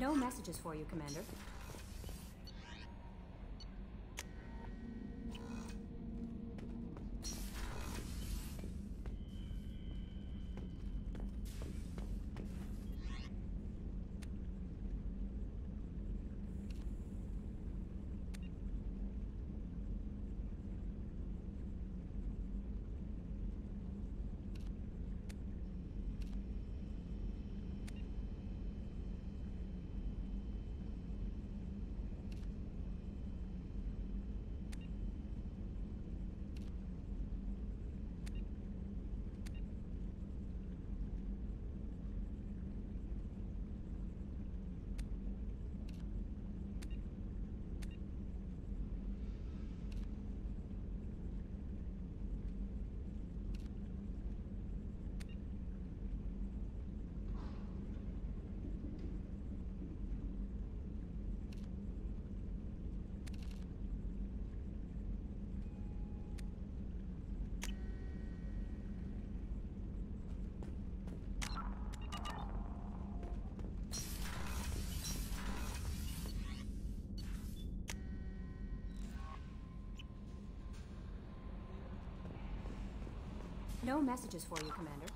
No messages for you, Commander. No messages for you, Commander.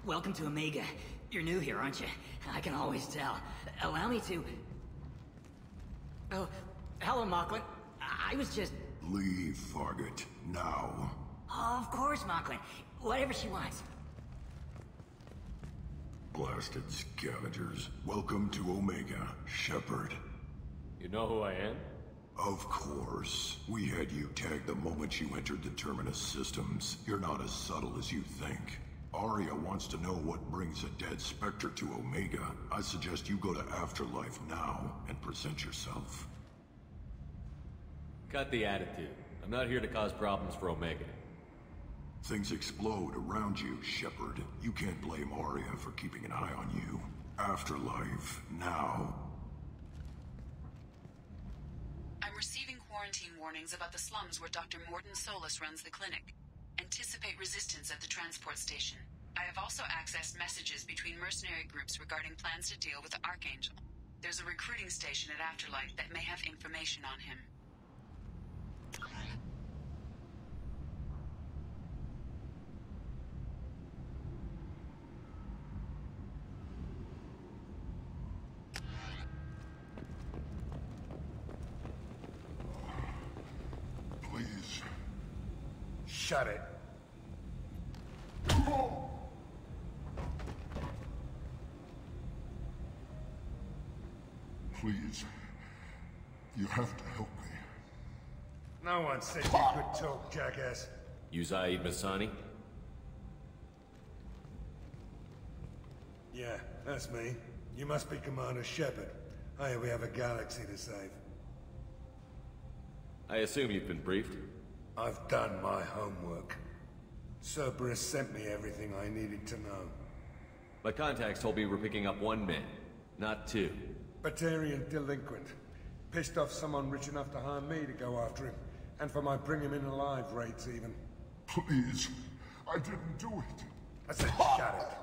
Welcome to Omega. You're new here, aren't you? I can always tell. Allow me to... Oh, hello, Mocklin. I was just... Leave, Fargate. Now. Oh, of course, Mocklin. Whatever she wants. Blasted scavengers. Welcome to Omega, Shepard. You know who I am? Of course. We had you tagged the moment you entered the Terminus systems. You're not as subtle as you think. Arya wants to know what brings a dead Spectre to Omega. I suggest you go to Afterlife now and present yourself. Cut the attitude. I'm not here to cause problems for Omega. Things explode around you, Shepard. You can't blame Arya for keeping an eye on you. Afterlife, now. I'm receiving quarantine warnings about the slums where Dr. Mordin Solus runs the clinic. Anticipate resistance at the transport station. I have also accessed messages between mercenary groups regarding plans to deal with the Archangel. There's a recruiting station at Afterlife that may have information on him. Please. Shut it. Please. You have to help me. No one said you could talk, jackass. You Zaid Masani? Yeah, that's me. You must be Commander Shepard. Hey, we have a galaxy to save. I assume you've been briefed? I've done my homework. Cerberus sent me everything I needed to know. My contacts told me we're picking up 1 man, not 2. Batarian delinquent. Pissed off someone rich enough to hire me to go after him. And for my bring him in alive rates even. Please. I didn't do it. I said shut it.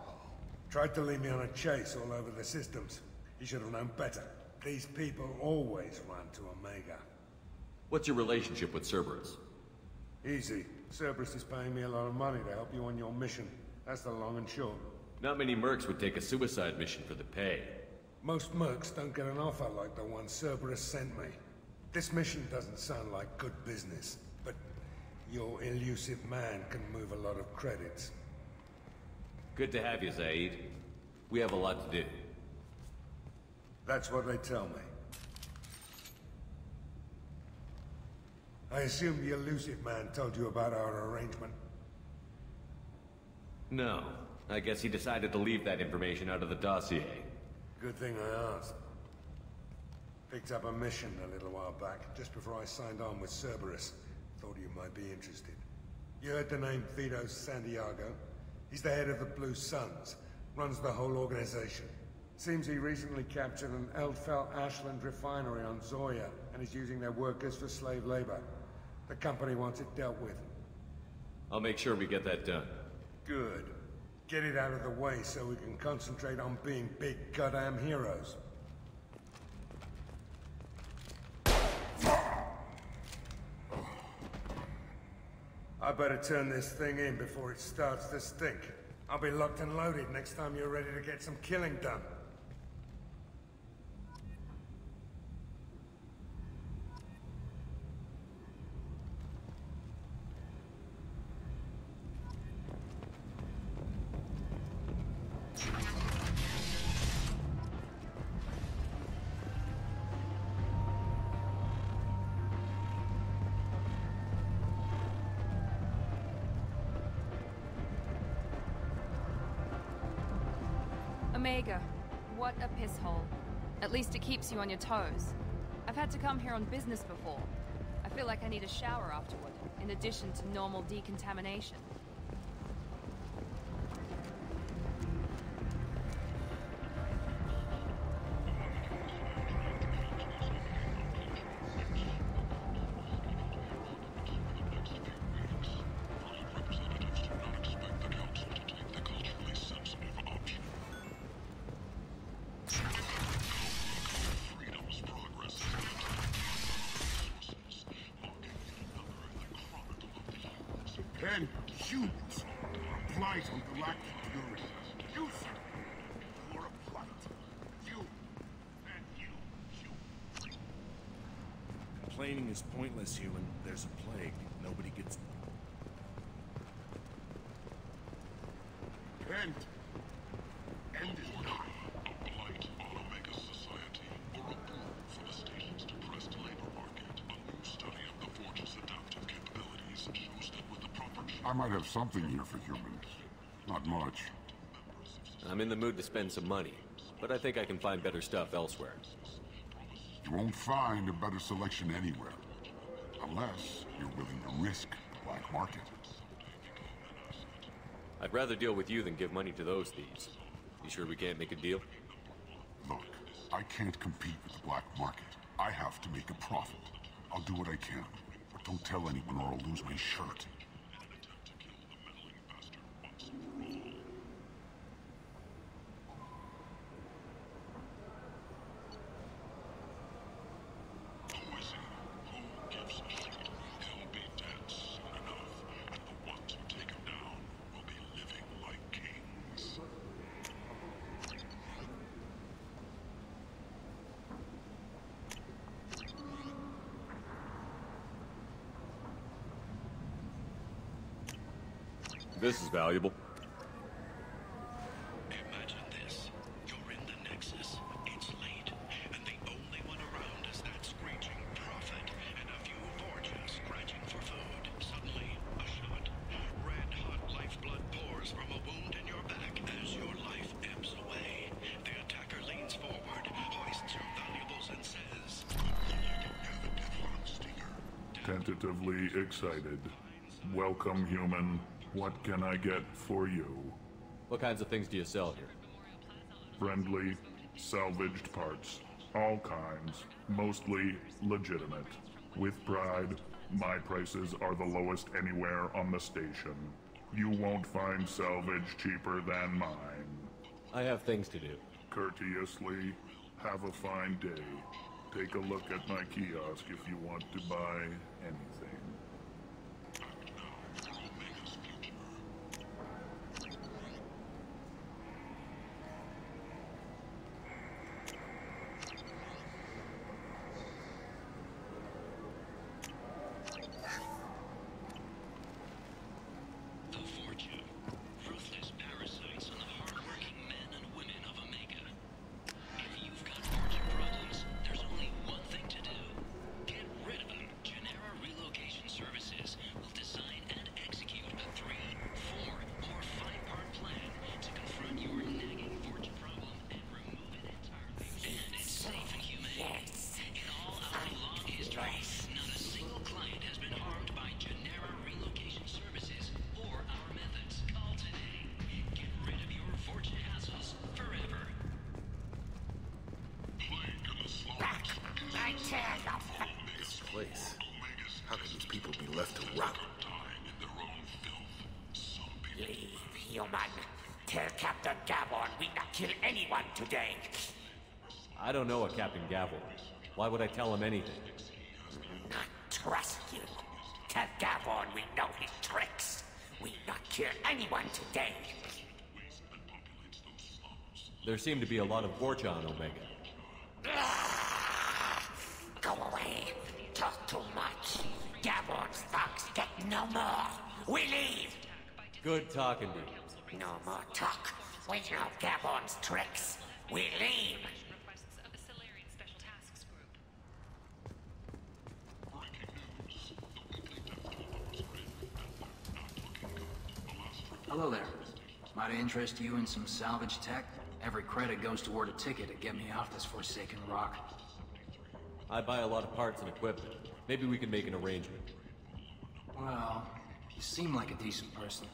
Tried to lead me on a chase all over the systems. He should have known better. These people always run to Omega. What's your relationship with Cerberus? Easy. Cerberus is paying me a lot of money to help you on your mission. That's the long and short. Not many mercs would take a suicide mission for the pay. Most mercs don't get an offer like the one Cerberus sent me. This mission doesn't sound like good business, but your elusive man can move a lot of credits. Good to have you, Zaid. We have a lot to do. That's what they tell me. I assume the elusive man told you about our arrangement? No. I guess he decided to leave that information out of the dossier. Good thing I asked. Picked up a mission a little while back, just before I signed on with Cerberus. Thought you might be interested. You heard the name Vido Santiago? He's the head of the Blue Suns. Runs the whole organization. Seems he recently captured an Eldfell Ashland refinery on Zoya and is using their workers for slave labor. The company wants it dealt with. I'll make sure we get that done. Good. Get it out of the way so we can concentrate on being big goddamn heroes. I better turn this thing in before it starts to stink. I'll be locked and loaded next time you're ready to get some killing done. Omega, what a piss hole. At least it keeps you on your toes. I've had to come here on business before. I feel like I need a shower afterward, in addition to normal decontamination. And humans, a blight on galactic purity. You, sir, you're a blight. You, and you. Complaining is pointless, human. There's a plague. Nobody gets... End is not A blight on Omega's society, or a boon for the station's depressed labor market. A new study of the Forge's adaptive capabilities shows that with the proper... I might have something here for humans. Not much. I'm in the mood to spend some money, but I think I can find better stuff elsewhere. You won't find a better selection anywhere. Unless you're willing to risk the black market. I'd rather deal with you than give money to those thieves. You sure we can't make a deal? Look, I can't compete with the black market. I have to make a profit. I'll do what I can, but don't tell anyone or I'll lose my shirt. This is valuable. Imagine this. You're in the Nexus. It's late. And the only one around is that screeching prophet and a few forges scratching for food. Suddenly, a shot. Red-hot lifeblood pours from a wound in your back as your life ebbs away. The attacker leans forward, hoists your valuables and says... Tentatively excited. Welcome, human. What can I get for you? What kinds of things do you sell here? Friendly, salvaged parts. All kinds. Mostly legitimate. With pride, my prices are the lowest anywhere on the station. You won't find salvage cheaper than mine. I have things to do. Courteously, have a fine day. Take a look at my kiosk if you want to buy anything. Relocation I tear your... This place. How can these people be left to rot? Leave, human. Tell Captain Gavon we not kill anyone today. I don't know a Captain Gavel. Why would I tell him anything? Not trust you. Tell Gavon we know his tricks. We not kill anyone today. There seem to be a lot of Vorcha on Omega. Go away. Talk too much. Gavon's thugs get no more. We leave. Good talking to you. No more talk. We know Gavon's tricks. We leave. Hello there. Might I interest you in some salvage tech? Every credit goes toward a ticket to get me off this forsaken rock. I buy a lot of parts and equipment. Maybe we can make an arrangement. Well, you seem like a decent person,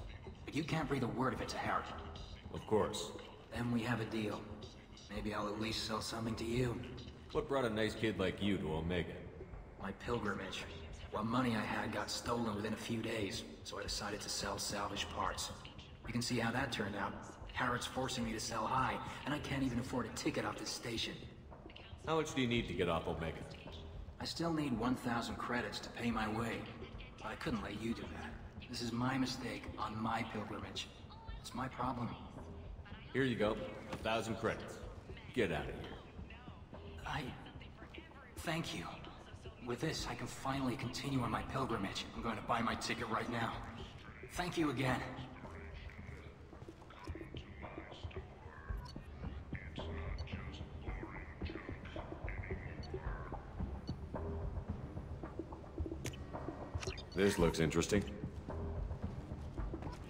but you can't breathe a word of it to Harry. Of course. Then we have a deal. Maybe I'll at least sell something to you. What brought a nice kid like you to Omega? My pilgrimage. What money I had got stolen within a few days, so I decided to sell salvage parts. You can see how that turned out. Harrod's forcing me to sell high, and I can't even afford a ticket off this station. How much do you need to get off Omega? I still need 1,000 credits to pay my way, but I couldn't let you do that. This is my mistake on my pilgrimage. It's my problem. Here you go. 1,000 credits. Get out of here. Thank you. With this, I can finally continue on my pilgrimage. I'm going to buy my ticket right now. Thank you again. This looks interesting.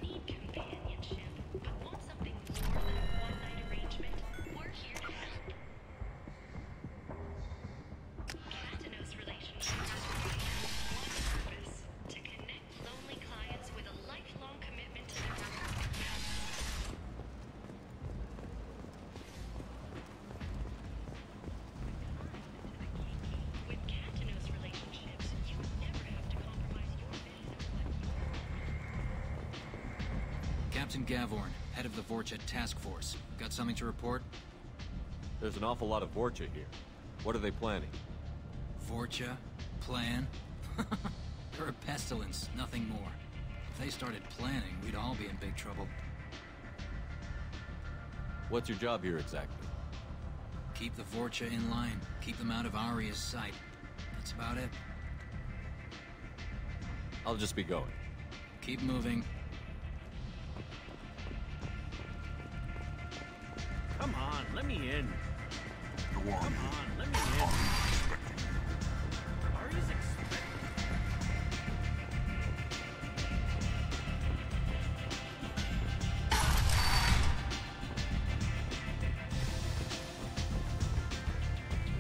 Need companionship, but want something more than a one-night arrangement? We're here to help. Katanos Relationships provides one purpose: to connect lonely clients with a lifelong commitment to their work. With Katanos Relationships, you never have to compromise your business or what you Captain Gavorn, head of the Vorchet Task Force. Got something to report? There's an awful lot of Vorcha here. What are they planning? Vorcha? Plan? They're a pestilence, nothing more. If they started planning, we'd all be in big trouble. What's your job here exactly? Keep the Vorcha in line. Keep them out of Arya's sight. That's about it. I'll just be going. Keep moving. Come on, let me in. Go on. Come on, let me in. Ari's expecting.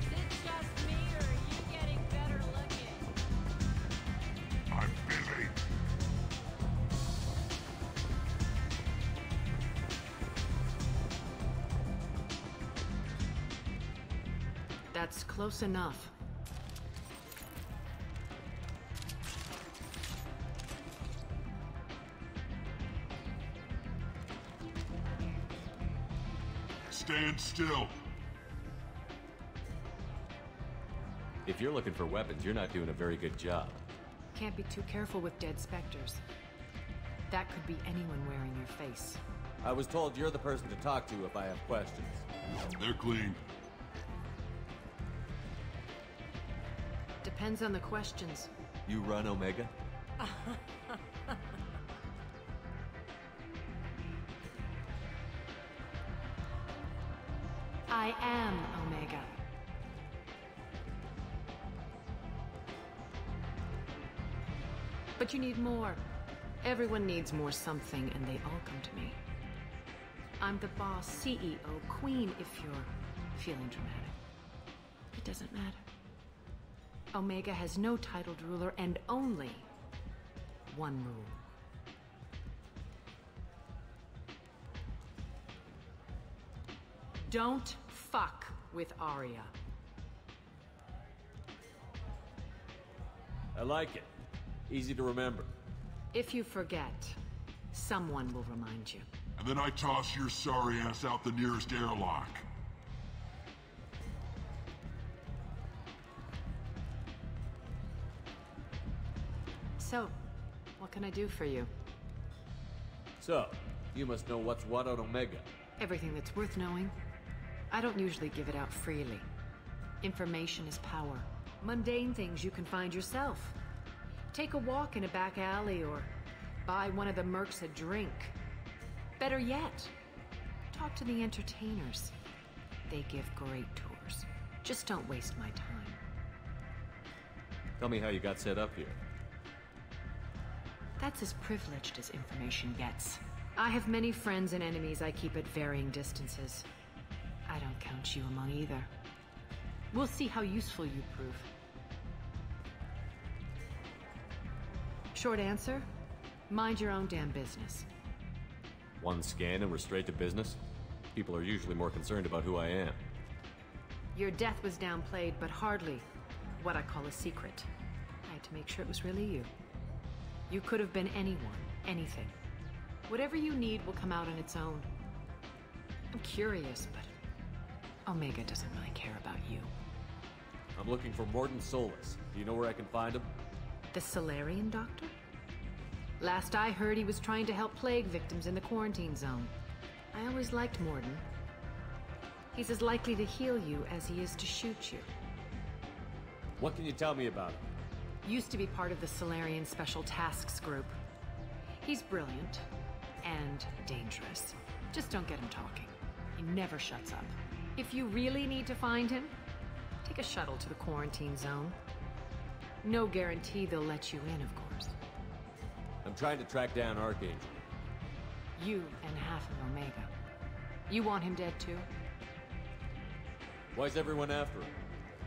Is it just me, or are you getting better looking? I'm busy. That's close enough. Stand still. If you're looking for weapons, you're not doing a very good job. Can't be too careful with dead specters. That could be anyone wearing your face. I was told you're the person to talk to if I have questions. They're clean. Depends on the questions. You run Omega? I am Omega. But you need more. Everyone needs more something, and they all come to me. I'm the boss, CEO, queen, if you're feeling dramatic. It doesn't matter. Omega has no titled ruler and only one rule. Don't fuck with Arya. I like it. Easy to remember. If you forget, someone will remind you. And then I toss your sorry ass out the nearest airlock. So, what can I do for you? So, you must know what's what on Omega. Everything that's worth knowing. I don't usually give it out freely. Information is power. Mundane things you can find yourself. Take a walk in a back alley or buy one of the mercs a drink. Better yet, talk to the entertainers. They give great tours. Just don't waste my time. Tell me how you got set up here. That's as privileged as information gets. I have many friends and enemies I keep at varying distances. I don't count you among either. We'll see how useful you prove. Short answer, mind your own damn business. One scan and we're straight to business? People are usually more concerned about who I am. Your death was downplayed, but hardly what I call a secret. I had to make sure it was really you. You could have been anyone, anything. Whatever you need will come out on its own. I'm curious, but Omega doesn't really care about you. I'm looking for Morden Solus. Do you know where I can find him? The Solarian doctor? Last I heard, he was trying to help plague victims in the quarantine zone. I always liked Morden. He's as likely to heal you as he is to shoot you. What can you tell me about him? Used to be part of the Solarian Special Tasks Group. He's brilliant and dangerous. Just don't get him talking. He never shuts up. If you really need to find him, take a shuttle to the quarantine zone. No guarantee they'll let you in, of course. I'm trying to track down Archangel. You and half of Omega. You want him dead too? Why's everyone after him?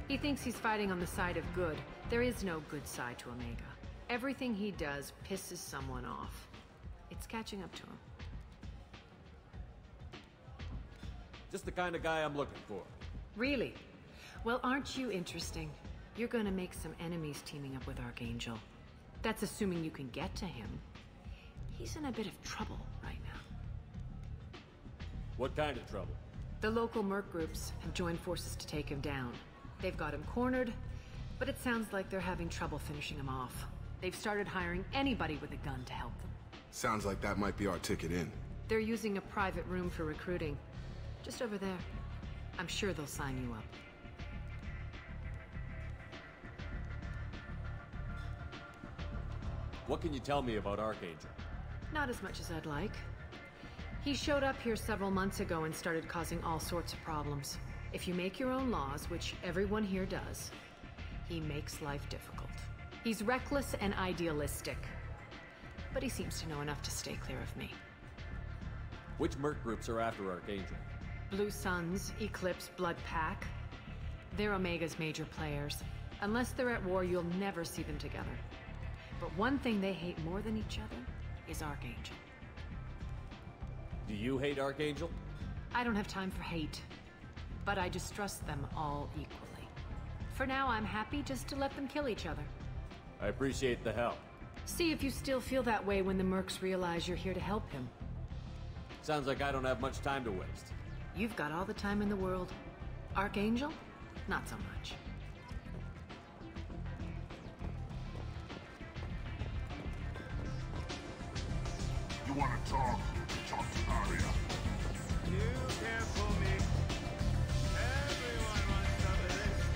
He thinks he's fighting on the side of good. There is no good side to Omega. Everything he does pisses someone off. It's catching up to him. Just the kind of guy I'm looking for. Really? Well, aren't you interesting? You're gonna make some enemies teaming up with Archangel. That's assuming you can get to him. He's in a bit of trouble right now. What kind of trouble? The local merc groups have joined forces to take him down. They've got him cornered, but it sounds like they're having trouble finishing him off. They've started hiring anybody with a gun to help them. Sounds like that might be our ticket in. They're using a private room for recruiting. Just over there. I'm sure they'll sign you up. What can you tell me about Archangel? Not as much as I'd like. He showed up here several months ago and started causing all sorts of problems. If you make your own laws, which everyone here does, he makes life difficult. He's reckless and idealistic. But he seems to know enough to stay clear of me. Which merc groups are after Archangel? Blue Suns, Eclipse, Blood Pack. They're Omega's major players. Unless they're at war, you'll never see them together. But one thing they hate more than each other is Archangel. Do you hate Archangel? I don't have time for hate. But I distrust them all equally. For now, I'm happy just to let them kill each other. I appreciate the help. See if you still feel that way when the mercs realize you're here to help him. Sounds like I don't have much time to waste. You've got all the time in the world. Archangel? Not so much. You want to talk? Talk to Aria. You can't fool me. Everyone wants some of this.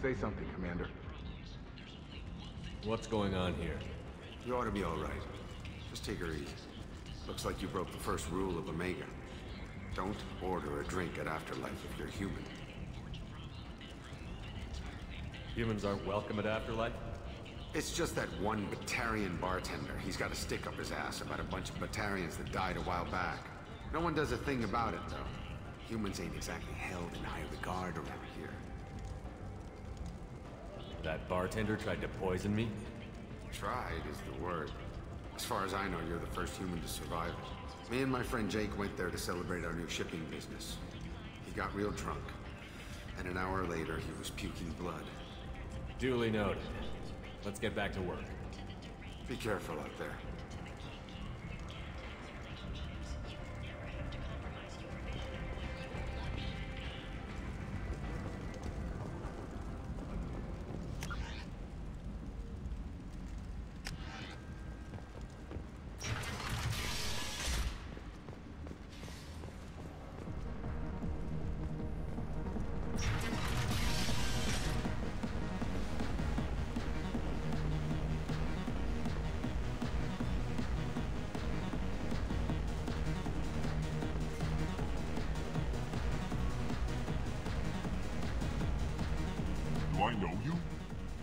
Say something, Commander. What's going on here? You ought to be all right. Just take her easy. Looks like you broke the first rule of Omega. Don't order a drink at Afterlife if you're human. Humans aren't welcome at Afterlife? It's just that one Batarian bartender. He's got a stick up his ass about a bunch of Batarians that died a while back. No one does a thing about it, though. Humans ain't exactly held in high regard around here. That bartender tried to poison me? Tried is the word. As far as I know, you're the first human to survive it. Me and my friend Jake went there to celebrate our new shipping business. He got real drunk, and an hour later he was puking blood. Duly noted. Let's get back to work. Be careful out there. Do I know you?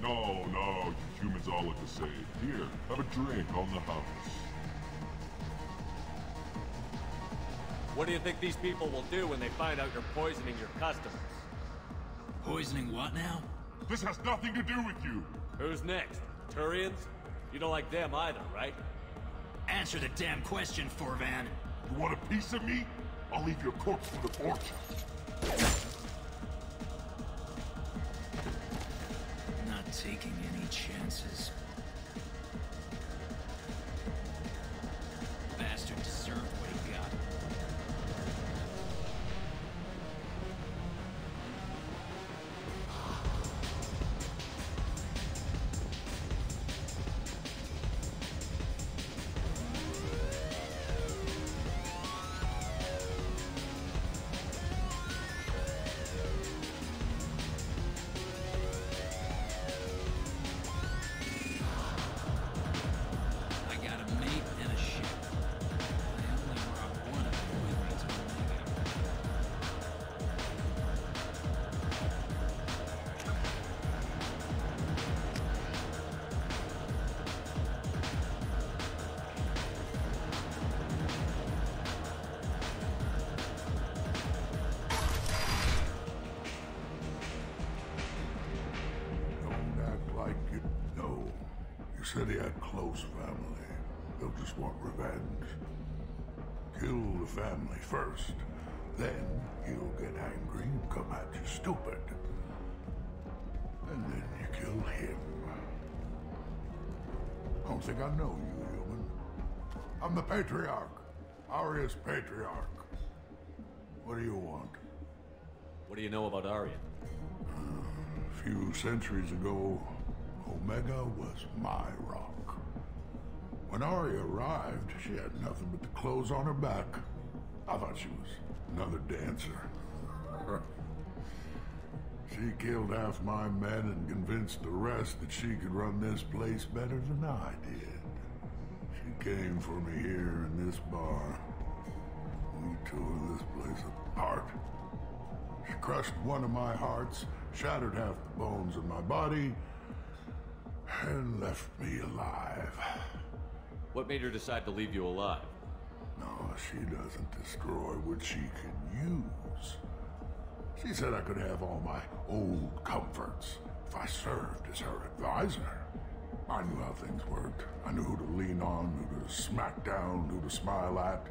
No, you humans all look the same. Here, have a drink on the house. What do you think these people will do when they find out you're poisoning your customers? Poisoning what now? This has nothing to do with you! Who's next? Turians? You don't like them either, right? Answer the damn question, Forvan. You want a piece of me? I'll leave your corpse for the fortune. Not taking any chances. Bastard deserved what he got. Said he had close family. They'll just want revenge. Kill the family first. Then he'll get angry and come at you stupid. And then you kill him. I don't think I know you, human. I'm the Patriarch. Aria's Patriarch. What do you want? What do you know about Arya? A few centuries ago, Omega was my rock. When Arya arrived, she had nothing but the clothes on her back. I thought she was another dancer. She killed half my men and convinced the rest that she could run this place better than I did. She came for me here in this bar. We tore this place apart. She crushed one of my hearts, shattered half the bones in my body, and left me alive. What made her decide to leave you alive? No, she doesn't destroy what she can use. She said I could have all my old comforts if I served as her advisor. I knew how things worked. I knew who to lean on, who to smack down, who to smile at.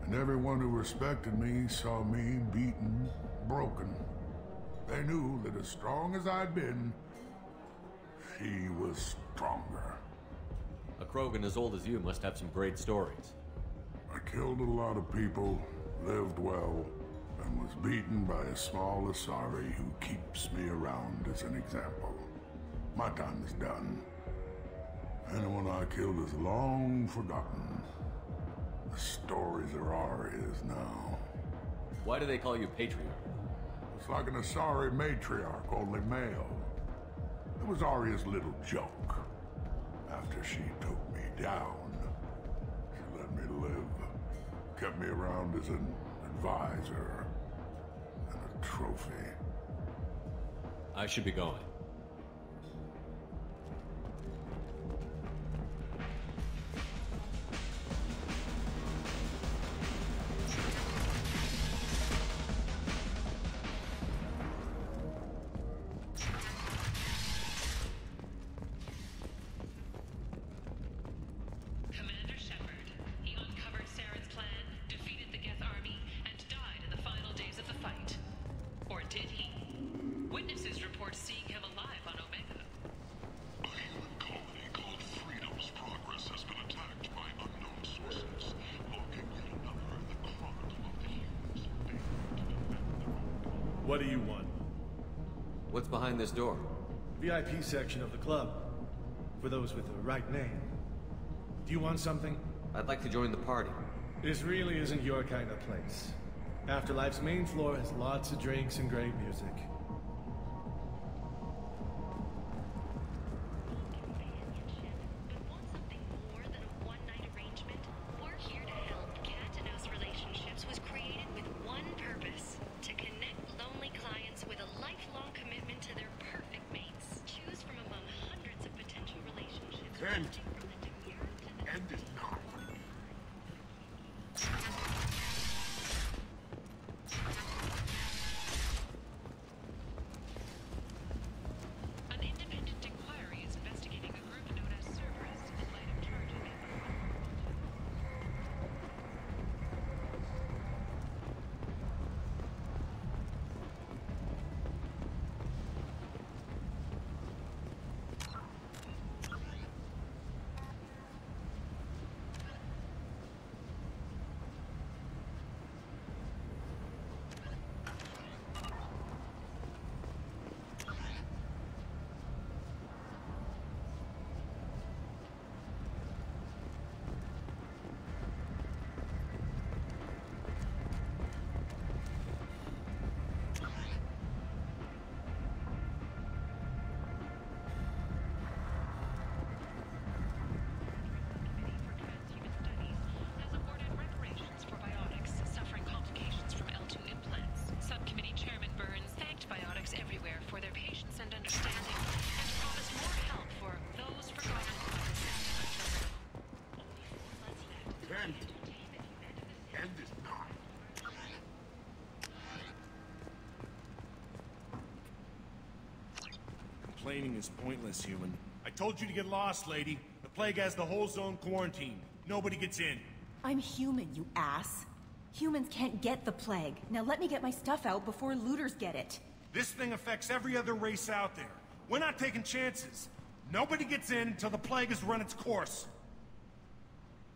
And everyone who respected me saw me beaten, broken. They knew that as strong as I'd been, she was stronger. A Krogan as old as you must have some great stories. I killed a lot of people, lived well, and was beaten by a small Asari who keeps me around as an example. My time is done. Anyone I killed is long forgotten. The stories are Aria's now. Why do they call you Patriarch? It's like an Asari matriarch, only male. It was Arya's little joke. After she took me down, she let me live. Kept me around as an advisor and a trophy. I should be going. Commander Shepard. He uncovered Saren's plan, defeated the Geth army, and died in the final days of the fight. Or did he? Witnesses report seeing him alive on Omega. A human colony called Freedom's progress has been attacked by unknown sources, logging yet another in the chronicle of the humans failing to defend their own. What do you want? What's behind this door? VIP section of the club. For those with the right name. Do you want something? I'd like to join the party. This really isn't your kind of place. Afterlife's main floor has lots of drinks and great music. But want something more than a one-night arrangement? We're here to help. Cat and Us Relationships was created with one purpose: to connect lonely clients with a lifelong commitment to their perfect mates. Choose from among hundreds of potential relationships. End. ranging from the demure to the End is not. An independent inquiry is investigating a group known as Cerberus in light of charges. Has awarded reparations for Biotics suffering complications from L2 implants. Subcommittee Chairman Burns thanked Biotics everywhere for their patience and understanding, and promised more help for those forgotten by the system. End. End is not. Complaining is pointless, human. I told you to get lost, lady. The plague has the whole zone quarantined. Nobody gets in. I'm human, you ass. Humans can't get the plague. Now let me get my stuff out before looters get it. This thing affects every other race out there. We're not taking chances. Nobody gets in until the plague has run its course.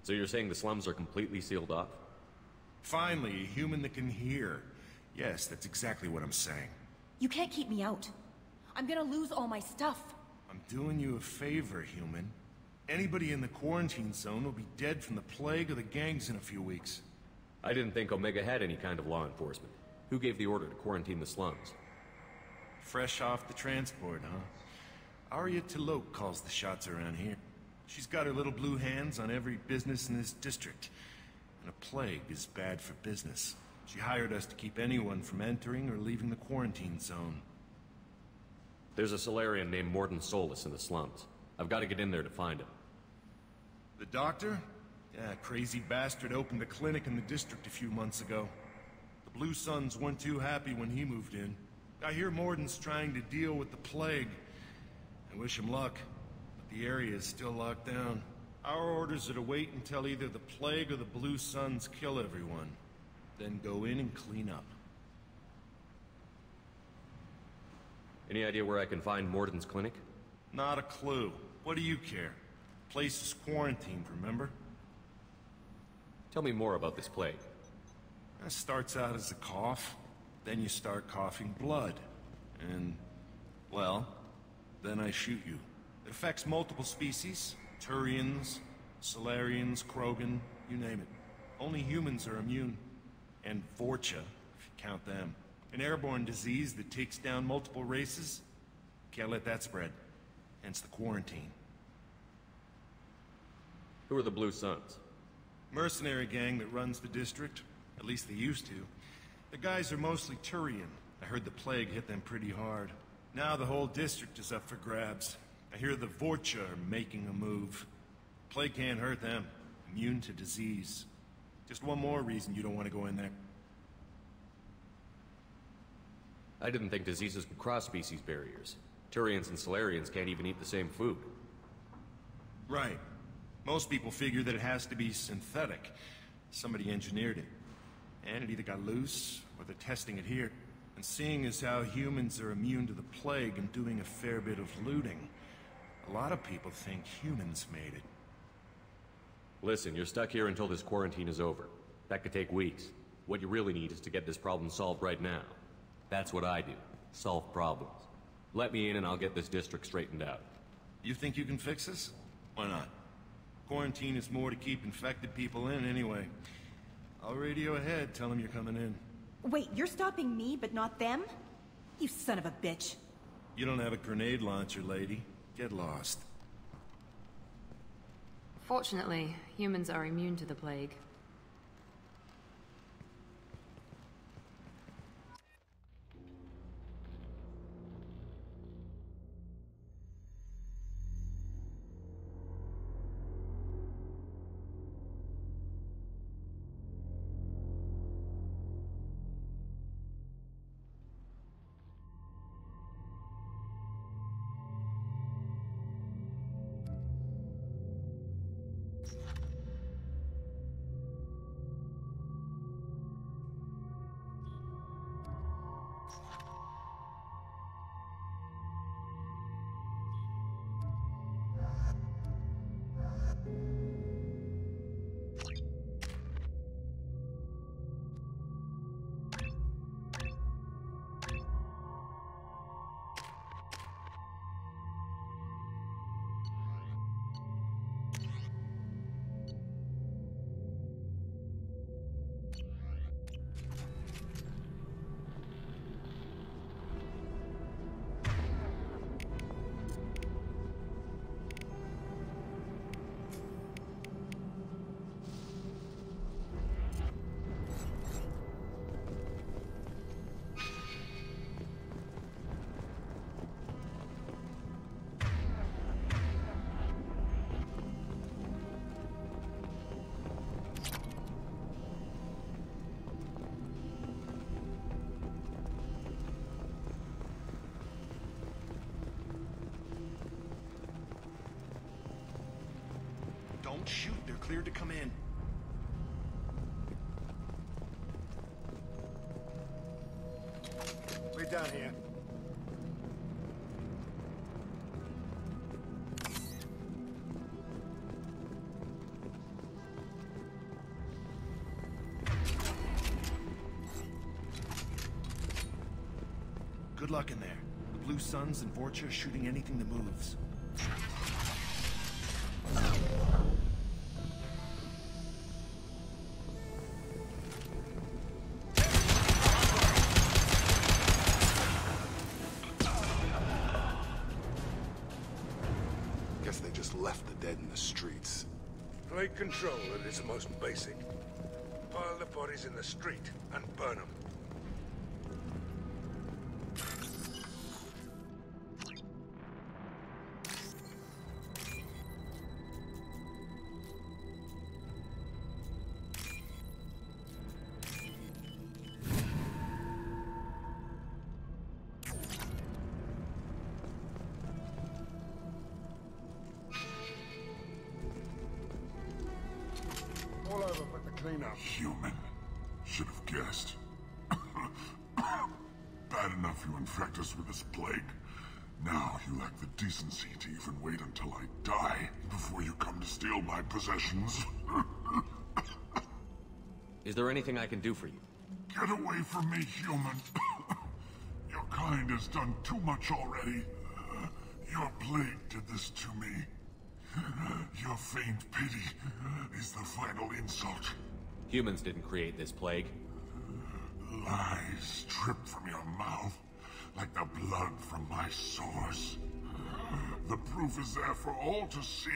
So you're saying the slums are completely sealed off? Finally, a human that can hear. Yes, that's exactly what I'm saying. You can't keep me out. I'm gonna lose all my stuff. I'm doing you a favor, human. Anybody in the quarantine zone will be dead from the plague or the gangs in a few weeks. I didn't think Omega had any kind of law enforcement. Who gave the order to quarantine the slums? Fresh off the transport, huh? Arya T'Loak calls the shots around here. She's got her little blue hands on every business in this district. And a plague is bad for business. She hired us to keep anyone from entering or leaving the quarantine zone. There's a Solarian named Morden Solus in the slums. I've got to get in there to find him. The doctor? Yeah, crazy bastard opened a clinic in the district a few months ago. The Blue Suns weren't too happy when he moved in. I hear Morden's trying to deal with the plague. I wish him luck, but the area is still locked down. Our orders are to wait until either the plague or the Blue Suns kill everyone. Then go in and clean up. Any idea where I can find Morden's clinic? Not a clue. What do you care? Place is quarantined, remember? Tell me more about this plague. It starts out as a cough, then you start coughing blood. And, well, then I shoot you. It affects multiple species. Turians, Solarians, Krogan, you name it. Only humans are immune. And Vorcha, if you count them. An airborne disease that takes down multiple races. Can't let that spread. hence the quarantine. Who are the Blue Suns? Mercenary gang that runs the district. At least they used to. The guys are mostly Turian. I heard the plague hit them pretty hard. Now the whole district is up for grabs. I hear the Vorcha are making a move. Plague can't hurt them. Immune to disease. Just one more reason you don't want to go in there. I didn't think diseases could cross species barriers. Turians and Solarians can't even eat the same food. Right. Most people figure that it has to be synthetic. Somebody engineered it. And it either got loose, or they're testing it here. And seeing as how humans are immune to the plague and doing a fair bit of looting, a lot of people think humans made it. Listen, you're stuck here until this quarantine is over. That could take weeks. What you really need is to get this problem solved right now. That's what I do. Solve problems. Let me in and I'll get this district straightened out. You think you can fix this? Why not? Quarantine is more to keep infected people in anyway. I'll radio ahead, tell them you're coming in. Wait, you're stopping me, but not them? You son of a bitch. You don't have a grenade launcher, lady. Get lost. Fortunately, humans are immune to the plague. Don't shoot, they're cleared to come in. Way down here. Good luck in there. The Blue Suns and Vorcha are shooting anything that moves. Guess they just left the dead in the streets. Plague control at its most basic. Pile the bodies in the street and burn them. All over but the cleanup. Human. Should have guessed. Bad enough you infect us with this plague. Now you lack the decency to even wait until I die before you come to steal my possessions. Is there anything I can do for you? Get away from me, human. Your kind has done too much already. Your plague did this to me. Your feigned pity is the final insult. Humans didn't create this plague. Lies drip from your mouth like the blood from my sores. The proof is there for all to see.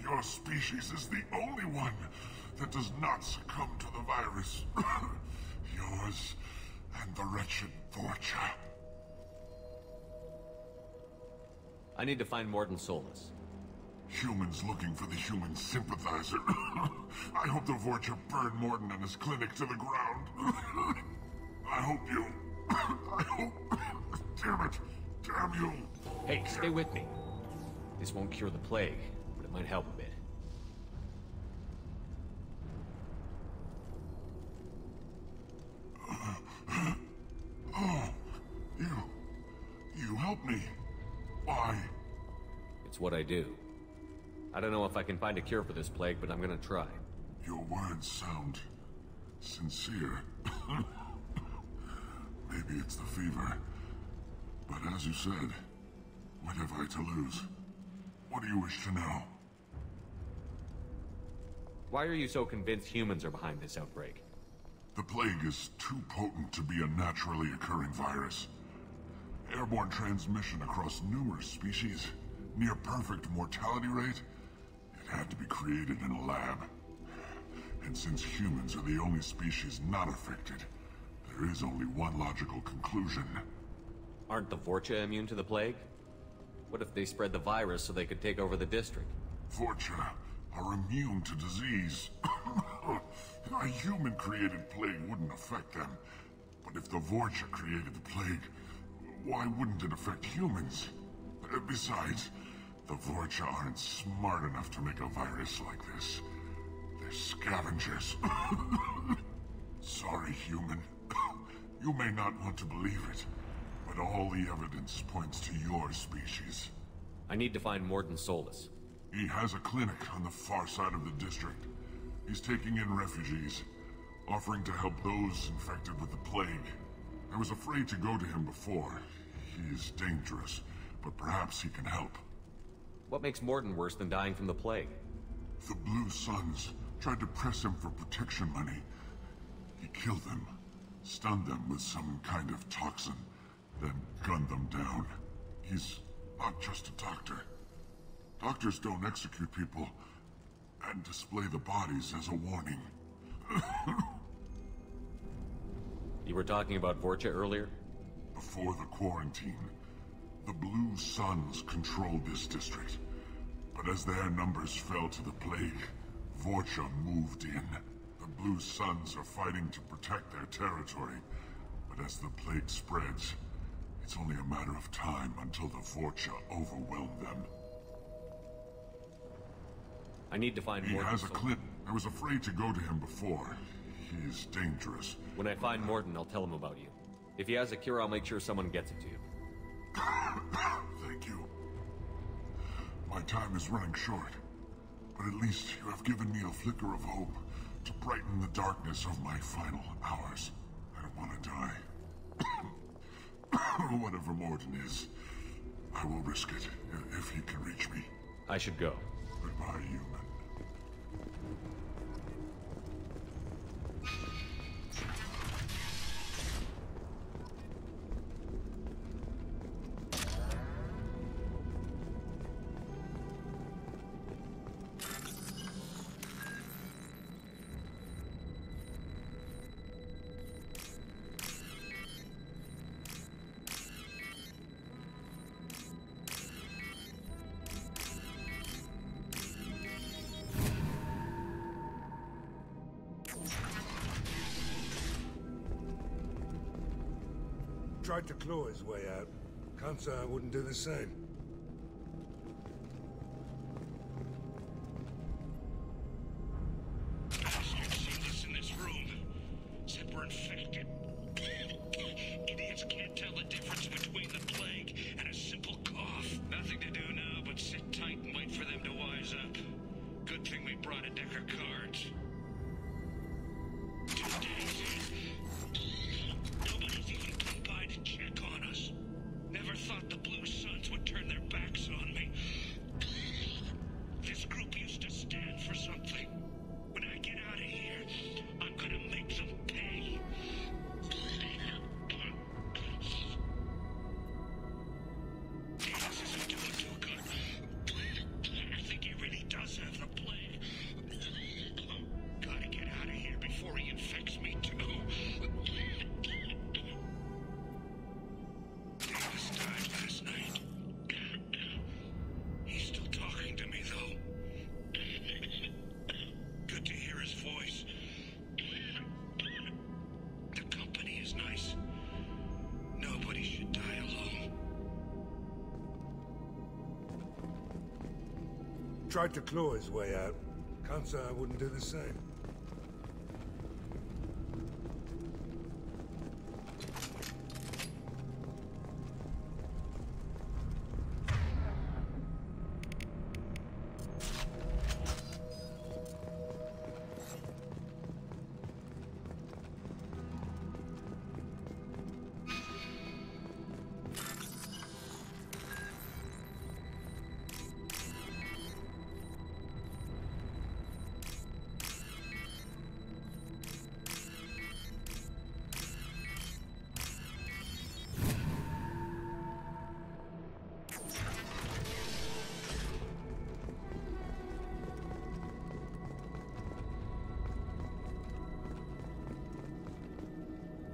Your species is the only one that does not succumb to the virus. Yours and the wretched Vorcha. I need to find Morden Solus. Humans looking for the human sympathizer. I hope the Vorcha burn Morden and his clinic to the ground. I hope you... I hope... Damn it. Damn you. Hey, stay with me. This won't cure the plague, but it might help a bit. Oh, you helped me. Why? It's what I do. I don't know if I can find a cure for this plague, but I'm gonna try. Your words sound sincere. Maybe it's the fever. But as you said, what have I to lose? What do you wish to know? Why are you so convinced humans are behind this outbreak? The plague is too potent to be a naturally occurring virus. Airborne transmission across numerous species, near perfect mortality rate. It had to be created in a lab. And since humans are the only species not affected, there is only one logical conclusion. Aren't the Vorcha immune to the plague? What if they spread the virus so they could take over the district? Vorcha are immune to disease. A human-created plague wouldn't affect them. But if the Vorcha created the plague, why wouldn't it affect humans? Besides, the Vorcha aren't smart enough to make a virus like this. They're scavengers. Sorry, human. You may not want to believe it, but all the evidence points to your species. I need to find Morden Solus. He has a clinic on the far side of the district. He's taking in refugees, offering to help those infected with the plague. I was afraid to go to him before. He is dangerous, but perhaps he can help. What makes Morden worse than dying from the plague? The Blue Suns tried to press him for protection money. He killed them, stunned them with some kind of toxin, then gunned them down. He's not just a doctor. Doctors don't execute people and display the bodies as a warning. You were talking about Vorcha earlier? Before the quarantine, the Blue Suns controlled this district. But as their numbers fell to the plague, Vorcha moved in. The Blue Suns are fighting to protect their territory. But as the plague spreads, it's only a matter of time until the Vorcha overwhelm them. I need to find Morden. He has a Solus. clip. I was afraid to go to him before. He is dangerous. When I find Morden, I'll tell him about you. If he has a cure, I'll make sure someone gets it to you. Thank you. My time is running short. But at least you have given me a flicker of hope to brighten the darkness of my final hours. I don't want to die. Whatever Morden is, I will risk it if he can reach me. I should go. Goodbye, human. Tried to claw his way out. Can't say I wouldn't do the same. Bastards sealed us in this room. Said we're infected. Idiots can't tell the difference between the plague and a simple cough. Nothing to do now but sit tight and wait for them to wise up. Good thing we brought a deck of cards. 2 days. Nobody's even come by to check on us. Never thought the Blue Suns would turn their backs on me. This group used to stand for something. When I get out of here, I'm gonna make them pay. tried to claw his way out. Can't say I wouldn't do the same.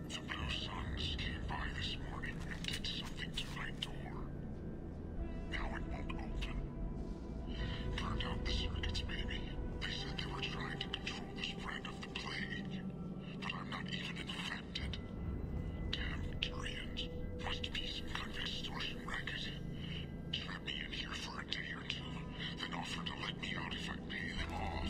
The Blue Suns came by this morning and did something to my door. Now it won't open. Turned out the circuits, maybe. They said they were trying to control the spread of the plague. But I'm not even infected. Damn Turians. Must be some kind of extortion racket. Trap me in here for a day or two, then offer to let me out if I pay them off.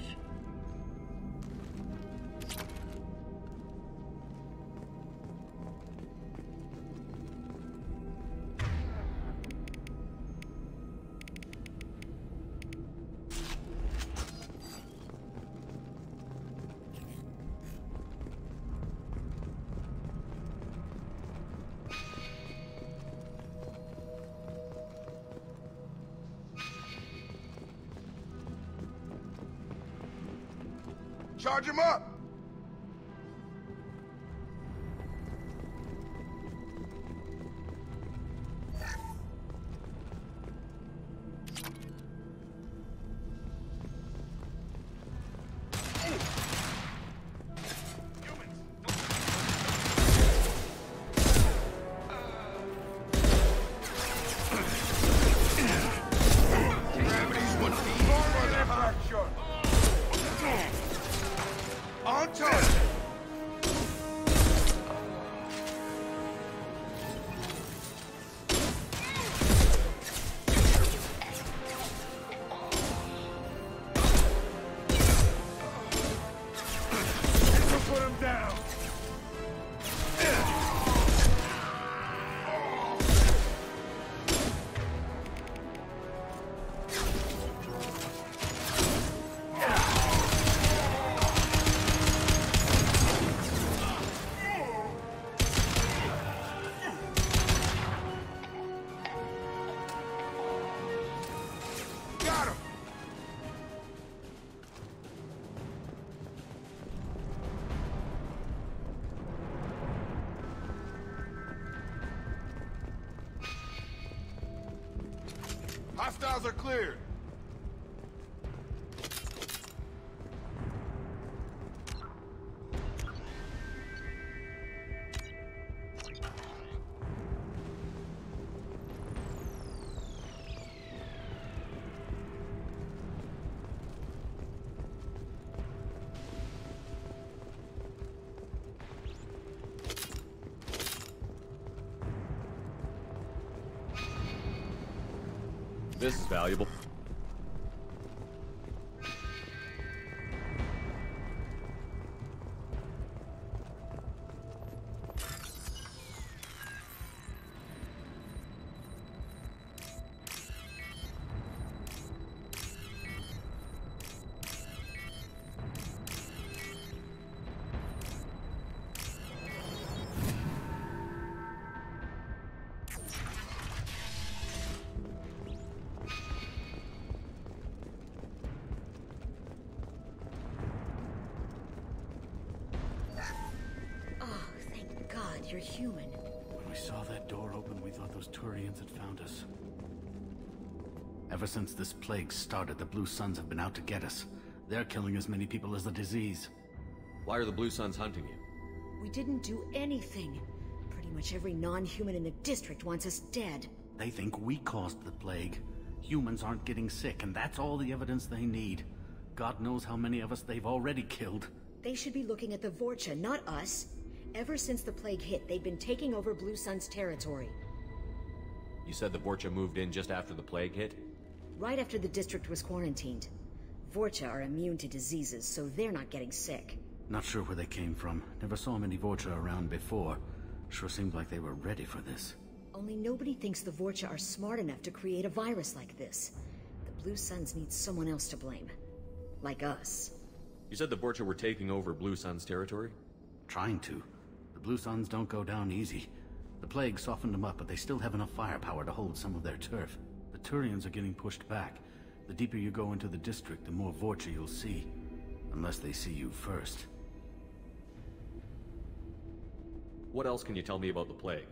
Charge him up! Gravity's one of these for on target! Put him down! Got him! Hostiles are cleared. This is valuable. You're human. When we saw that door open, we thought those Turians had found us. Ever since this plague started, the Blue Suns have been out to get us. They're killing as many people as the disease. Why are the Blue Suns hunting you? We didn't do anything. Pretty much every non-human in the district wants us dead. They think we caused the plague. Humans aren't getting sick, and that's all the evidence they need. God knows how many of us they've already killed. They should be looking at the Vorcha, not us. Ever since the plague hit, they've been taking over Blue Sun's territory. You said the Vorcha moved in just after the plague hit? Right after the district was quarantined. Vorcha are immune to diseases, so they're not getting sick. Not sure where they came from. Never saw many Vorcha around before. Sure seemed like they were ready for this. Only nobody thinks the Vorcha are smart enough to create a virus like this. The Blue Suns need someone else to blame. Like us. You said the Vorcha were taking over Blue Sun's territory? Trying to. The Blue Suns don't go down easy. The plague softened them up, but they still have enough firepower to hold some of their turf. The Turians are getting pushed back. The deeper you go into the district, the more Vorcha you'll see. Unless they see you first. What else can you tell me about the plague?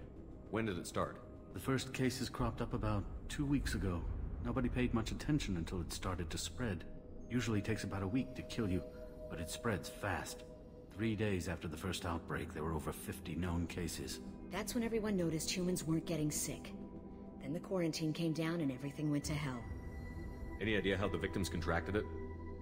When did it start? The first cases cropped up about 2 weeks ago. Nobody paid much attention until it started to spread. Usually takes about a week to kill you, but it spreads fast. 3 days after the first outbreak, there were over 50 known cases. That's when everyone noticed humans weren't getting sick. Then the quarantine came down and everything went to hell. Any idea how the victims contracted it?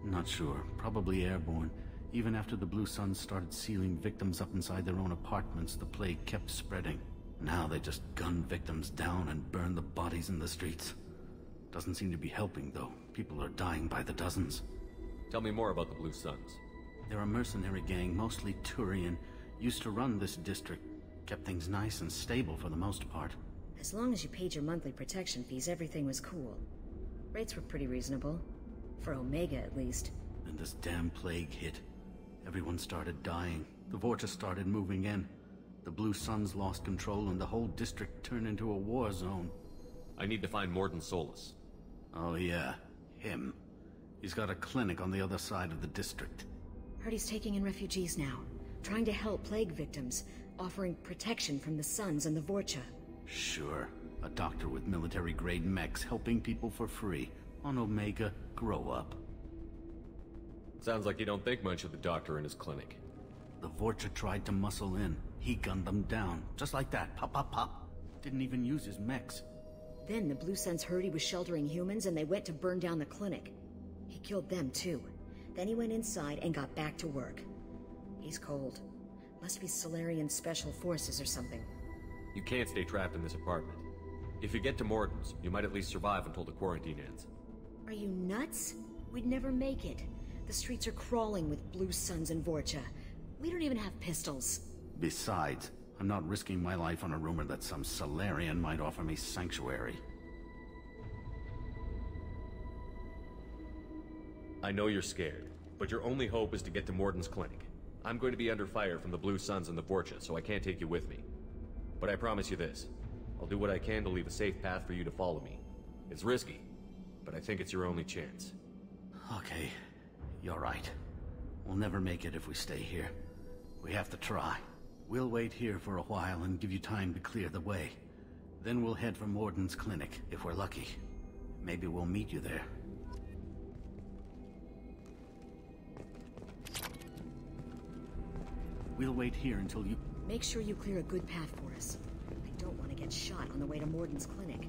Not sure. Probably airborne. Even after the Blue Suns started sealing victims up inside their own apartments, the plague kept spreading. Now they just gun victims down and burn the bodies in the streets. Doesn't seem to be helping, though. People are dying by the dozens. Tell me more about the Blue Suns. They're a mercenary gang, mostly Turian. Used to run this district. Kept things nice and stable for the most part. As long as you paid your monthly protection fees, everything was cool. Rates were pretty reasonable. For Omega, at least. Then this damn plague hit. Everyone started dying. The Vorcha started moving in. The Blue Suns lost control and the whole district turned into a war zone. I need to find Morden Solus. Oh yeah, him. He's got a clinic on the other side of the district. Heard he's taking in refugees now. Trying to help plague victims. Offering protection from the Suns and the Vorcha. Sure. A doctor with military-grade mechs helping people for free. On Omega, grow up. Sounds like you don't think much of the doctor in his clinic. The Vorcha tried to muscle in. He gunned them down. Just like that. Pop, pop, pop. Didn't even use his mechs. Then the Blue Suns heard he was sheltering humans and they went to burn down the clinic. He killed them too. Then he went inside and got back to work. He's cold. Must be Solarian Special Forces or something. You can't stay trapped in this apartment. If you get to Morden's, you might at least survive until the quarantine ends. Are you nuts? We'd never make it. The streets are crawling with Blue Suns and Vorcha. We don't even have pistols. Besides, I'm not risking my life on a rumor that some Solarian might offer me sanctuary. I know you're scared, but your only hope is to get to Morden's clinic. I'm going to be under fire from the Blue Suns and the Vorcha, so I can't take you with me. But I promise you this. I'll do what I can to leave a safe path for you to follow me. It's risky, but I think it's your only chance. Okay, you're right. We'll never make it if we stay here. We have to try. We'll wait here for a while and give you time to clear the way. Then we'll head for Morden's clinic, if we're lucky. Maybe we'll meet you there. We'll wait here until you... Make sure you clear a good path for us. I don't want to get shot on the way to Morden's clinic.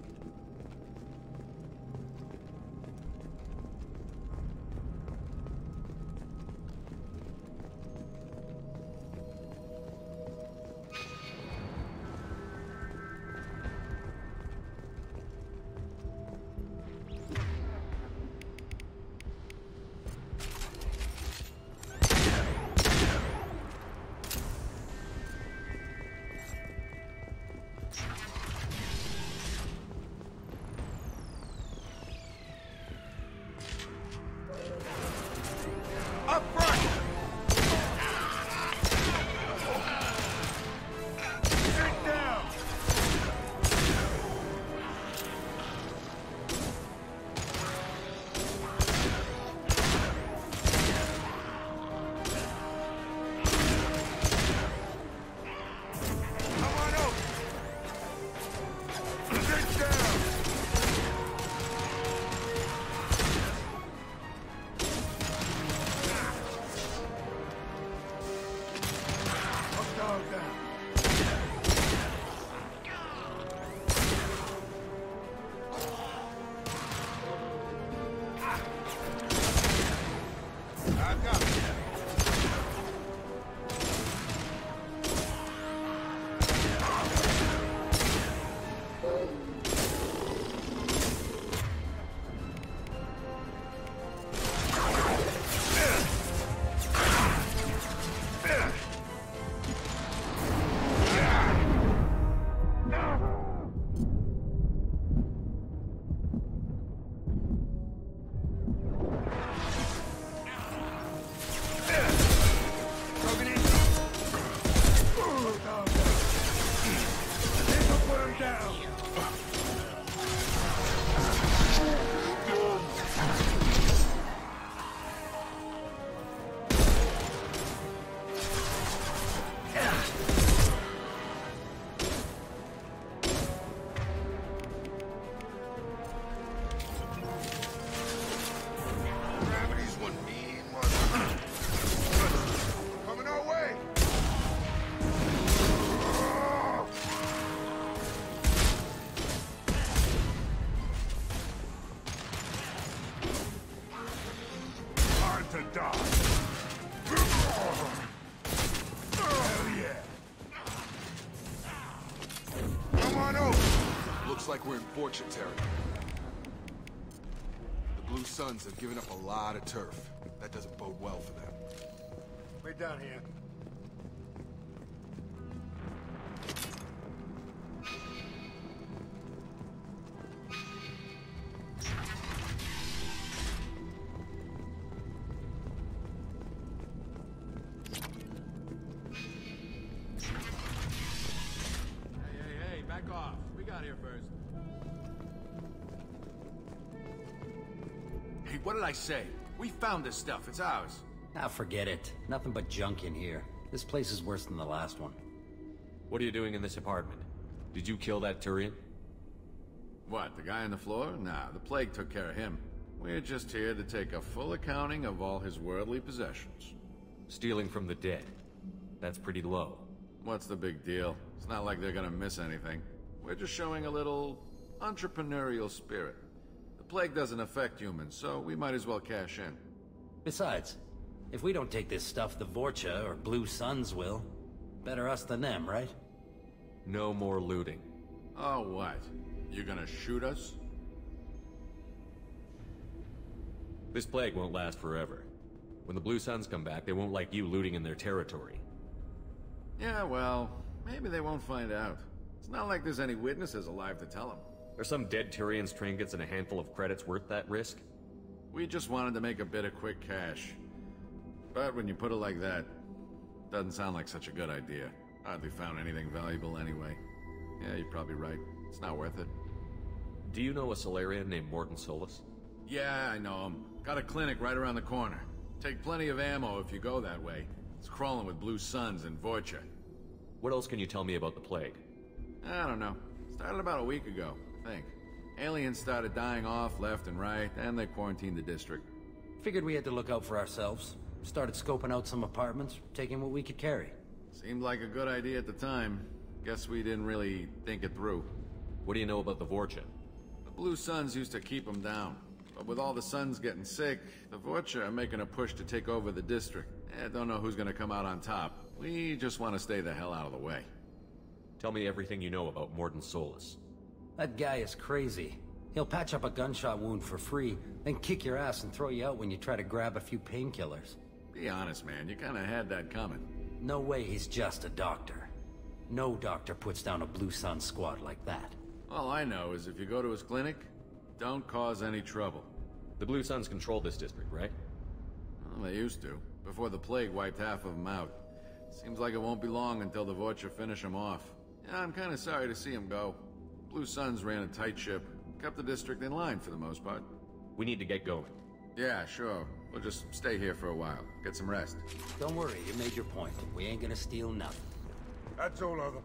to die. Hell yeah. Come on over. Looks like we're in Fortune territory. The Blue Suns have given up a lot of turf. That doesn't bode well for them. We're done here. Hey, back off. We got here first. Hey, what did I say? We found this stuff. It's ours. Ah, forget it. Nothing but junk in here. This place is worse than the last one. What are you doing in this apartment? Did you kill that Turian? What, the guy on the floor? Nah, the plague took care of him. We're just here to take a full accounting of all his worldly possessions. Stealing from the dead. That's pretty low. What's the big deal? It's not like they're gonna miss anything. We're just showing a little entrepreneurial spirit. The plague doesn't affect humans, so we might as well cash in. Besides, if we don't take this stuff, the Vorcha or Blue Suns will. Better us than them, right? No more looting. Oh, what? You gonna shoot us? This plague won't last forever. When the Blue Suns come back, they won't like you looting in their territory. Yeah, well, maybe they won't find out. It's not like there's any witnesses alive to tell them. Are some dead Tyrians' trinkets and a handful of credits worth that risk? We just wanted to make a bit of quick cash. But when you put it like that, doesn't sound like such a good idea. Hardly found anything valuable anyway. Yeah, you're probably right. It's not worth it. Do you know a Solarian named Morden Solus? Yeah, I know him. Got a clinic right around the corner. Take plenty of ammo if you go that way. It's crawling with Blue Suns and Vorcha. What else can you tell me about the plague? I don't know. Started about a week ago, I think. Aliens started dying off left and right, and they quarantined the district. Figured we had to look out for ourselves. Started scoping out some apartments, taking what we could carry. Seemed like a good idea at the time. Guess we didn't really think it through. What do you know about the Vorcha? The Blue Suns used to keep them down. But with all the Suns getting sick, the Vorcha are making a push to take over the district. Don't know who's gonna come out on top. We just want to stay the hell out of the way. Tell me everything you know about Morden Solus. That guy is crazy. He'll patch up a gunshot wound for free, then kick your ass and throw you out when you try to grab a few painkillers. Be honest, man. You kinda had that coming. No way he's just a doctor. No doctor puts down a Blue Sun squad like that. All I know is if you go to his clinic, don't cause any trouble. The Blue Suns control this district, right? Well, they used to, before the plague wiped half of them out. Seems like it won't be long until the Vorcha finish them off. Yeah, I'm kinda sorry to see him go. Blue Suns ran a tight ship, kept the district in line for the most part. We need to get going. Yeah, sure. We'll just stay here for a while. Get some rest. Don't worry, you made your point. We ain't gonna steal nothing. That's all of them.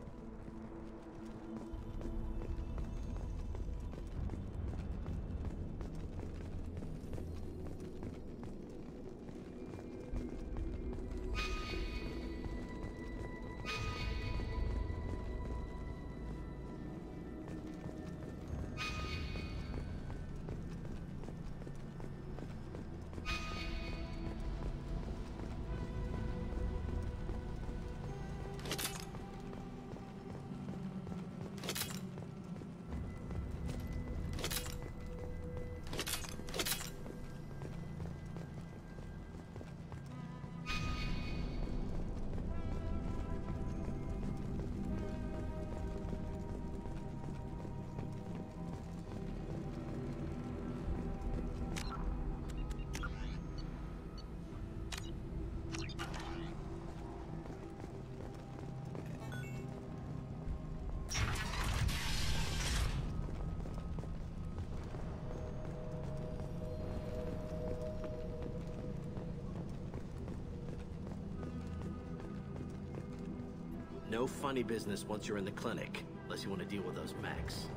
No funny business once you're in the clinic, unless you want to deal with those mechs.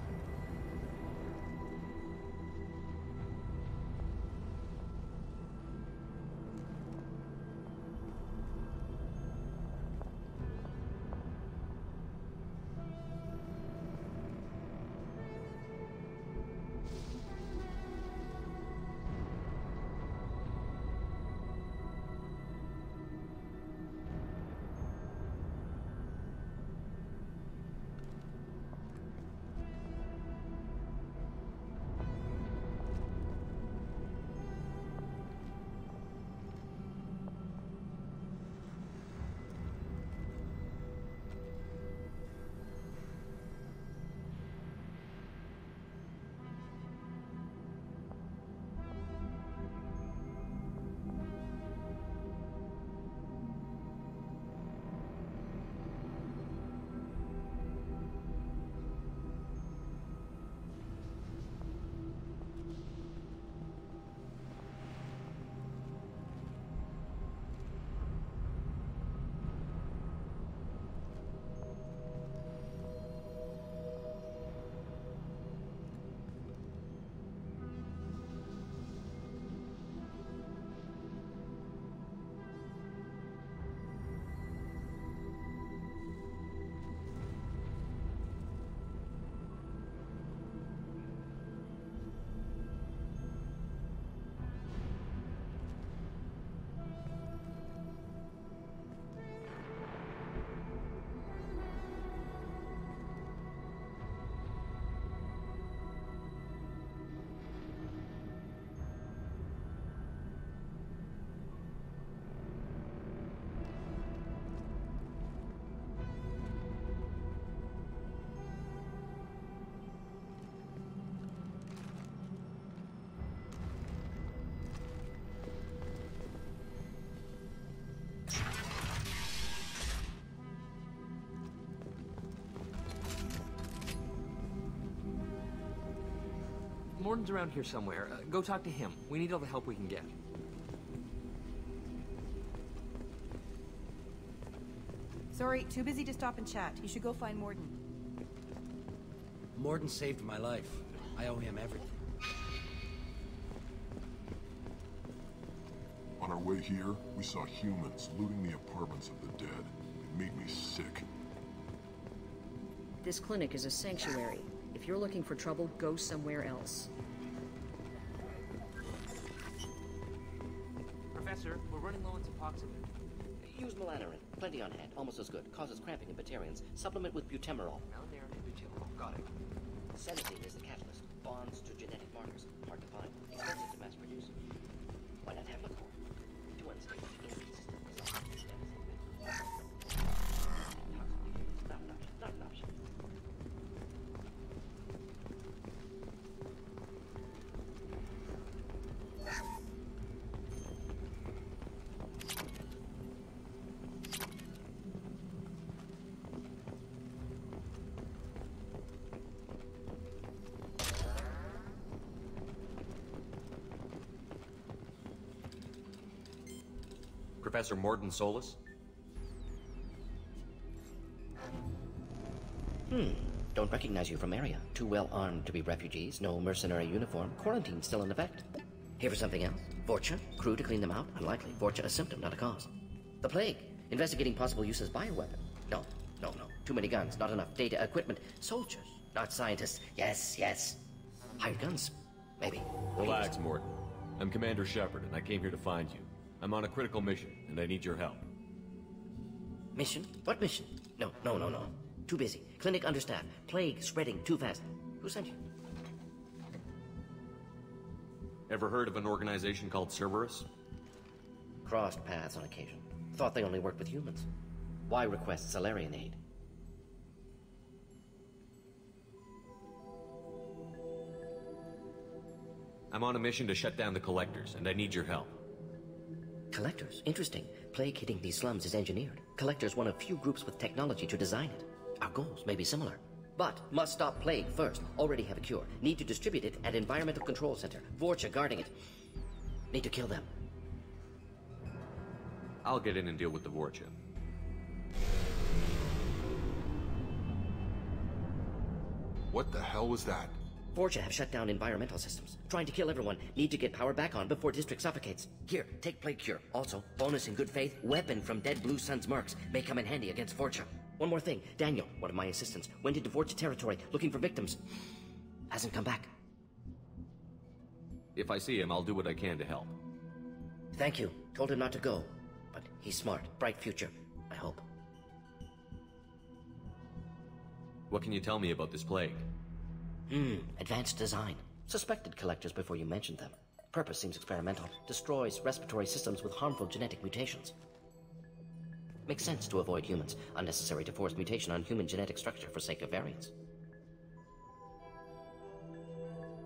Morden's around here somewhere. Go talk to him. We need all the help we can get. Sorry, too busy to stop and chat. You should go find Morden. Morden saved my life. I owe him everything. On our way here, we saw humans looting the apartments of the dead. It made me sick. This clinic is a sanctuary. If you're looking for trouble, go somewhere else. Professor, we're running low on Suboxone. Use melanorin. Plenty on hand. Almost as good. Causes cramping in Batarians. Supplement with butemerol. Melanorin and butemerol. Got it. Sedative is the catalyst. Bonds to genetic markers. Hard to find. Expensive to mass produce. Why not have liquor? Too unstable. Inconsistent. Not an option. Not an option. Professor Morden Solis? Don't recognize you from area. Too well armed to be refugees. No mercenary uniform. Quarantine still in effect. Here for something else? Vorcha? Crew to clean them out? Unlikely. Vorcha a symptom, not a cause. The plague? Investigating possible use as bioweapon? No. Too many guns, not enough data, equipment. Soldiers, not scientists. Yes. Hired guns? Maybe. Relax, Morden. I'm Commander Shepard, and I came here to find you. I'm on a critical mission, and I need your help. Mission? What mission? No. Too busy. Clinic understaffed. Plague spreading too fast. Who sent you? Ever heard of an organization called Cerberus? Crossed paths on occasion. Thought they only worked with humans. Why request Salarian aid? I'm on a mission to shut down the Collectors, and I need your help. Collectors? Interesting. Plague hitting these slums is engineered. Collectors one of few groups with technology to design it. Our goals may be similar. But must stop plague first. Already have a cure. Need to distribute it at Environmental Control Center. Vorcha guarding it. Need to kill them. I'll get in and deal with the Vorcha. What the hell was that? Vorcha have shut down environmental systems. Trying to kill everyone. Need to get power back on before district suffocates. Here, take plague cure. Also, bonus in good faith, weapon from dead Blue Sun's mercs. May come in handy against Vorcha. One more thing. Daniel, one of my assistants, went into Vorcha territory looking for victims. Hasn't come back. If I see him, I'll do what I can to help. Thank you. Told him not to go. But he's smart. Bright future. I hope. What can you tell me about this plague? Advanced design. Suspected collectors before you mentioned them. Purpose seems experimental. Destroys respiratory systems with harmful genetic mutations. Makes sense to avoid humans. Unnecessary to force mutation on human genetic structure for sake of variants.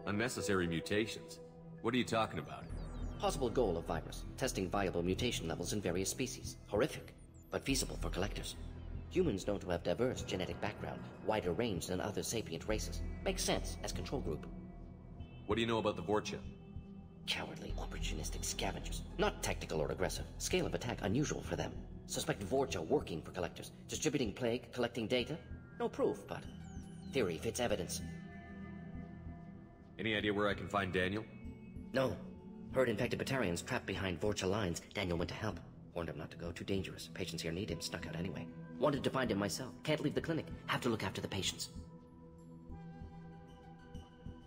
Unnecessary mutations? What are you talking about? Possible goal of virus. Testing viable mutation levels in various species. Horrific, but feasible for collectors. Humans known to have diverse genetic background, wider range than other sapient races. Makes sense as control group. What do you know about the Vorcha? Cowardly, opportunistic scavengers. Not tactical or aggressive. Scale of attack unusual for them. Suspect Vorcha working for collectors. Distributing plague, collecting data. No proof, but theory fits evidence. Any idea where I can find Daniel? No. Heard infected Batarians trapped behind Vorcha lines. Daniel went to help. Warned him not to go, too dangerous. Patients here need him, snuck out anyway. Wanted to find him myself. Can't leave the clinic. Have to look after the patients.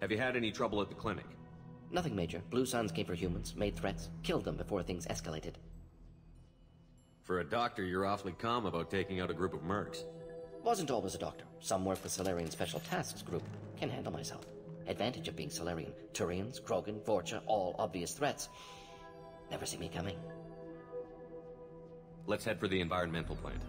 Have you had any trouble at the clinic? Nothing major. Blue Suns came for humans, made threats, killed them before things escalated. For a doctor, you're awfully calm about taking out a group of mercs. Wasn't always a doctor. Some work with Salarian Special Tasks Group. Can handle myself. Advantage of being Salarian. Turians, Krogan, Vorcha, all obvious threats. Never see me coming. Let's head for the environmental plant.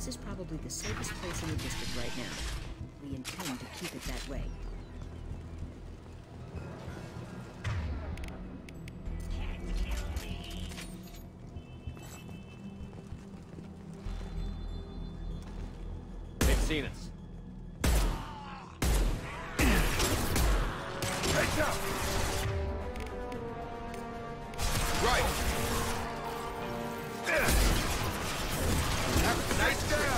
This is probably the safest place in the district right now. We intend to keep it that way. They've seen us. Heads up! Right! Nice down!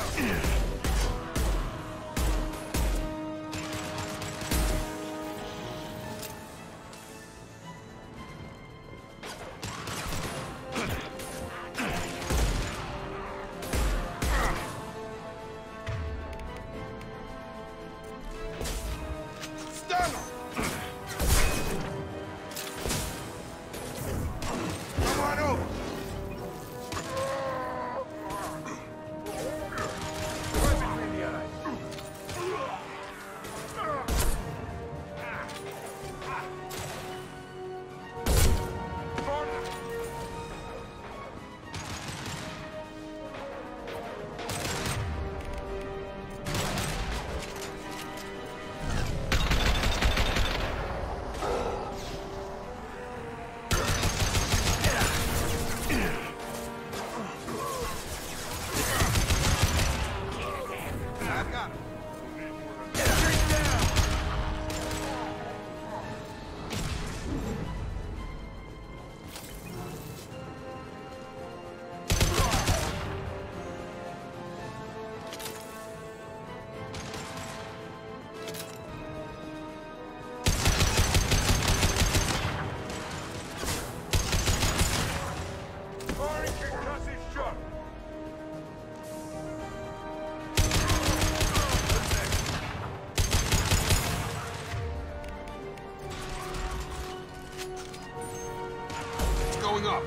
Going up.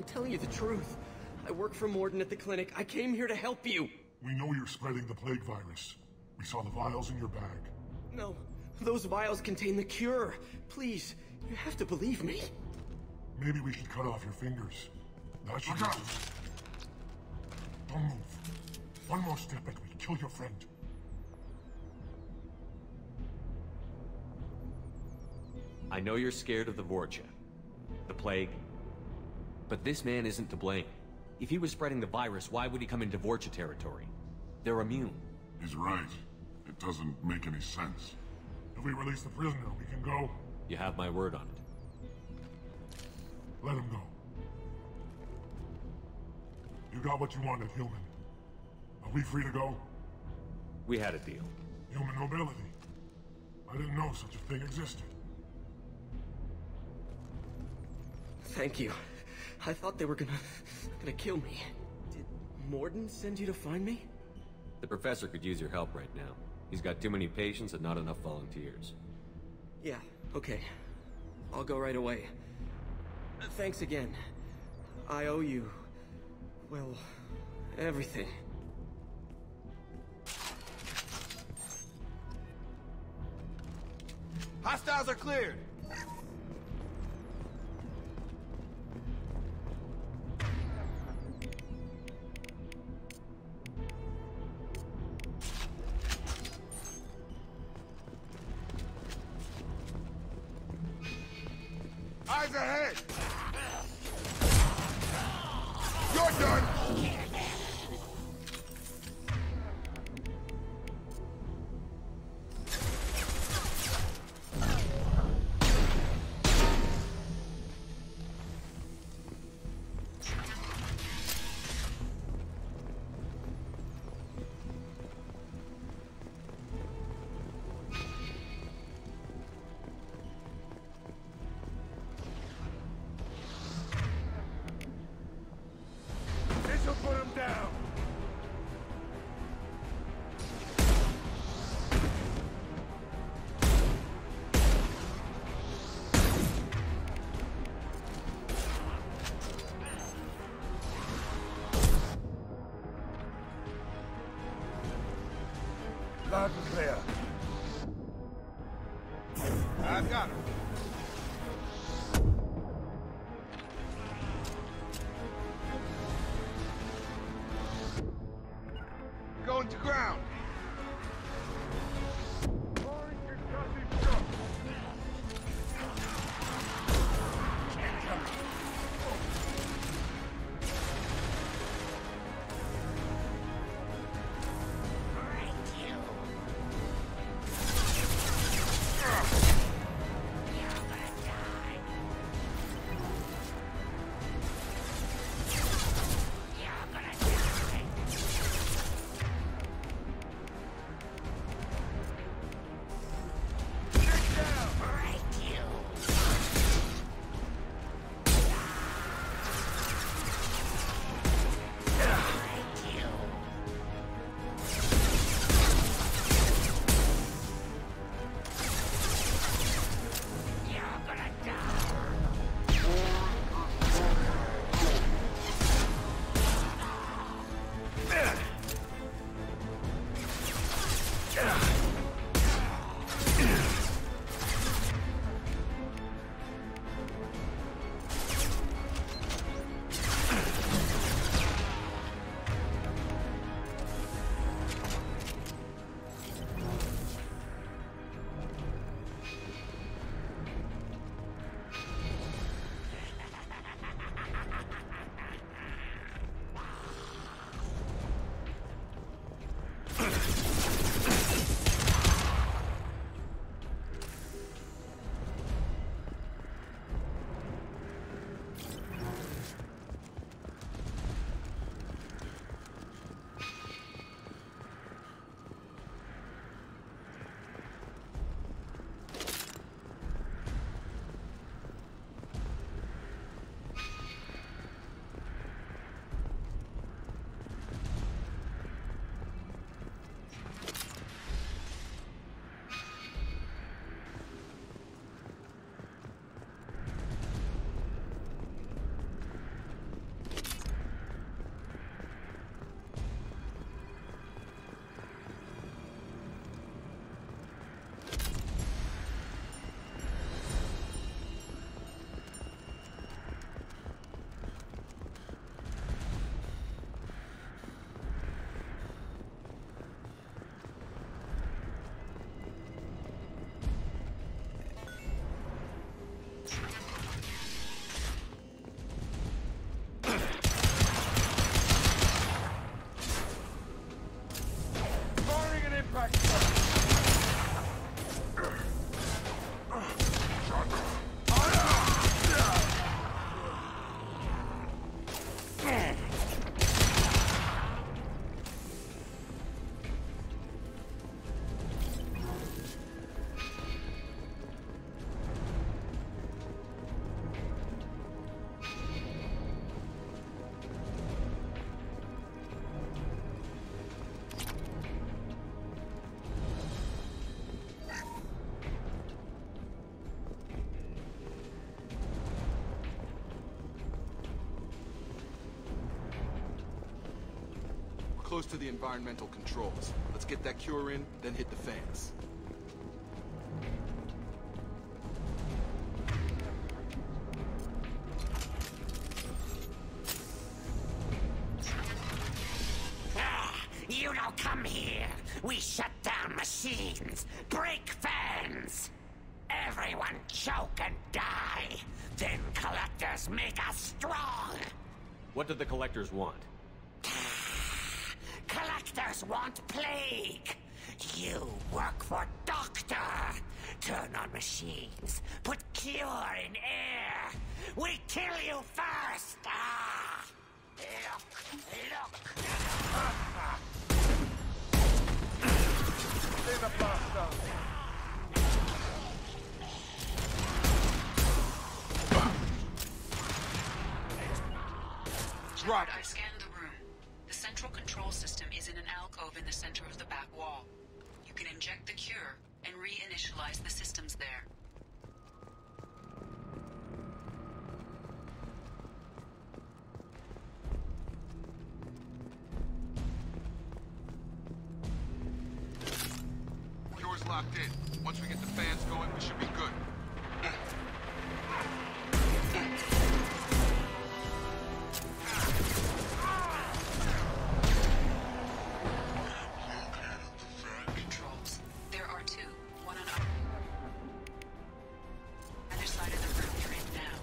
I'm telling you the truth. I work for Morden at the clinic. I came here to help you. We know you're spreading the plague virus. We saw the vials in your bag. No, those vials contain the cure. Please, you have to believe me. Maybe we should cut off your fingers. That should... Look out! Don't move. One more step and we kill your friend. I know you're scared of the Vorcha. The plague. But this man isn't to blame. If he was spreading the virus, why would he come into Vorcha territory? They're immune. He's right. It doesn't make any sense. If we release the prisoner, we can go. You have my word on it. Let him go. You got what you wanted, human. Are we free to go? We had a deal. Human nobility. I didn't know such a thing existed. Thank you. I thought they were gonna kill me. Did Morden send you to find me? The professor could use your help right now. He's got too many patients and not enough volunteers. Yeah, okay. I'll go right away. Thanks again. I owe you... well, everything. Hostiles are cleared! Eyes ahead! You're done! This'll put him down! Loud and clear. I've got him. Going to ground. close to the environmental controls. Let's get that cure in, then hit the fans. You don't come here. We shut down machines, break fans. Everyone choke and die. Then collectors make us strong. What do the collectors want? Collectors want plague. You work for Doctor. Turn on machines. Put cure in air. We kill you first. Ah! Look. Leave the blast off. Shepard, I scanned the room. The central control system is in an alcove in the center of the back wall. You can inject the cure and reinitialize the systems there. Cure's locked in. Once we get the fans going, we should be good. Controls. There are two. One on either side of the room you're in now.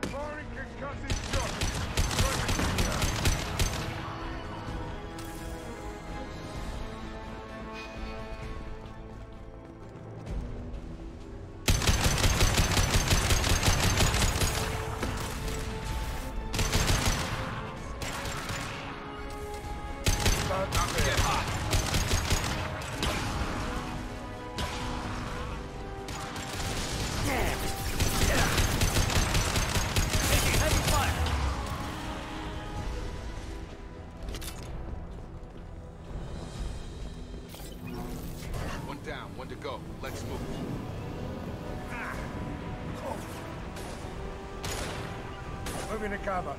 Firing concussive shot. One down, one to go. Let's move. Moving to cover.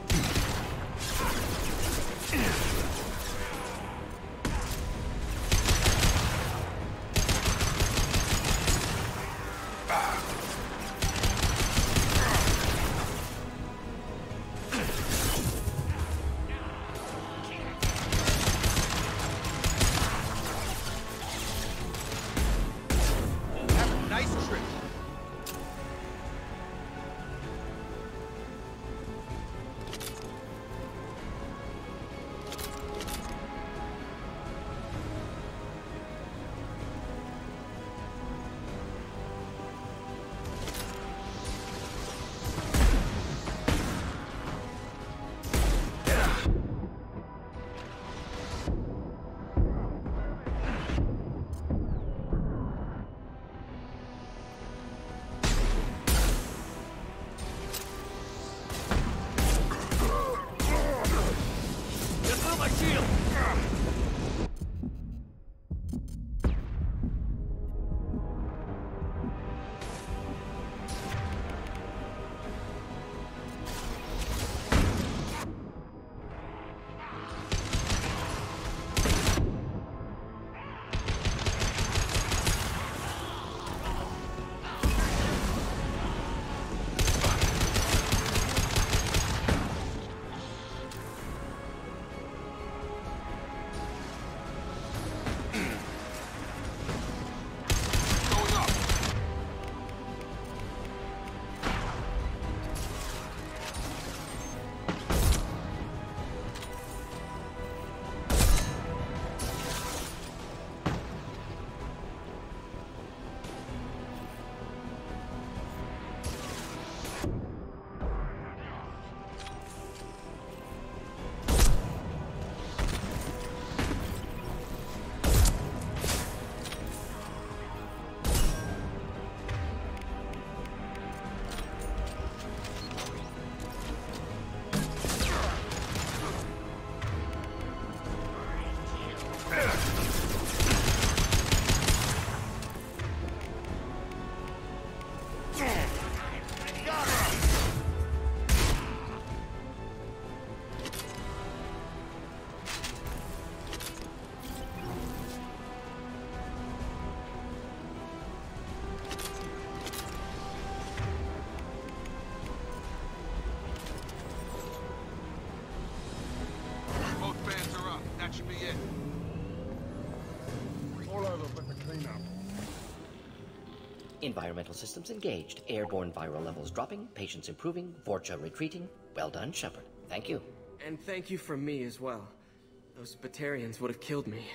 Have a nice trip. cleanup. Environmental systems engaged. Airborne viral levels dropping. Patients improving. Vorcha retreating. Well done, Shepard. Thank you. And thank you from me as well. Those Batarians would have killed me.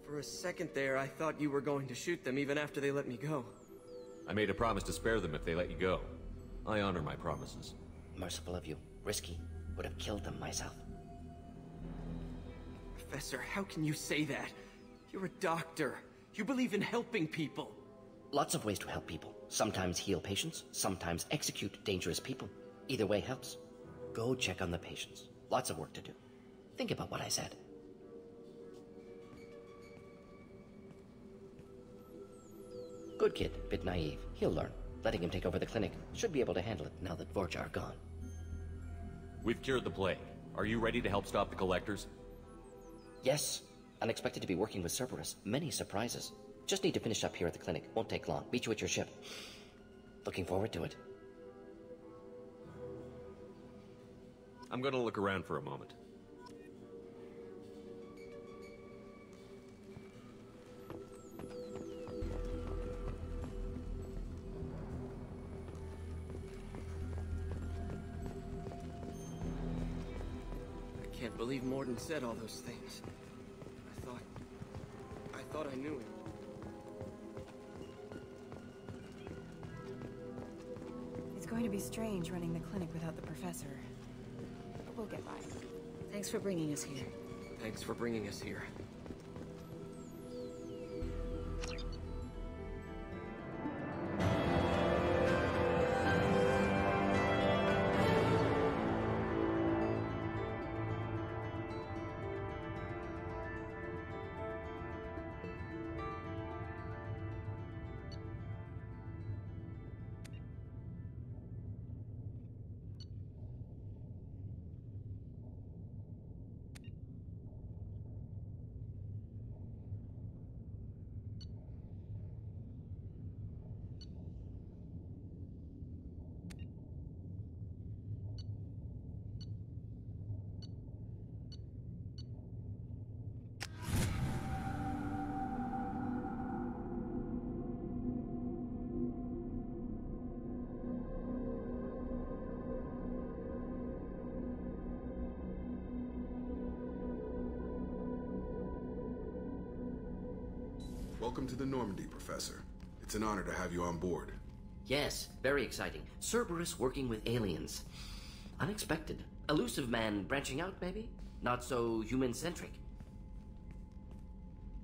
For a second there, I thought you were going to shoot them even after they let me go. I made a promise to spare them if they let you go. I honor my promises. Merciful of you. Risky. Would have killed them myself. Professor, how can you say that? You're a doctor. You believe in helping people. Lots of ways to help people. Sometimes heal patients, sometimes execute dangerous people. Either way helps. Go check on the patients. Lots of work to do. Think about what I said. Good kid, bit naive. He'll learn. Letting him take over the clinic. Should be able to handle it now that Vorcha are gone. We've cured the plague. Are you ready to help stop the Collectors? Yes. Unexpected to be working with Cerberus. Many surprises. Just need to finish up here at the clinic. Won't take long. Meet you at your ship. Looking forward to it. I'm gonna look around for a moment. I can't believe Morden said all those things. I thought I knew him. It's going to be strange running the clinic without the professor. But we'll get by. Thanks for bringing us here. Thanks for bringing us here. Welcome to the Normandy, Professor. It's an honor to have you on board. Yes, very exciting. Cerberus working with aliens. Unexpected. Elusive man branching out, maybe? Not so human-centric.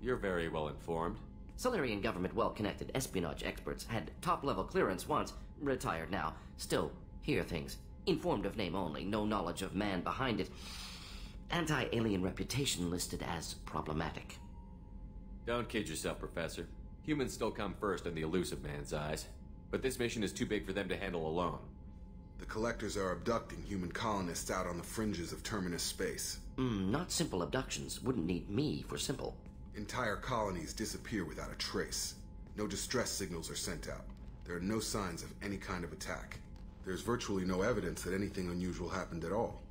You're very well informed. Solarian government well-connected espionage experts had top-level clearance once, retired now. Still, hear things. Informed of name only, no knowledge of man behind it. Anti-alien reputation listed as problematic. Don't kid yourself, Professor. Humans still come first in the elusive man's eyes. But this mission is too big for them to handle alone. The Collectors are abducting human colonists out on the fringes of Terminus space. Not simple abductions. Wouldn't need me for simple. Entire colonies disappear without a trace. No distress signals are sent out. There are no signs of any kind of attack. There's virtually no evidence that anything unusual happened at all.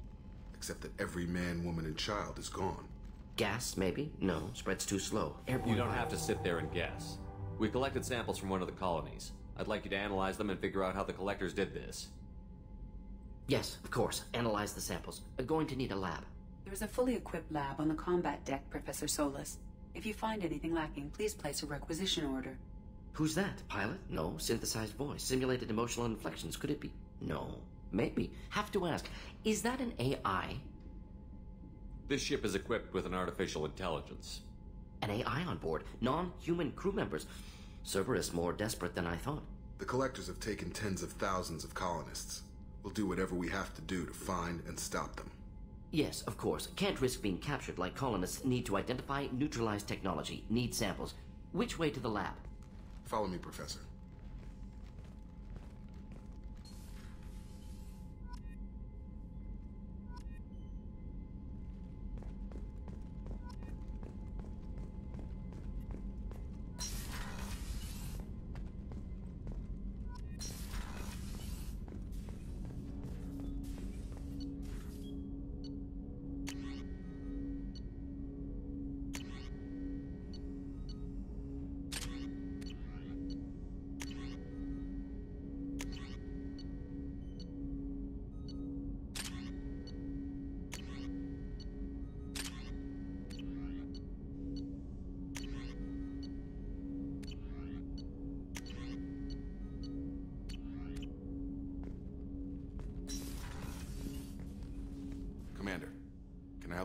Except that every man, woman, and child is gone. Gas, maybe? No, spreads too slow. You don't have to sit there and guess. We collected samples from one of the colonies. I'd like you to analyze them and figure out how the Collectors did this. Yes, of course. Analyze the samples. Going to need a lab. There's a fully equipped lab on the combat deck, Professor Solis. If you find anything lacking, please place a requisition order. Who's that? Pilot? No. Synthesized voice. Simulated emotional inflections. Could it be? No. Maybe. Have to ask. Is that an AI? This ship is equipped with an artificial intelligence. An AI on board? Non-human crew members? Cerberus more desperate than I thought. The Collectors have taken tens of thousands of colonists. We'll do whatever we have to do to find and stop them. Yes, of course. Can't risk being captured like colonists need to identify, neutralize technology, need samples. Which way to the lab? Follow me, Professor.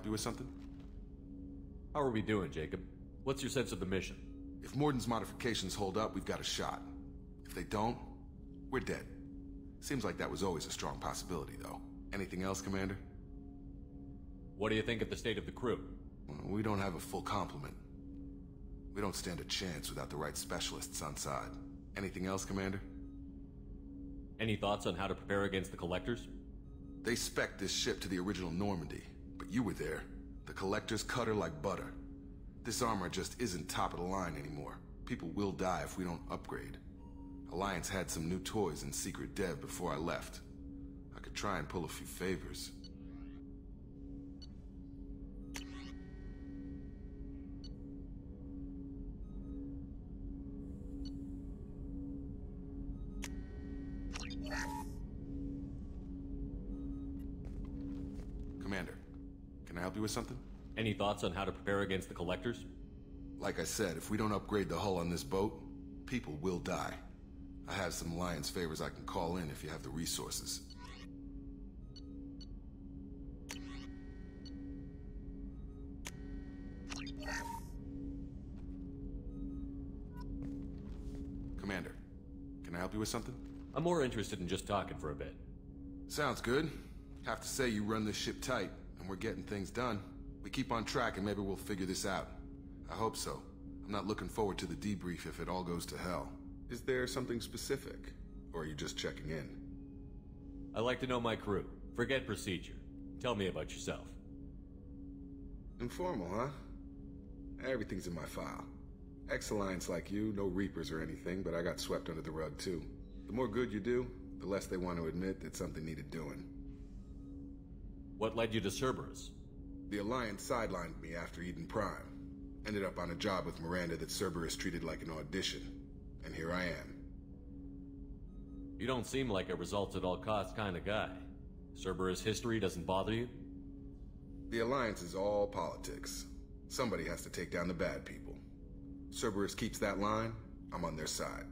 help you with something? How are we doing, Jacob? What's your sense of the mission? If Morden's modifications hold up, we've got a shot. If they don't, we're dead. Seems like that was always a strong possibility, though. Anything else, Commander? What do you think of the state of the crew? Well, we don't have a full complement. We don't stand a chance without the right specialists on side. Anything else, Commander? Any thoughts on how to prepare against the Collectors? They spec'd this ship to the original Normandy, but you were there. The Collectors cut her like butter. This armor just isn't top of the line anymore. People will die if we don't upgrade. Alliance had some new toys in secret dev before I left. I could try and pull a few favors. Commander, can I help you with something? Any thoughts on how to prepare against the Collectors? Like I said, if we don't upgrade the hull on this boat, people will die. I have some Alliance favors I can call in if you have the resources. Commander, can I help you with something? I'm more interested in just talking for a bit. Sounds good. Have to say you run this ship tight, and we're getting things done. We keep on track and maybe we'll figure this out. I hope so. I'm not looking forward to the debrief if it all goes to hell. Is there something specific? Or are you just checking in? I like to know my crew. Forget procedure. Tell me about yourself. Informal, huh? Everything's in my file. Ex-Alliance like you, no Reapers or anything, but I got swept under the rug too. The more good you do, the less they want to admit that something needed doing. What led you to Cerberus? The Alliance sidelined me after Eden Prime. Ended up on a job with Miranda that Cerberus treated like an audition. And here I am. You don't seem like a results-at-all-costs kind of guy. Cerberus history doesn't bother you? The Alliance is all politics. Somebody has to take down the bad people. Cerberus keeps that line, I'm on their side.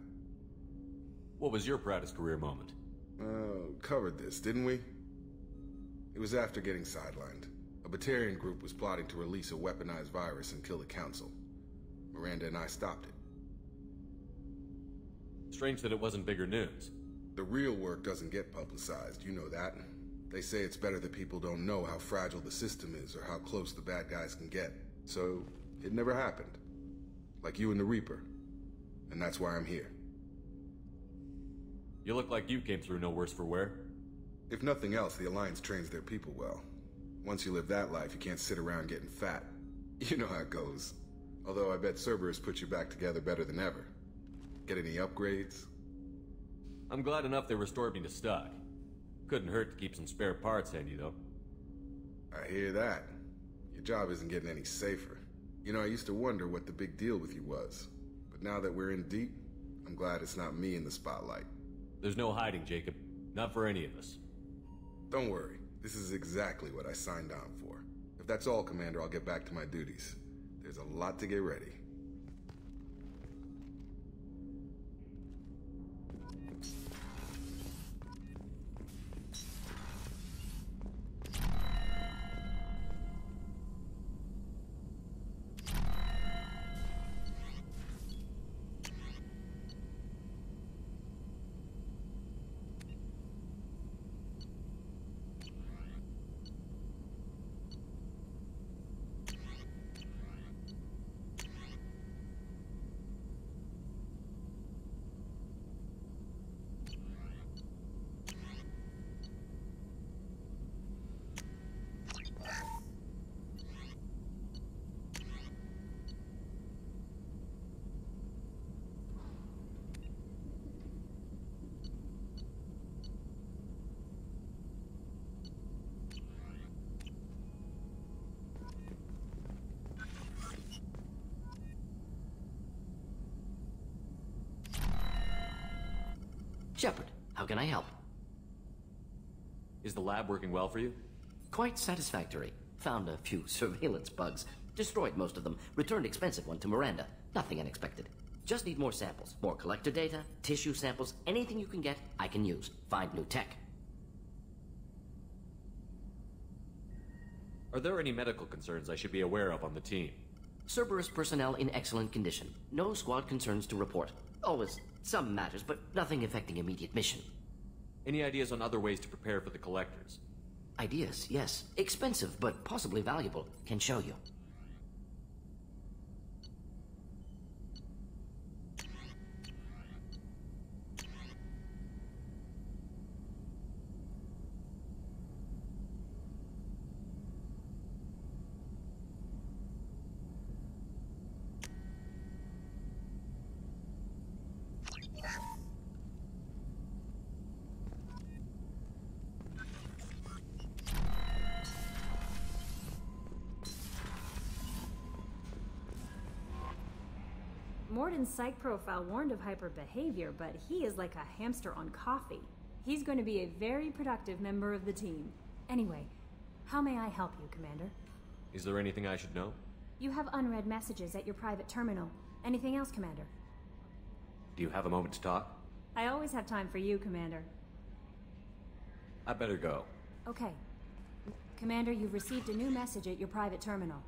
What was your proudest career moment? Covered this, didn't we? It was after getting sidelined. A Batarian group was plotting to release a weaponized virus and kill the Council. Miranda and I stopped it. Strange that it wasn't bigger news. The real work doesn't get publicized, you know that. They say it's better that people don't know how fragile the system is or how close the bad guys can get. So, it never happened. Like you and the Reaper. And that's why I'm here. You look like you came through no worse for wear. If nothing else, the Alliance trains their people well. Once you live that life, you can't sit around getting fat. You know how it goes. Although I bet Cerberus put you back together better than ever. Get any upgrades? I'm glad enough they restored me to stock. Couldn't hurt to keep some spare parts handy, though. I hear that. Your job isn't getting any safer. You know, I used to wonder what the big deal with you was. But now that we're in deep, I'm glad it's not me in the spotlight. There's no hiding, Jacob. Not for any of us. Don't worry. This is exactly what I signed on for. If that's all, Commander, I'll get back to my duties. There's a lot to get ready. Shepard, how can I help? Is the lab working well for you? Quite satisfactory. Found a few surveillance bugs. Destroyed most of them. Returned expensive one to Miranda. Nothing unexpected. Just need more samples. More collector data, tissue samples, anything you can get, I can use. Find new tech. Are there any medical concerns I should be aware of on the team? Cerberus personnel in excellent condition. No squad concerns to report. Always some matters, but nothing affecting immediate mission. Any ideas on other ways to prepare for the Collectors? Ideas, yes. Expensive, but possibly valuable. Can show you. Morden's psych profile warned of hyper behavior, but he is like a hamster on coffee. He's going to be a very productive member of the team. Anyway, how may I help you, Commander? Is there anything I should know? You have unread messages at your private terminal. Anything else, Commander? Do you have a moment to talk? I always have time for you, Commander. I better go. Okay. Commander, you've received a new message at your private terminal.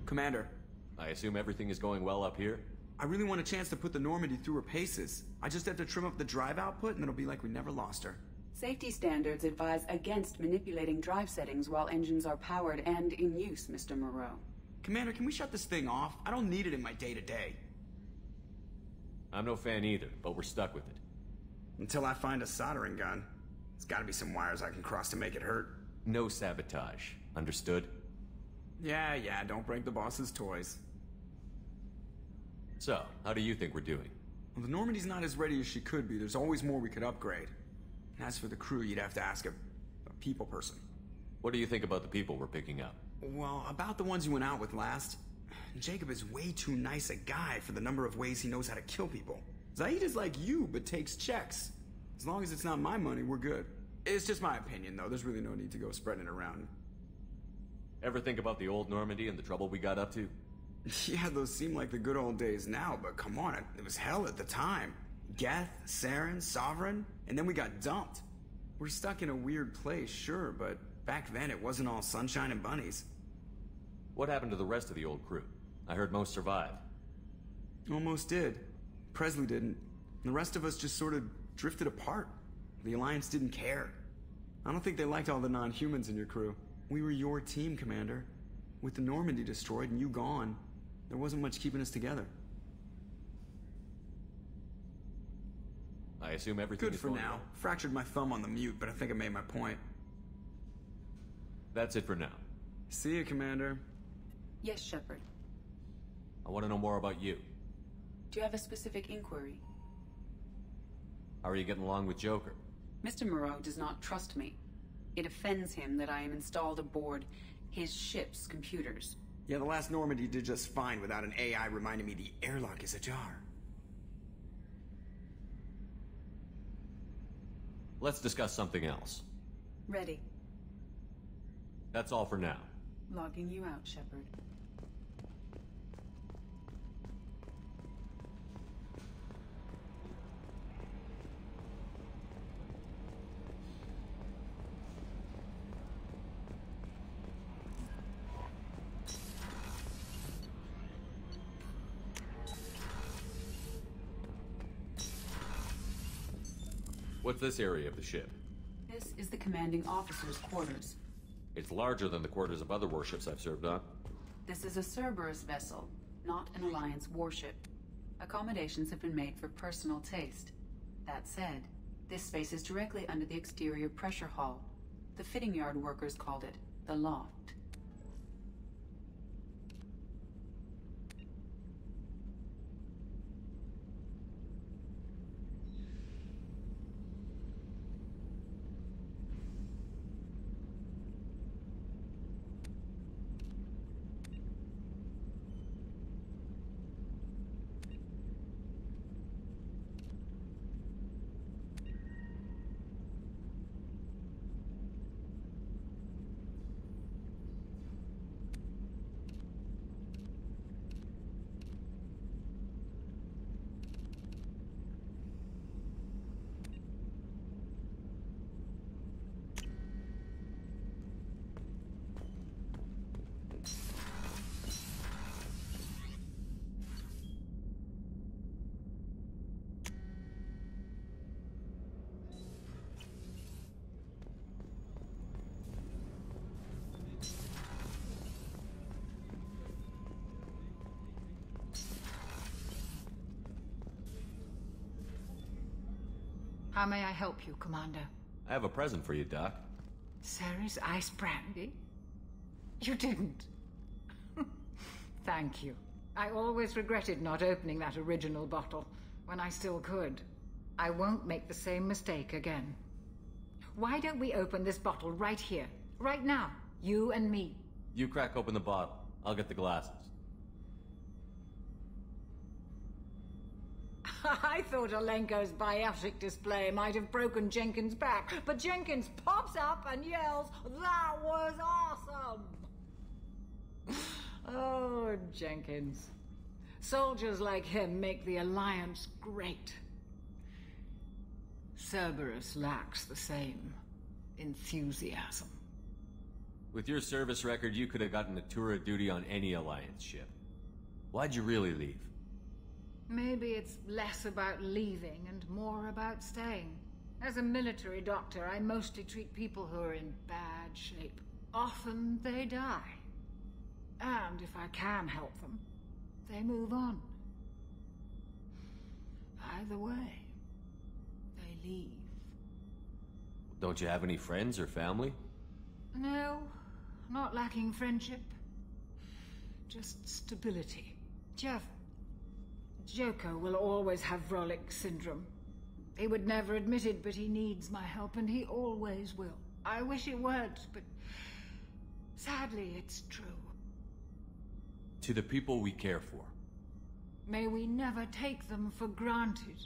Commander. I assume everything is going well up here? I really want a chance to put the Normandy through her paces. I just have to trim up the drive output and it'll be like we never lost her. Safety standards advise against manipulating drive settings while engines are powered and in use, Mr. Moreau. Commander, can we shut this thing off? I don't need it in my day-to-day. I'm no fan either, but we're stuck with it. Until I find a soldering gun. There's gotta be some wires I can cross to make it hurt. No sabotage. Understood? Yeah, don't break the boss's toys. So, how do you think we're doing? Well, the Normandy's not as ready as she could be. There's always more we could upgrade. And as for the crew, you'd have to ask a people person. What do you think about the people we're picking up? Well, about the ones you went out with last. Jacob is way too nice a guy for the number of ways he knows how to kill people. Zaid is like you, but takes checks. As long as it's not my money, we're good. It's just my opinion, though. There's really no need to go spreading it around. Ever think about the old Normandy and the trouble we got up to? Yeah, those seem like the good old days now, but come on, it was hell at the time. Geth, Saren, Sovereign, and then we got dumped. We're stuck in a weird place, sure, but back then it wasn't all sunshine and bunnies. What happened to the rest of the old crew? I heard most survived. Almost did. Presley didn't. The rest of us just sort of drifted apart. The Alliance didn't care. I don't think they liked all the non-humans in your crew. We were your team, Commander. With the Normandy destroyed and you gone, there wasn't much keeping us together. I assume everything Good is for going now. well. Fractured my thumb on the mute, but I think I made my point. That's it for now. See you, Commander. Yes, Shepard. I want to know more about you. Do you have a specific inquiry? How are you getting along with Joker? Mr. Moreau does not trust me. It offends him that I am installed aboard his ship's computers. Yeah, the last Normandy did just fine without an AI reminding me the airlock is ajar. Let's discuss something else. Ready. That's all for now. Logging you out, Shepard. What's this area of the ship? This is the commanding officer's quarters. It's larger than the quarters of other warships I've served on. This is a Cerberus vessel, not an Alliance warship. Accommodations have been made for personal taste. That said, this space is directly under the exterior pressure hull. The fitting yard workers called it the loft. How may I help you, Commander? I have a present for you, Doc. Ceres ice brandy? You didn't. Thank you. I always regretted not opening that original bottle when I still could. I won't make the same mistake again. Why don't we open this bottle right here, right now, you and me? You crack open the bottle. I'll get the glasses. I thought Alenko's biotic display might have broken Jenkins' back, but Jenkins pops up and yells, "That was awesome!" Oh, Jenkins. Soldiers like him make the Alliance great. Cerberus lacks the same enthusiasm. With your service record, you could have gotten a tour of duty on any Alliance ship. Why'd you really leave? Maybe it's less about leaving and more about staying. As a military doctor, I mostly treat people who are in bad shape. Often they die. And if I can help them, they move on. Either way, they leave. Don't you have any friends or family? No, not lacking friendship. Just stability. Joko will always have Vrolic syndrome. He would never admit it, but he needs my help, and he always will. I wish it weren't, but sadly it's true. To the people we care for. May we never take them for granted.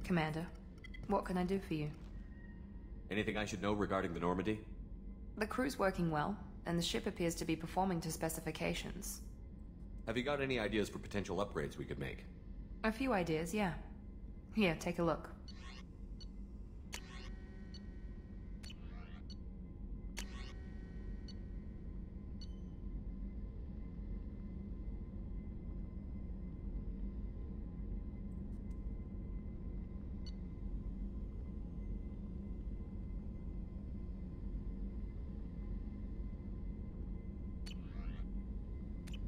Commander, what can I do for you? Anything I should know regarding the Normandy? The crew's working well, and the ship appears to be performing to specifications. Have you got any ideas for potential upgrades we could make? A few ideas, yeah. Here, take a look.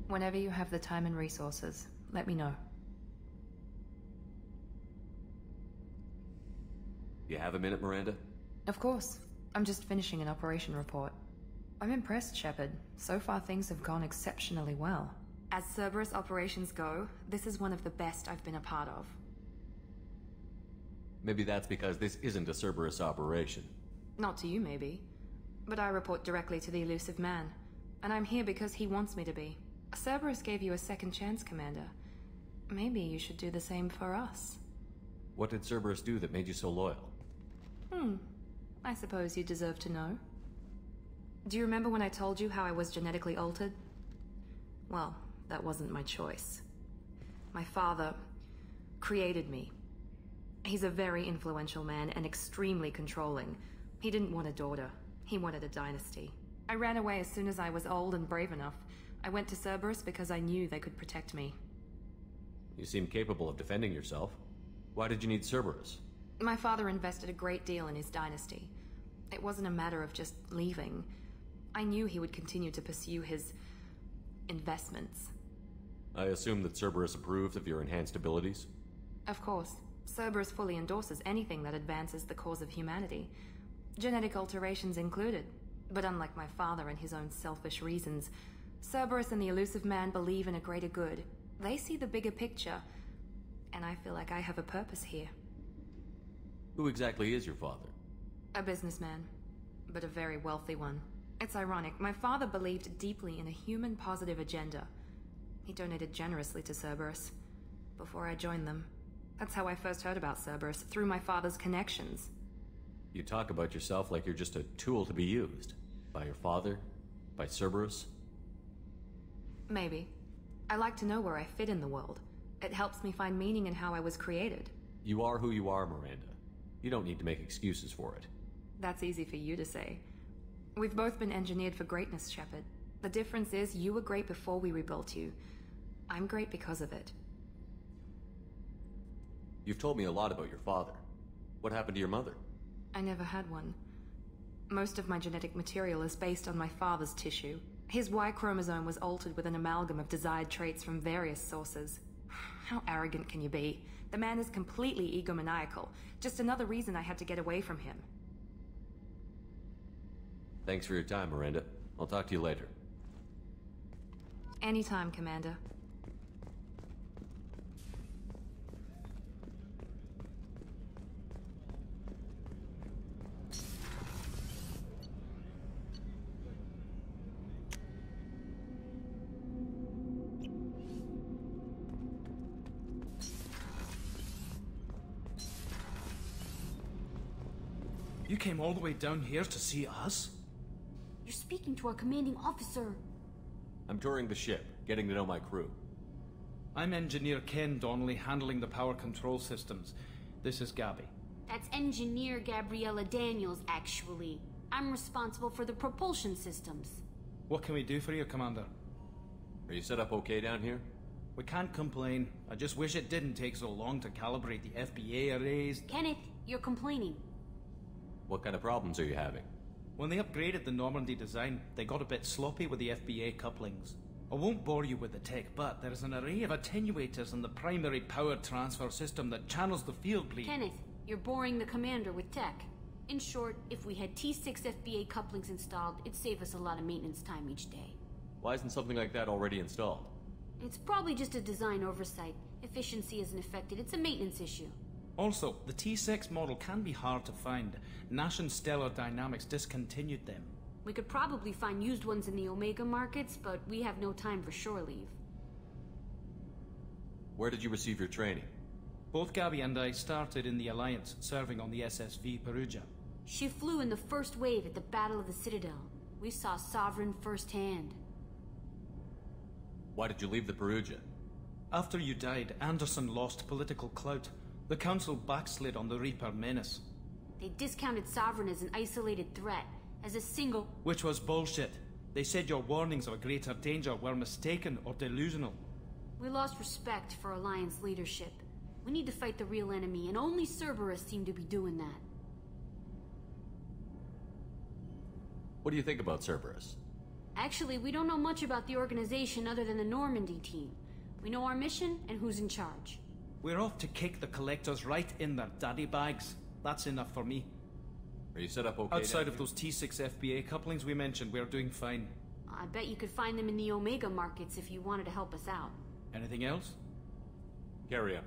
Whenever you have the time and resources, let me know. You have a minute, Miranda? Of course. I'm just finishing an operation report. I'm impressed, Shepard. So far things have gone exceptionally well. As Cerberus operations go, this is one of the best I've been a part of. Maybe that's because this isn't a Cerberus operation. Not to you, maybe. But I report directly to the elusive man. And I'm here because he wants me to be. Cerberus gave you a second chance, Commander. Maybe you should do the same for us. What did Cerberus do that made you so loyal? I suppose you deserve to know. Do you remember when I told you how I was genetically altered? Well, that wasn't my choice. My father created me. He's a very influential man and extremely controlling. He didn't want a daughter. He wanted a dynasty. I ran away as soon as I was old and brave enough. I went to Cerberus because I knew they could protect me. You seem capable of defending yourself. Why did you need Cerberus? My father invested a great deal in his dynasty. It wasn't a matter of just leaving. I knew he would continue to pursue his investments. I assume that Cerberus approved of your enhanced abilities? Of course. Cerberus fully endorses anything that advances the cause of humanity. Genetic alterations included. But unlike my father and his own selfish reasons, Cerberus and the Elusive Man believe in a greater good. They see the bigger picture, and I feel like I have a purpose here. Who exactly is your father? A businessman, but a very wealthy one. It's ironic, my father believed deeply in a human-positive agenda. He donated generously to Cerberus before I joined them. That's how I first heard about Cerberus, through my father's connections. You talk about yourself like you're just a tool to be used. By your father? By Cerberus? Maybe. I like to know where I fit in the world. It helps me find meaning in how I was created. You are who you are, Miranda. You don't need to make excuses for it. That's easy for you to say. We've both been engineered for greatness, Shepard. The difference is you were great before we rebuilt you. I'm great because of it. You've told me a lot about your father. What happened to your mother? I never had one. Most of my genetic material is based on my father's tissue. His Y chromosome was altered with an amalgam of desired traits from various sources. How arrogant can you be? The man is completely egomaniacal. Just another reason I had to get away from him. Thanks for your time, Miranda. I'll talk to you later. Anytime, Commander. You came all the way down here to see us? You're speaking to our commanding officer. I'm touring the ship, getting to know my crew. I'm Engineer Ken Donnelly, handling the power control systems. This is Gabby. That's Engineer Gabriella Daniels, actually. I'm responsible for the propulsion systems. What can we do for you, Commander? Are you set up okay down here? We can't complain. I just wish it didn't take so long to calibrate the FBA arrays. Kenneth, you're complaining. What kind of problems are you having? When they upgraded the Normandy design, they got a bit sloppy with the FBA couplings. I won't bore you with the tech, but there is an array of attenuators in the primary power transfer system that channels the field bleed. Kenneth, you're boring the commander with tech. In short, if we had T6 FBA couplings installed, it'd save us a lot of maintenance time each day. Why isn't something like that already installed? It's probably just a design oversight. Efficiency isn't affected, it's a maintenance issue. Also, the T6 model can be hard to find. Nash and Stellar Dynamics discontinued them. We could probably find used ones in the Omega markets, but we have no time for shore leave. Where did you receive your training? Both Gabby and I started in the Alliance, serving on the SSV Perugia. She flew in the first wave at the Battle of the Citadel. We saw Sovereign firsthand. Why did you leave the Perugia? After you died, Anderson lost political clout. The Council backslid on the Reaper menace. They discounted Sovereign as an isolated threat, as a single... Which was bullshit. They said your warnings of greater danger were mistaken or delusional. We lost respect for Alliance leadership. We need to fight the real enemy, and only Cerberus seemed to be doing that. What do you think about Cerberus? Actually, we don't know much about the organization other than the Normandy team. We know our mission and who's in charge. We're off to kick the Collectors right in their daddy bags. That's enough for me. Are you set up okay? Outside of those T6 FBA couplings we mentioned, we're doing fine. I bet you could find them in the Omega markets if you wanted to help us out. Anything else? Carry on.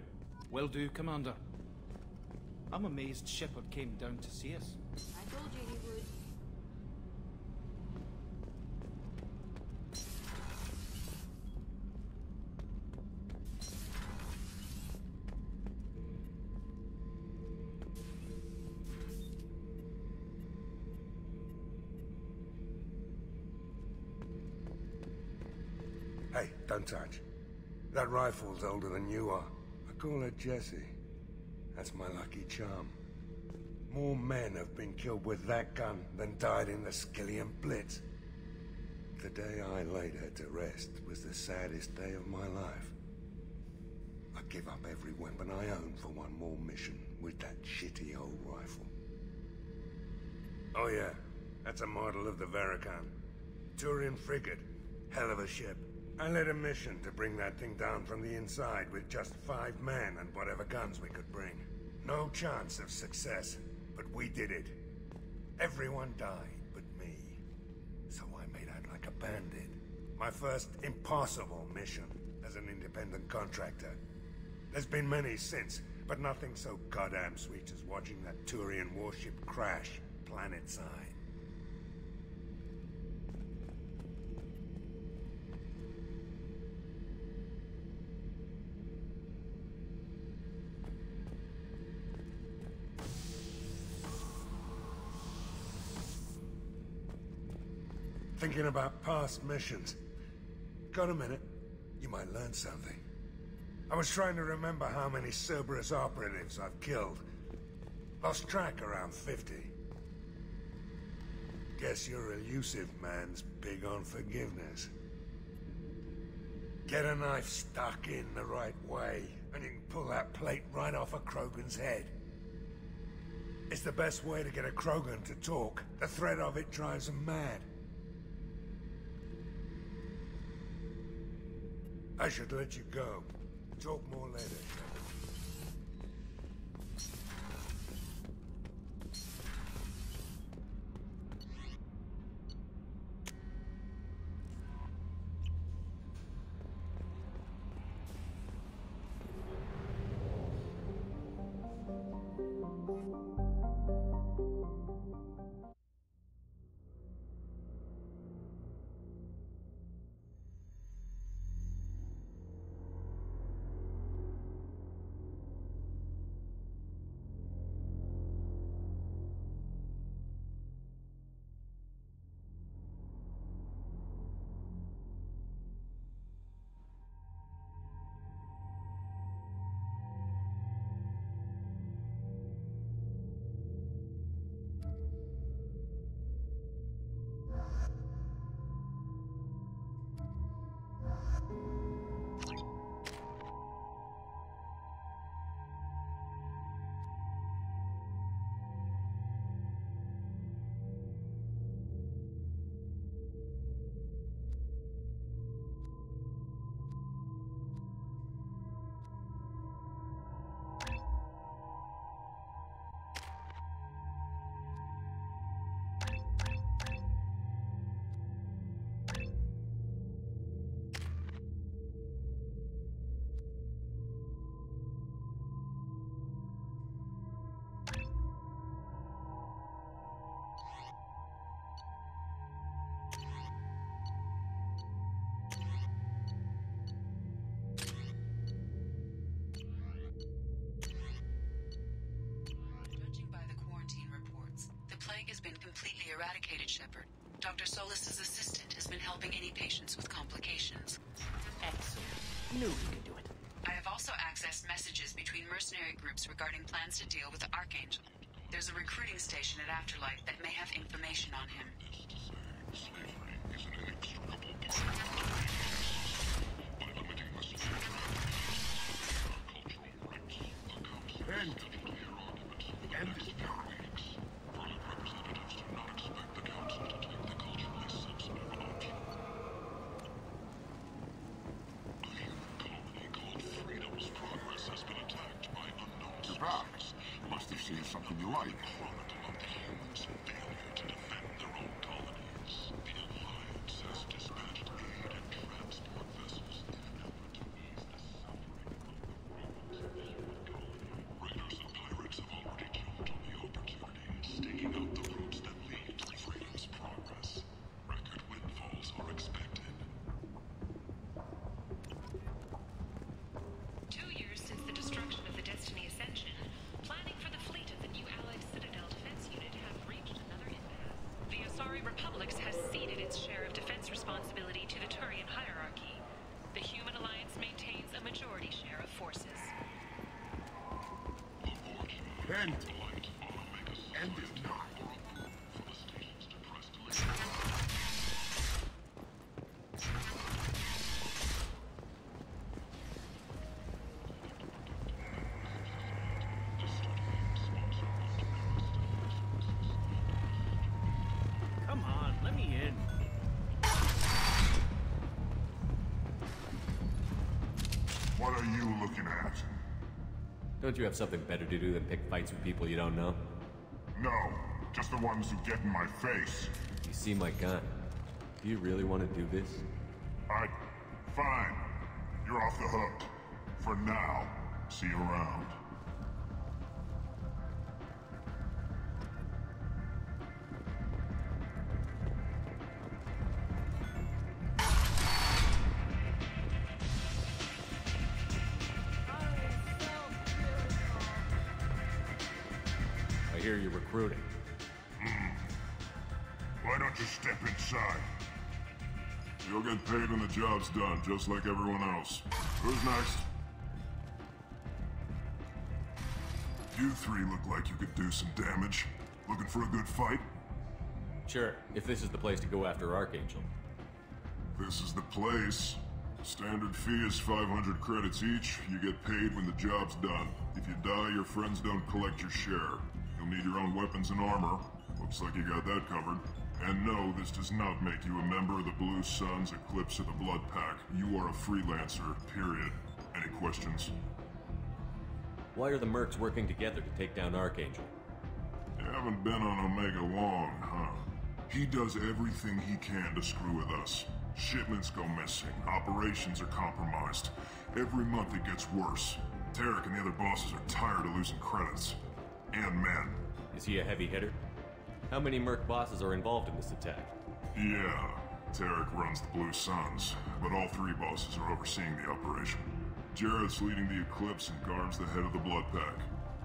Will do, Commander. I'm amazed Shepard came down to see us. I told you he would. Hey, don't touch. That rifle's older than you are. I call her Jessie. That's my lucky charm. More men have been killed with that gun than died in the Skillian Blitz. The day I laid her to rest was the saddest day of my life. I'd give up every weapon I own for one more mission with that shitty old rifle. Oh yeah, that's a model of the Veracon. Turian frigate. Hell of a ship. I led a mission to bring that thing down from the inside with just 5 men and whatever guns we could bring. No chance of success, but we did it. Everyone died but me. So I made out like a bandit. My first impossible mission as an independent contractor. There's been many since, but nothing so goddamn sweet as watching that Turian warship crash planet-side. Thinking about past missions. Got a minute? You might learn something. I was trying to remember how many Cerberus operatives I've killed. Lost track around 50. Guess your elusive man's big on forgiveness. Get a knife stuck in the right way, and you can pull that plate right off a Krogan's head. It's the best way to get a Krogan to talk. The threat of it drives them mad. I should let you go. Talk more later. Eradicated, Shepard. Dr. Solis' assistant has been helping any patients with complications. Excellent. Knew we could do it. I have also accessed messages between mercenary groups regarding plans to deal with the Archangel. There's a recruiting station at Afterlife that may have information on him. Must have seen something you like. Ken. What are you looking at? Don't you have something better to do than pick fights with people you don't know? No, just the ones who get in my face. You see my gun. Do you really want to do this? Fine. You're off the hook. For now. See you around. I hear you're recruiting. Why don't you step inside? You'll get paid when the job's done, just like everyone else. Who's next? You three look like you could do some damage. Looking for a good fight? Sure, if this is the place to go after Archangel. This is the place. Standard fee is 500 credits each. You get paid when the job's done. If you die, your friends don't collect your share. You'll need your own weapons and armor. Looks like you got that covered. And no, this does not make you a member of the Blue Suns, Eclipse, or the Blood Pack. You are a freelancer, period. Any questions? Why are the mercs working together to take down Archangel? You haven't been on Omega long, huh? He does everything he can to screw with us. Shipments go missing, operations are compromised. Every month it gets worse. Tarek and the other bosses are tired of losing credits. And men. Is he a heavy hitter? How many merc bosses are involved in this attack? Yeah, Tarek runs the Blue Suns, but all three bosses are overseeing the operation. Jarrett's leading the Eclipse and Garm's the head of the Blood Pack.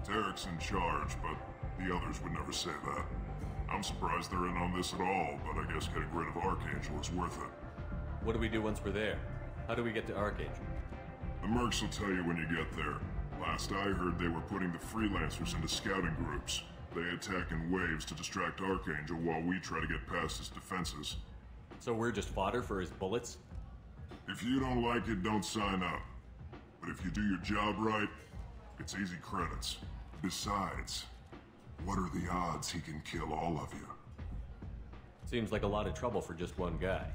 Tarek's in charge, but the others would never say that. I'm surprised they're in on this at all, but I guess getting rid of Archangel is worth it. What do we do once we're there? How do we get to Archangel? The mercs will tell you when you get there. Last I heard, they were putting the freelancers into scouting groups. They attack in waves to distract Archangel while we try to get past his defenses. So we're just fodder for his bullets? If you don't like it, don't sign up. But if you do your job right, it's easy credits. Besides, what are the odds he can kill all of you? Seems like a lot of trouble for just one guy.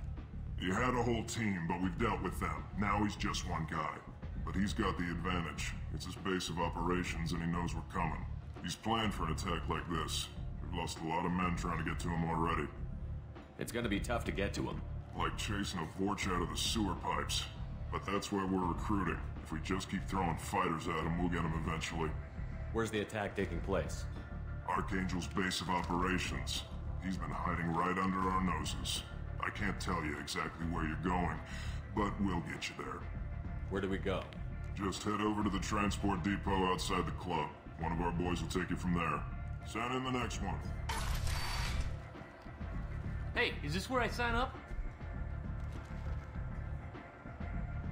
He had a whole team, but we've dealt with them. Now he's just one guy. But he's got the advantage. It's his base of operations and he knows we're coming. He's planned for an attack like this. We've lost a lot of men trying to get to him already. It's gonna be tough to get to him. Like chasing a Vorch out of the sewer pipes. But that's why we're recruiting. If we just keep throwing fighters at him, we'll get him eventually. Where's the attack taking place? Archangel's base of operations. He's been hiding right under our noses. I can't tell you exactly where you're going, but we'll get you there. Where do we go? Just head over to the transport depot outside the club. One of our boys will take you from there. Send in the next one. Hey, is this where I sign up?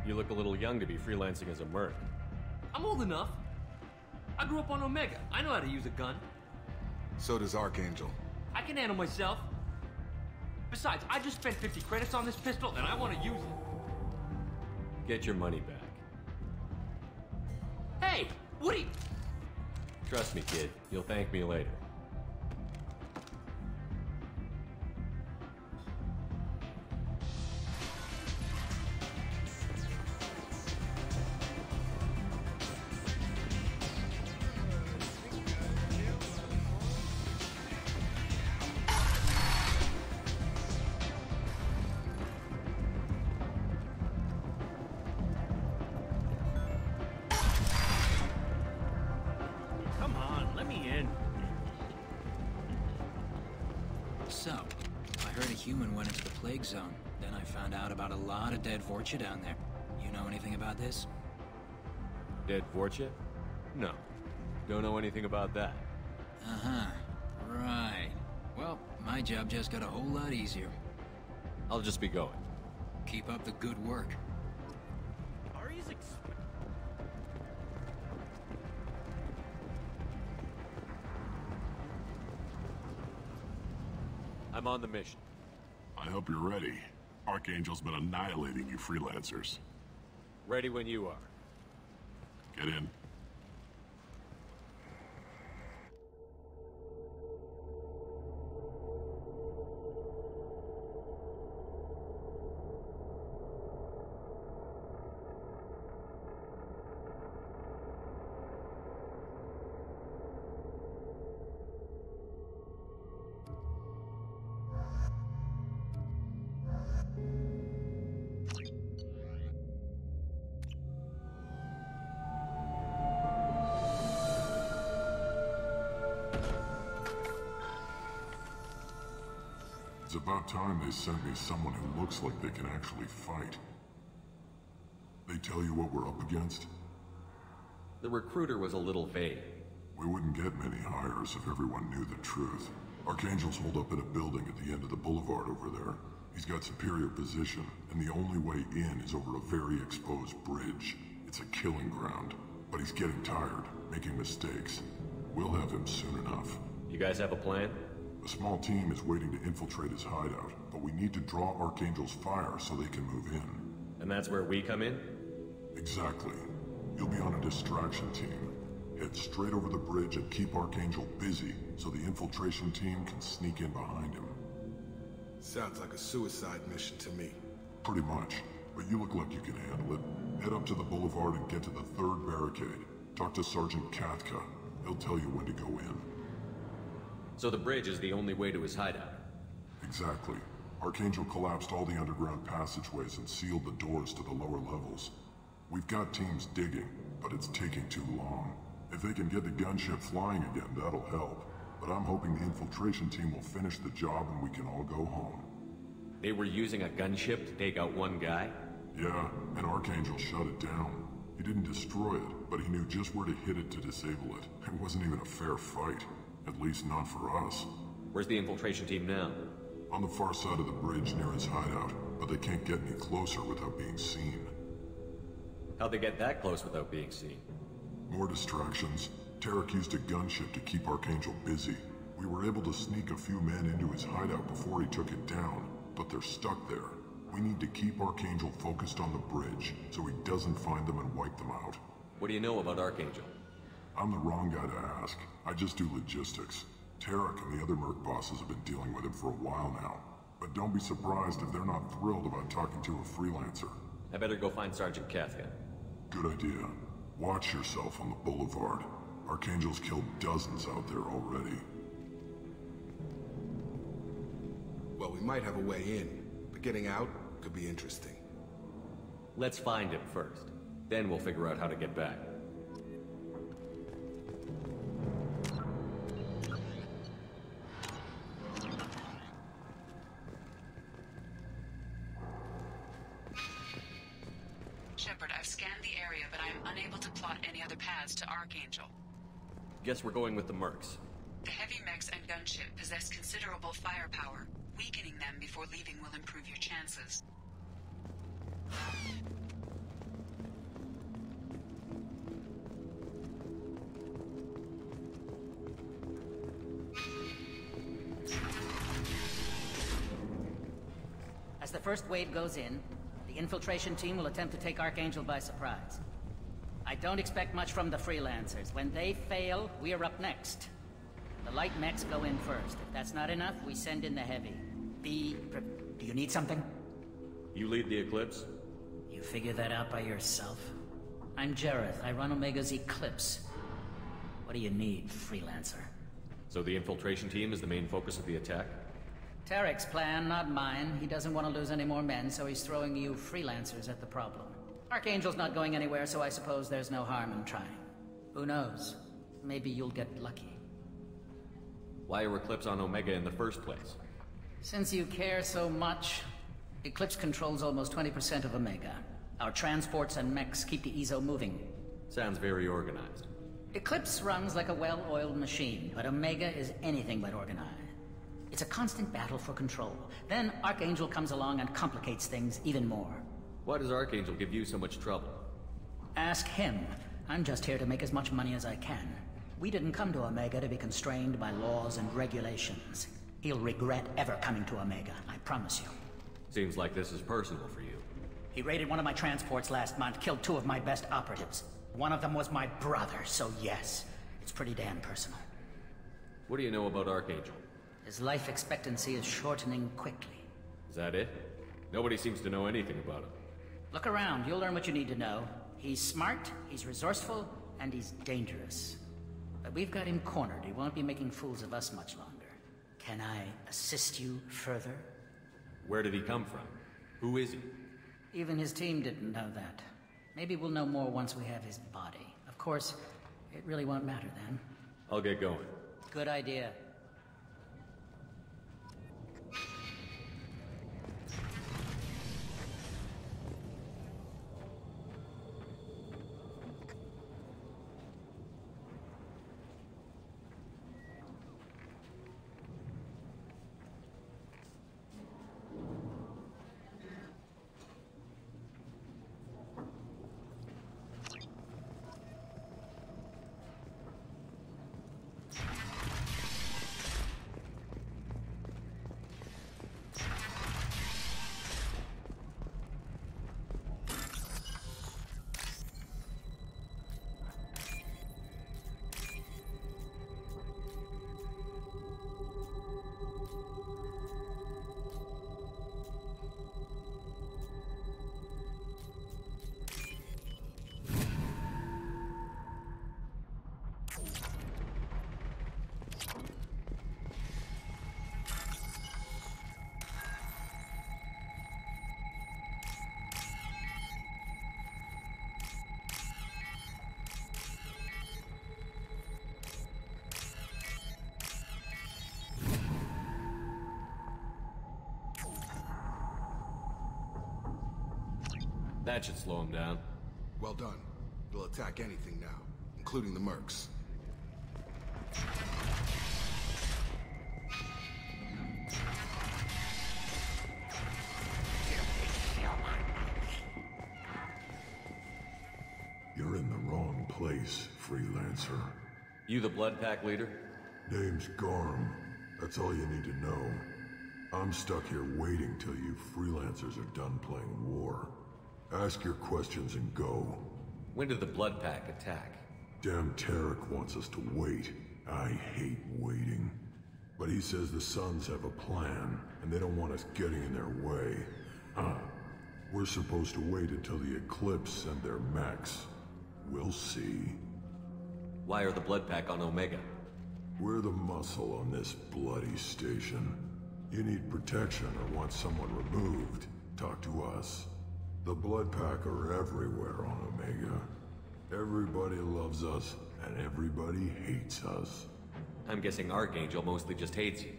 You look a little young to be freelancing as a merc. I'm old enough. I grew up on Omega. I know how to use a gun. So does Archangel. I can handle myself. Besides, I just spent 50 credits on this pistol and I want to use it. Get your money back. Hey, what are you... Trust me, kid. You'll thank me later. So, I heard a human went into the plague zone. Then I found out about a lot of dead Vorcha down there. You know anything about this? Dead Vorcha? No. Don't know anything about that. Uh-huh. Right. Well, my job just got a whole lot easier. I'll just be going. Keep up the good work. I'm on the mission. I hope you're ready. Archangel's been annihilating you freelancers. Ready when you are. Get in. about time they sent me someone who looks like they can actually fight. They tell you what we're up against? The recruiter was a little vague. We wouldn't get many hires if everyone knew the truth. Archangel's holed up in a building at the end of the boulevard over there. He's got superior position, and the only way in is over a very exposed bridge. It's a killing ground, but he's getting tired, making mistakes. We'll have him soon enough. You guys have a plan? A small team is waiting to infiltrate his hideout, but we need to draw Archangel's fire so they can move in. And that's where we come in? Exactly. You'll be on a distraction team. Head straight over the bridge and keep Archangel busy so the infiltration team can sneak in behind him. Sounds like a suicide mission to me. Pretty much, but you look like you can handle it. Head up to the boulevard and get to the third barricade. Talk to Sergeant Katka. He'll tell you when to go in. So the bridge is the only way to his hideout? Exactly. Archangel collapsed all the underground passageways and sealed the doors to the lower levels. We've got teams digging, but it's taking too long. If they can get the gunship flying again, that'll help. But I'm hoping the infiltration team will finish the job and we can all go home. They were using a gunship to take out one guy? Yeah, and Archangel shut it down. He didn't destroy it, but he knew just where to hit it to disable it. It wasn't even a fair fight. At least not for us. Where's the infiltration team now? On the far side of the bridge near his hideout, but they can't get any closer without being seen. How'd they get that close without being seen? More distractions. Tarek used a gunship to keep Archangel busy. We were able to sneak a few men into his hideout before he took it down, but they're stuck there. We need to keep Archangel focused on the bridge, so he doesn't find them and wipe them out. What do you know about Archangel? I'm the wrong guy to ask. I just do logistics. Tarek and the other merc bosses have been dealing with him for a while now. But don't be surprised if they're not thrilled about talking to a freelancer. I better go find Sergeant Katka. Good idea. Watch yourself on the boulevard. Archangel's killed dozens out there already. Well, we might have a way in, but getting out could be interesting. Let's find him first. Then we'll figure out how to get back. Shepard, I've scanned the area, but I am unable to plot any other paths to Archangel. Guess we're going with the mercs. The heavy mechs and gunship possess considerable firepower. Weakening them before leaving will improve your chances. As the first wave goes in, the infiltration team will attempt to take Archangel by surprise. I don't expect much from the freelancers. When they fail, we are up next. The light mechs go in first. If that's not enough, we send in the heavy. Do you need something? You lead the Eclipse? You figure that out by yourself? I'm Jareth. I run Omega's Eclipse. What do you need, freelancer? So the infiltration team is the main focus of the attack? Tarek's plan, not mine. He doesn't want to lose any more men, so he's throwing you freelancers at the problem. Archangel's not going anywhere, so I suppose there's no harm in trying. Who knows? Maybe you'll get lucky. Why are Eclipse on Omega in the first place? Since you care so much, Eclipse controls almost 20% of Omega. Our transports and mechs keep the EZO moving. Sounds very organized. Eclipse runs like a well-oiled machine, but Omega is anything but organized. It's a constant battle for control. Then Archangel comes along and complicates things even more. Why does Archangel give you so much trouble? Ask him. I'm just here to make as much money as I can. We didn't come to Omega to be constrained by laws and regulations. He'll regret ever coming to Omega, I promise you. Seems like this is personal for you. He raided one of my transports last month, killed 2 of my best operatives. One of them was my brother, so yes, it's pretty damn personal. What do you know about Archangel? His life expectancy is shortening quickly. Is that it? Nobody seems to know anything about him. Look around, you'll learn what you need to know. He's smart, he's resourceful, and he's dangerous. But we've got him cornered. He won't be making fools of us much longer. Can I assist you further? Where did he come from? Who is he? Even his team didn't know that. Maybe we'll know more once we have his body. Of course, it really won't matter then. I'll get going. Good idea. That should slow him down. Well done. They'll attack anything now, including the mercs. You're in the wrong place, freelancer. You the Blood Pack leader? Name's Garm. That's all you need to know. I'm stuck here waiting till you freelancers are done playing war. Ask your questions and go. When did the Blood Pack attack? Damn Tarek wants us to wait. I hate waiting. But he says the Suns have a plan, and they don't want us getting in their way. We're supposed to wait until the Eclipse send their mechs. We'll see. Why are the Blood Pack on Omega? We're the muscle on this bloody station. You need protection or want someone removed, talk to us. The Blood Pack are everywhere on Omega. Everybody loves us, and everybody hates us. I'm guessing Archangel mostly just hates you.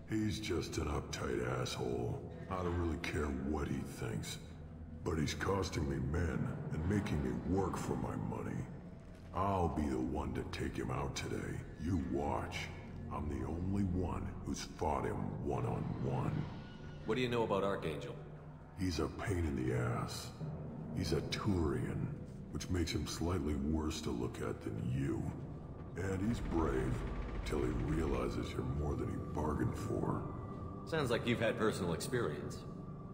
He's just an uptight asshole. I don't really care what he thinks. But he's costing me men and making me work for my money. I'll be the one to take him out today. You watch. I'm the only one who's fought him one-on-one. What do you know about Archangel? He's a pain in the ass. He's a Turian, which makes him slightly worse to look at than you. And he's brave, till he realizes you're more than he bargained for. Sounds like you've had personal experience.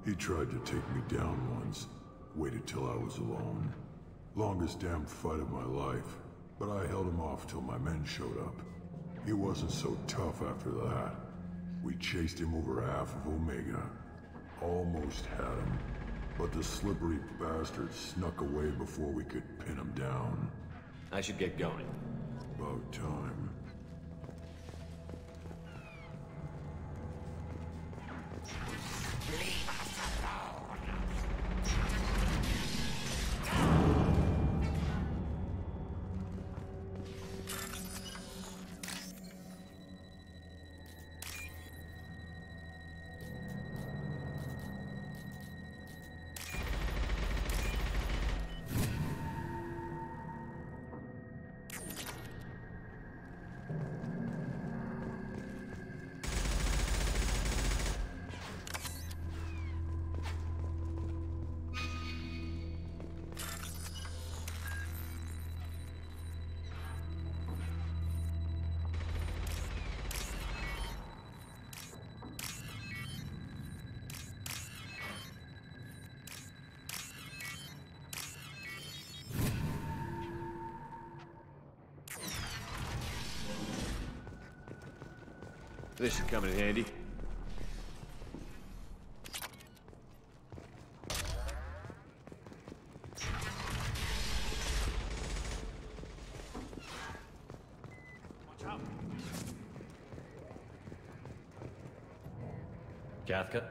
He tried to take me down once. Waited till I was alone. Longest damn fight of my life. But I held him off till my men showed up. He wasn't so tough after that. We chased him over half of Omega. Almost had him. But the slippery bastard snuck away before we could pin him down. I should get going. About time. This should come in handy. Watch out. Cathca?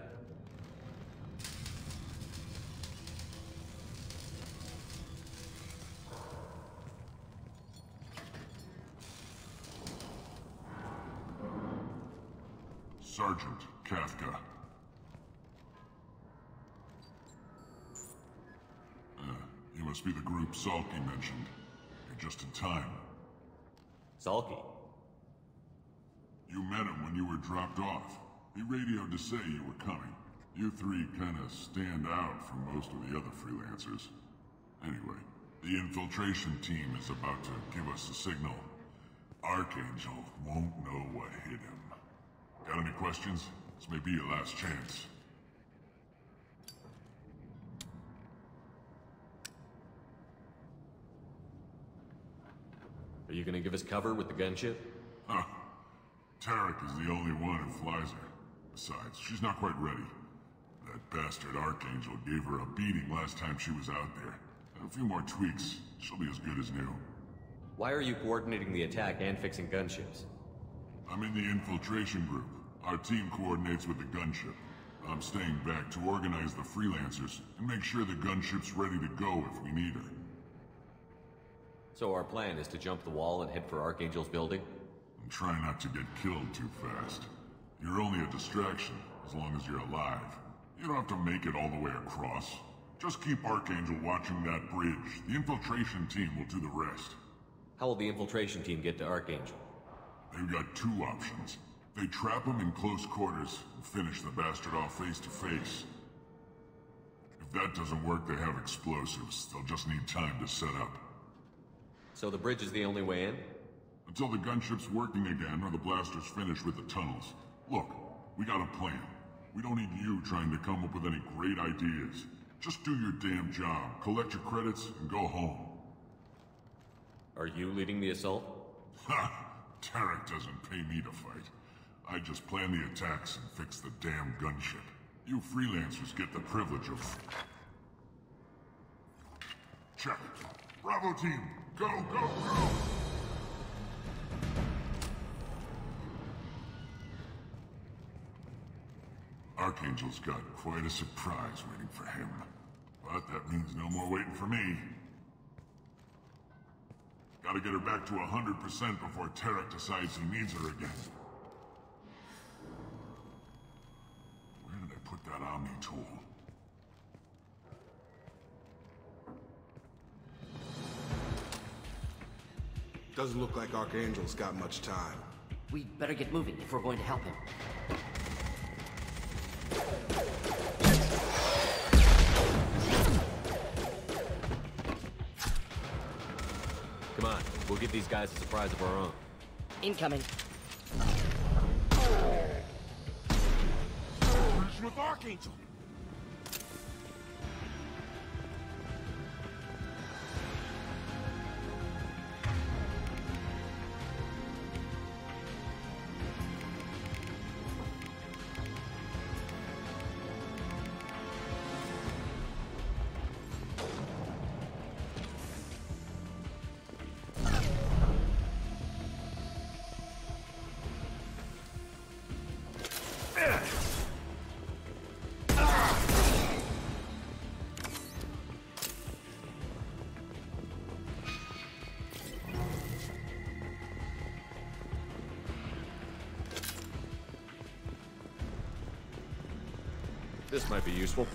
Sergeant Kafka. You must be the group Salky mentioned. You're just in time. Salky? You met him when you were dropped off. He radioed to say you were coming. You three kinda stand out from most of the other freelancers. Anyway, the infiltration team is about to give us a signal. Archangel won't know what hit him. Got any questions? This may be your last chance. Are you gonna give us cover with the gunship? Huh. Tarek is the only one who flies her. Besides, she's not quite ready. That bastard Archangel gave her a beating last time she was out there. A few more tweaks, she'll be as good as new. Why are you coordinating the attack and fixing gunships? I'm in the infiltration group. Our team coordinates with the gunship. I'm staying back to organize the freelancers and make sure the gunship's ready to go if we need her. So our plan is to jump the wall and head for Archangel's building? And try not to get killed too fast. You're only a distraction, as long as you're alive. You don't have to make it all the way across. Just keep Archangel watching that bridge. The infiltration team will do the rest. How will the infiltration team get to Archangel? They've got two options. They trap him in close quarters and finish the bastard off face to face. If that doesn't work, they have explosives. They'll just need time to set up. So the bridge is the only way in? Until the gunship's working again or the blasters finish with the tunnels. Look, we got a plan. We don't need you trying to come up with any great ideas. Just do your damn job, collect your credits, and go home. Are you leading the assault? Ha! Tarek doesn't pay me to fight. I just plan the attacks and fix the damn gunship. You freelancers get the privilege of... Check. Bravo team, go, go, go! Archangel's got quite a surprise waiting for him. But that means no more waiting for me. Gotta get her back to 100% before Tarek decides he needs her again. Where did I put that Omni tool? Doesn't look like Archangel's got much time. We'd better get moving if we're going to help him. Come on, we'll give these guys a surprise of our own. Incoming. Who's with Archangel? This might be useful.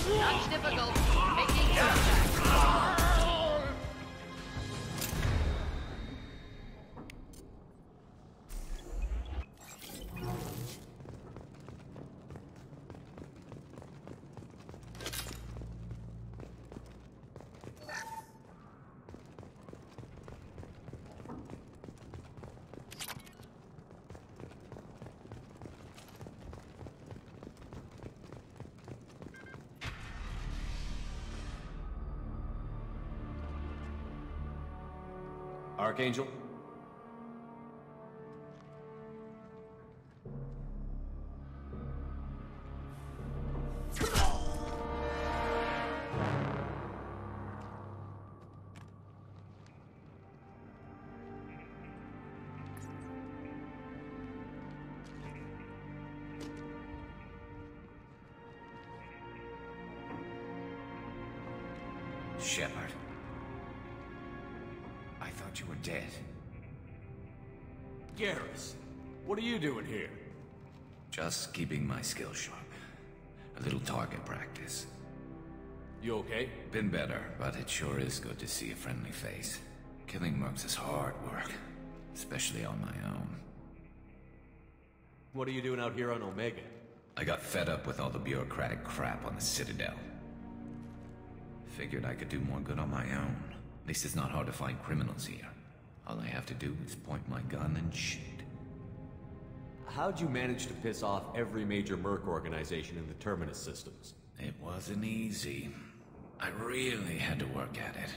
Not difficult. Making contact. Archangel? Shepard. I thought you were dead. Garrus, what are you doing here? Just keeping my skills sharp. A little target practice. You okay? Been better, but it sure is good to see a friendly face. Killing mercs is hard work, especially on my own. What are you doing out here on Omega? I got fed up with all the bureaucratic crap on the Citadel. Figured I could do more good on my own. At least it's not hard to find criminals here. All I have to do is point my gun and shoot. How'd you manage to piss off every major merc organization in the Terminus systems? It wasn't easy. I really had to work at it.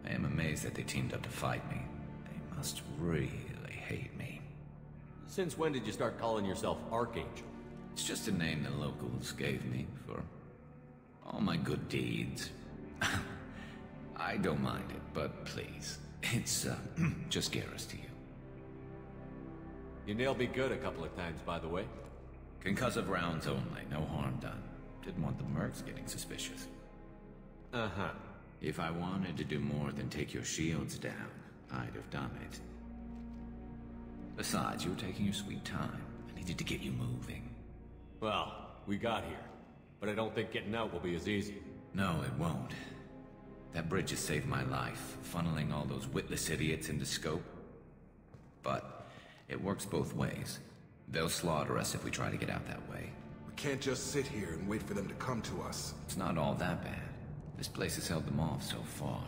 I am amazed that they teamed up to fight me. They must really hate me. Since when did you start calling yourself Archangel? It's just a name the locals gave me for all my good deeds. I don't mind it, but please, it's just Garrus to you. You nailed me good a couple of times, by the way. Concussive rounds only, no harm done. Didn't want the mercs getting suspicious. Uh-huh. If I wanted to do more than take your shields down, I'd have done it. Besides, you were taking your sweet time. I needed to get you moving. Well, we got here. But I don't think getting out will be as easy. No, it won't. That bridge has saved my life, funneling all those witless idiots into scope. But it works both ways. They'll slaughter us if we try to get out that way. We can't just sit here and wait for them to come to us. It's not all that bad. This place has held them off so far.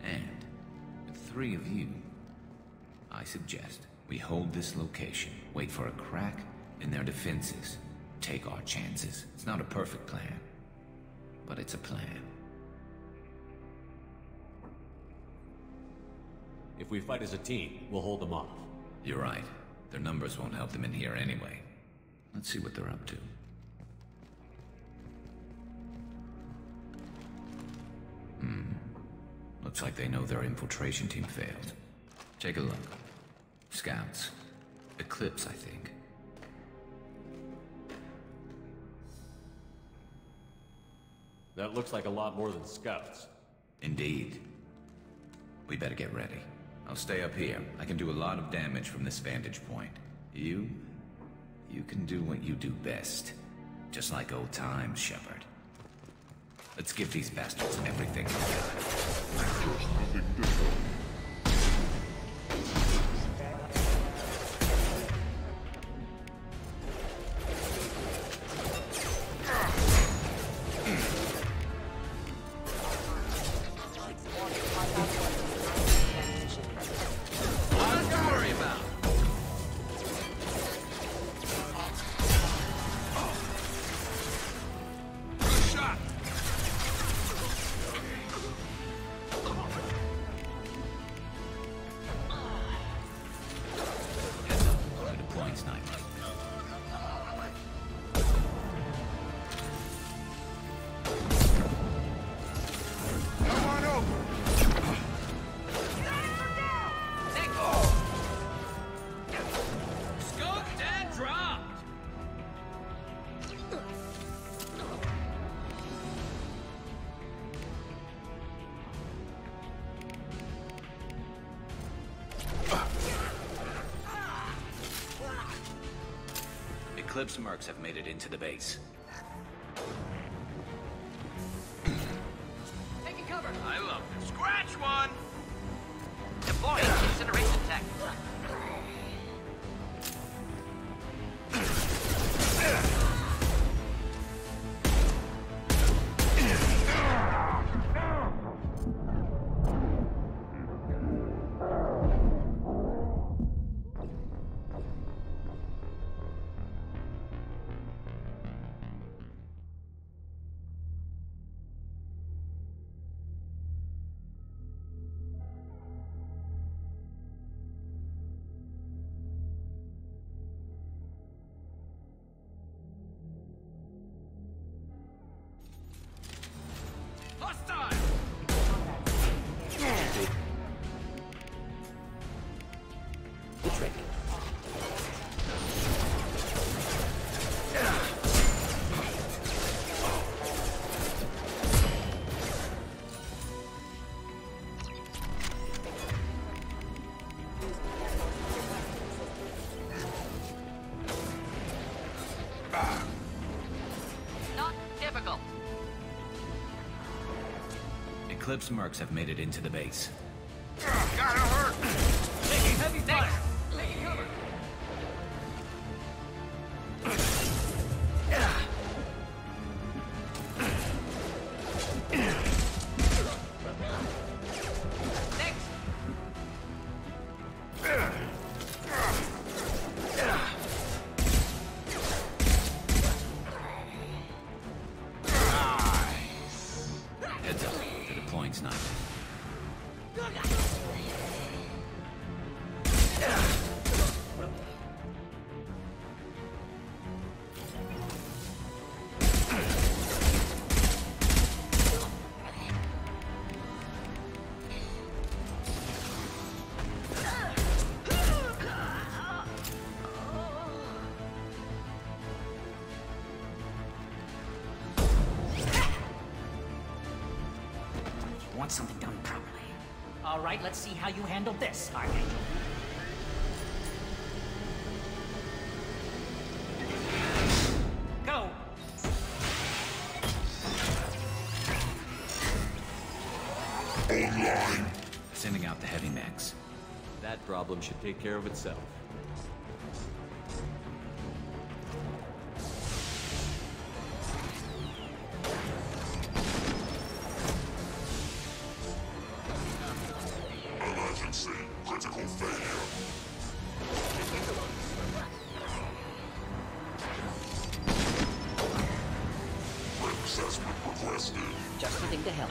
And, with 3 of you, I suggest we hold this location, wait for a crack in their defenses, take our chances. It's not a perfect plan, but it's a plan. If we fight as a team, we'll hold them off. You're right. Their numbers won't help them in here anyway. Let's see what they're up to. Looks like they know their infiltration team failed. Take a look. Scouts. Eclipse, I think. That looks like a lot more than scouts. Indeed. We better get ready. I'll stay up here. I can do a lot of damage from this vantage point. You can do what you do best. Just like old times, Shepard. Let's give these bastards everything we got. Eclipse mercs have made it into the base. Taking cover. I love this. Scratch one. Deploying incineration tech. Eclipse mercs have made it into the base. Gotta hurt. Taking heavy fire. Taking cover. Heads up. They're deploying snipers. want something done properly. All right, let's see how you handle this, Archangel. Go! Online. Sending out the heavy mechs. That problem should take care of itself. Emergency. Critical failure. Assessment requested. Just the thing to help.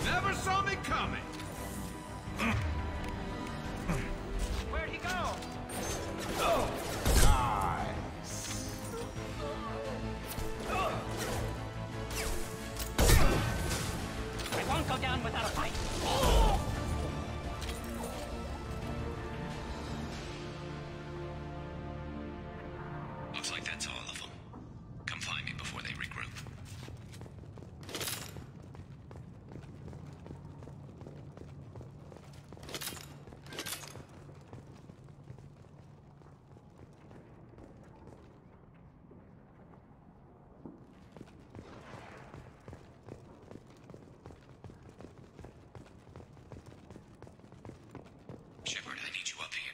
Never saw me coming! Where'd he go? Oh! Nice! I won't go down without a fight. Looks like that's all of them. Come find me before they regroup. Shepard, I need you up here.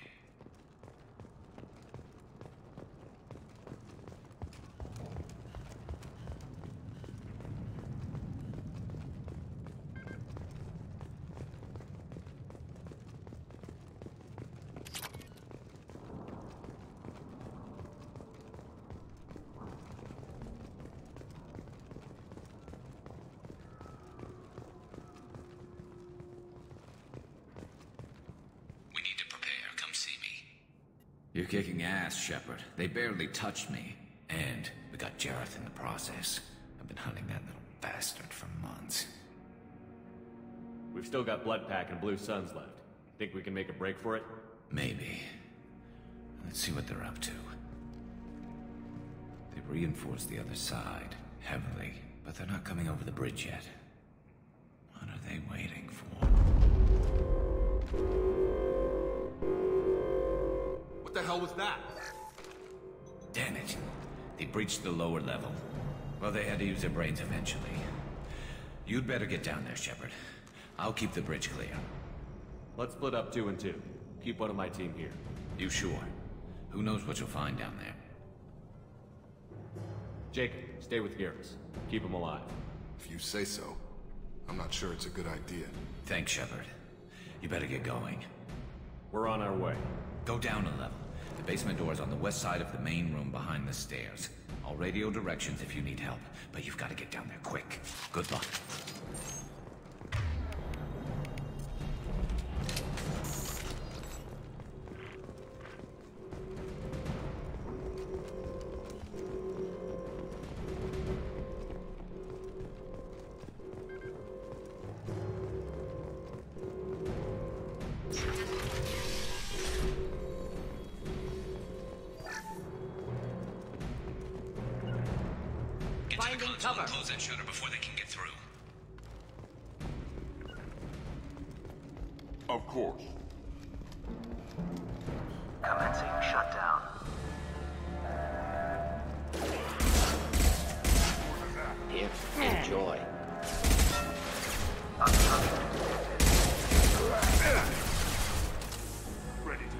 We need to prepare. Come see me. You're kicking ass, Shepard. They barely touched me. And we got Jareth in the process. I've been hunting that little bastard for months. We've still got Bloodpack and Blue Suns left. Think we can make a break for it? Maybe. Let's see what they're up to. They've reinforced the other side, heavily, but they're not coming over the bridge yet. What are they waiting for? What the hell was that? Damn it. They breached the lower level. Well, they had to use their brains eventually. You'd better get down there, Shepard. I'll keep the bridge clear. Let's split up 2 and 2. Keep one of my team here. You sure? Who knows what you'll find down there? Jacob, stay with Garrus. Keep him alive. If you say so. I'm not sure it's a good idea. Thanks, Shepard. You better get going. We're on our way. Go down a level. The basement door is on the west side of the main room behind the stairs. I'll radio directions if you need help, but you've got to get down there quick. Good luck. Close that shutter before they can get through. Of course. Commencing shutdown. Here, enjoy. Ready to...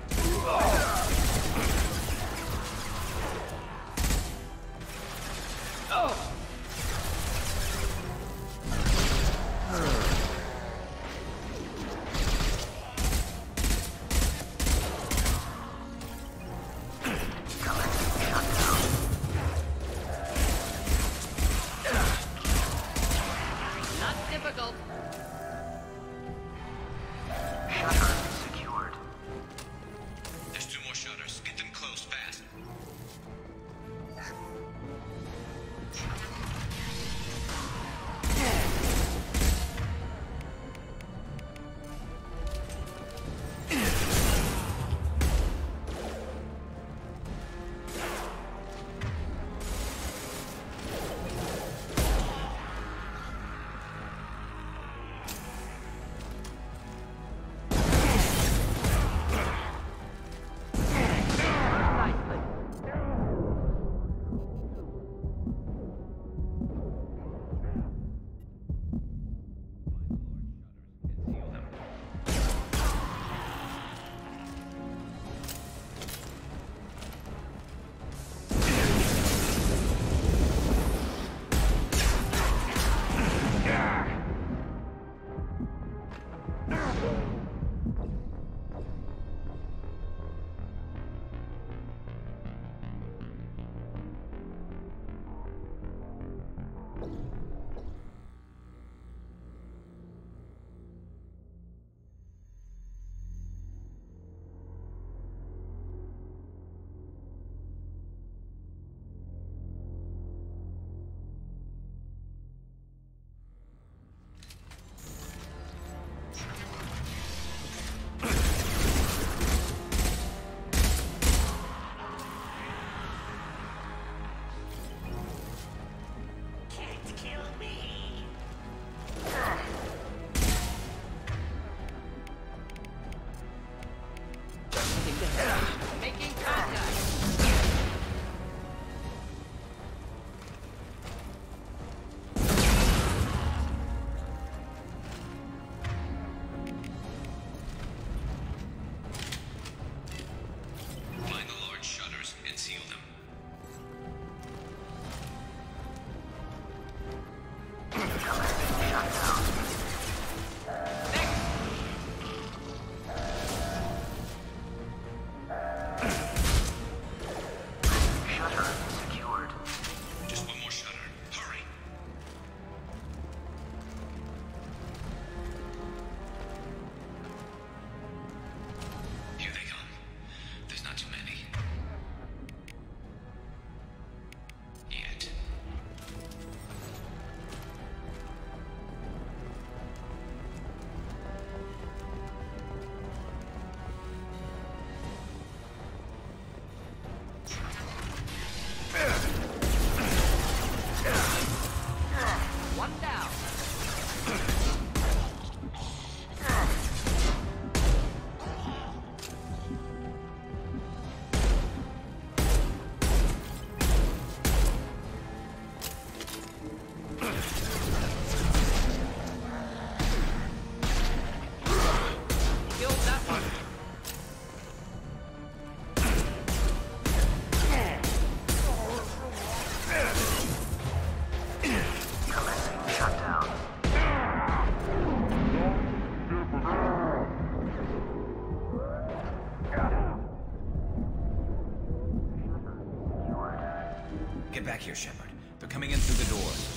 They're coming in through the doors.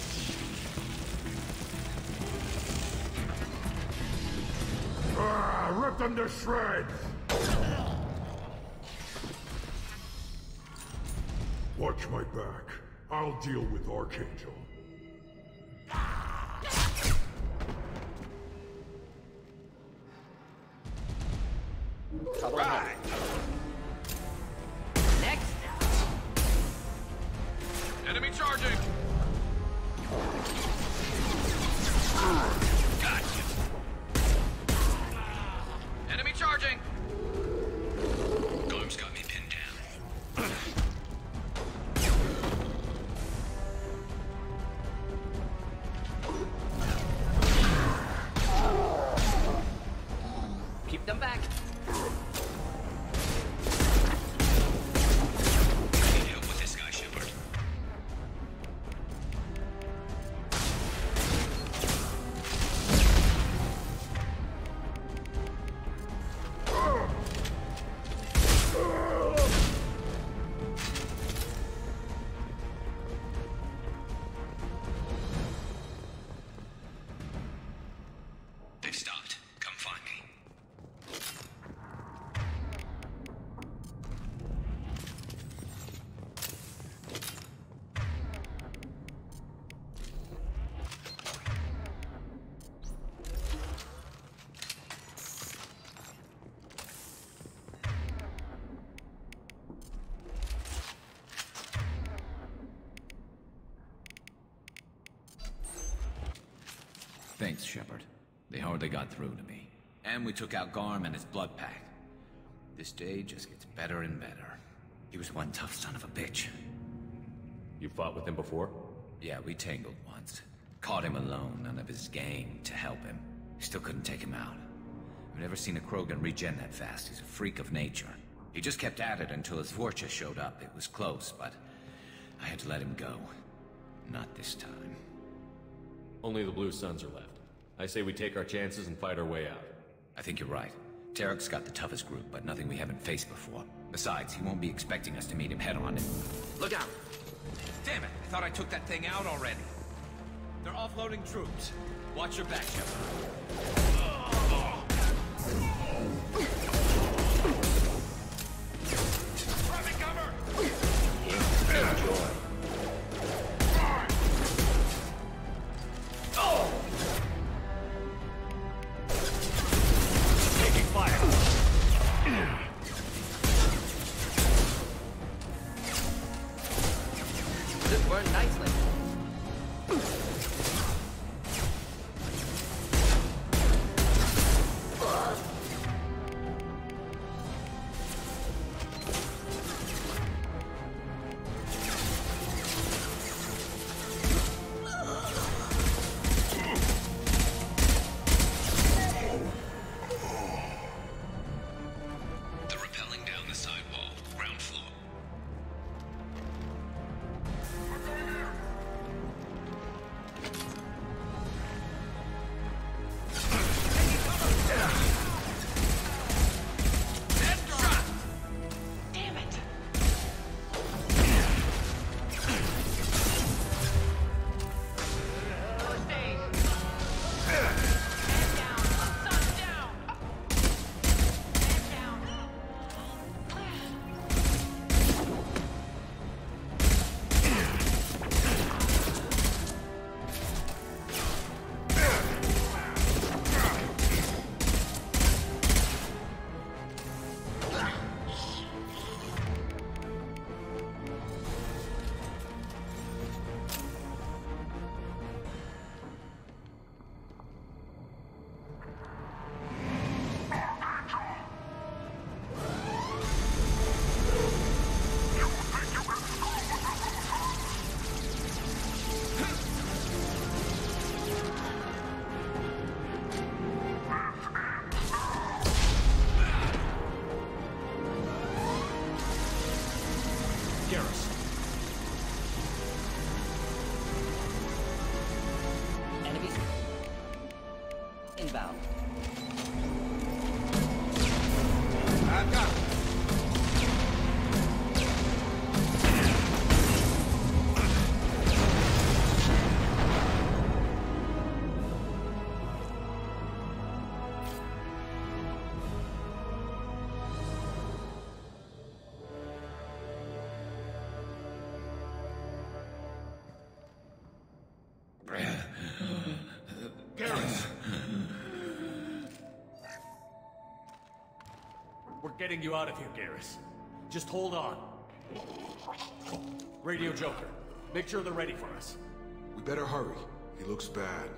Rip them to shreds! Watch my back. I'll deal with Archangel. Right. Next. Enemy charging! Gotcha! Enemy charging! Gorm's got me pinned down. Keep them back. Need help with this guy, Shepard. They've stopped. Come find me. Thanks, Shepard. They hardly got through to me. And we took out Garm and his blood pack. This day just gets better and better. He was one tough son of a bitch. You fought with him before? Yeah, we tangled once. Caught him alone, none of his gang to help him. Still couldn't take him out. I've never seen a Krogan regen that fast. He's a freak of nature. He just kept at it until his Vorcha showed up. It was close, but I had to let him go. Not this time. Only the Blue Suns are left. I say we take our chances and fight our way out. I think you're right. Tarek's got the toughest group, but nothing we haven't faced before. Besides, he won't be expecting us to meet him head-on. Look out! Damn it! I thought I took that thing out already. They're offloading troops. Watch your back, Shepard. Grabbing cover! Enjoy. Taking fire! This burned nicely. They're rappelling down the side wall, ground floor. getting you out of here, Garrus. Just hold on. Radio Joker, make sure they're ready for us. We better hurry. He looks bad.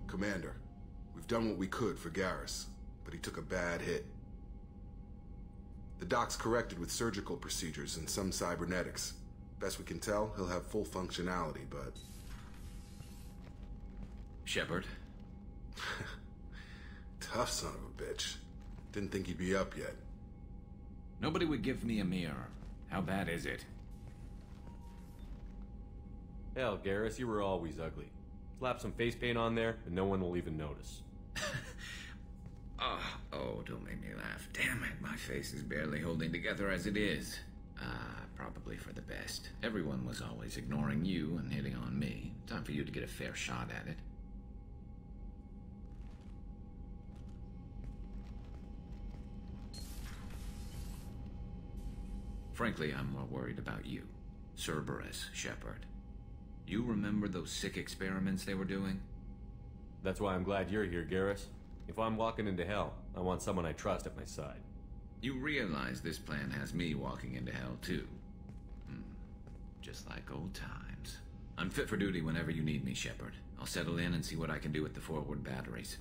Commander, we've done what we could for Garrus, but he took a bad hit. The doc's corrected with surgical procedures and some cybernetics. Best we can tell, he'll have full functionality, but... Shepard? Tough son of a bitch. Didn't think he'd be up yet. Nobody would give me a mirror. How bad is it? Hell, Garrus, you were always ugly. Slap some face paint on there, and no one will even notice. Oh, don't make me laugh. Damn it, my face is barely holding together as it is. Probably for the best. Everyone was always ignoring you and hitting on me. Time for you to get a fair shot at it. Frankly, I'm more worried about you. Cerberus, Shepard. You remember those sick experiments they were doing? That's why I'm glad you're here, Garrus. If I'm walking into hell, I want someone I trust at my side. You realize this plan has me walking into hell, too. Just like old times. I'm fit for duty whenever you need me, Shepard. I'll settle in and see what I can do with the forward batteries.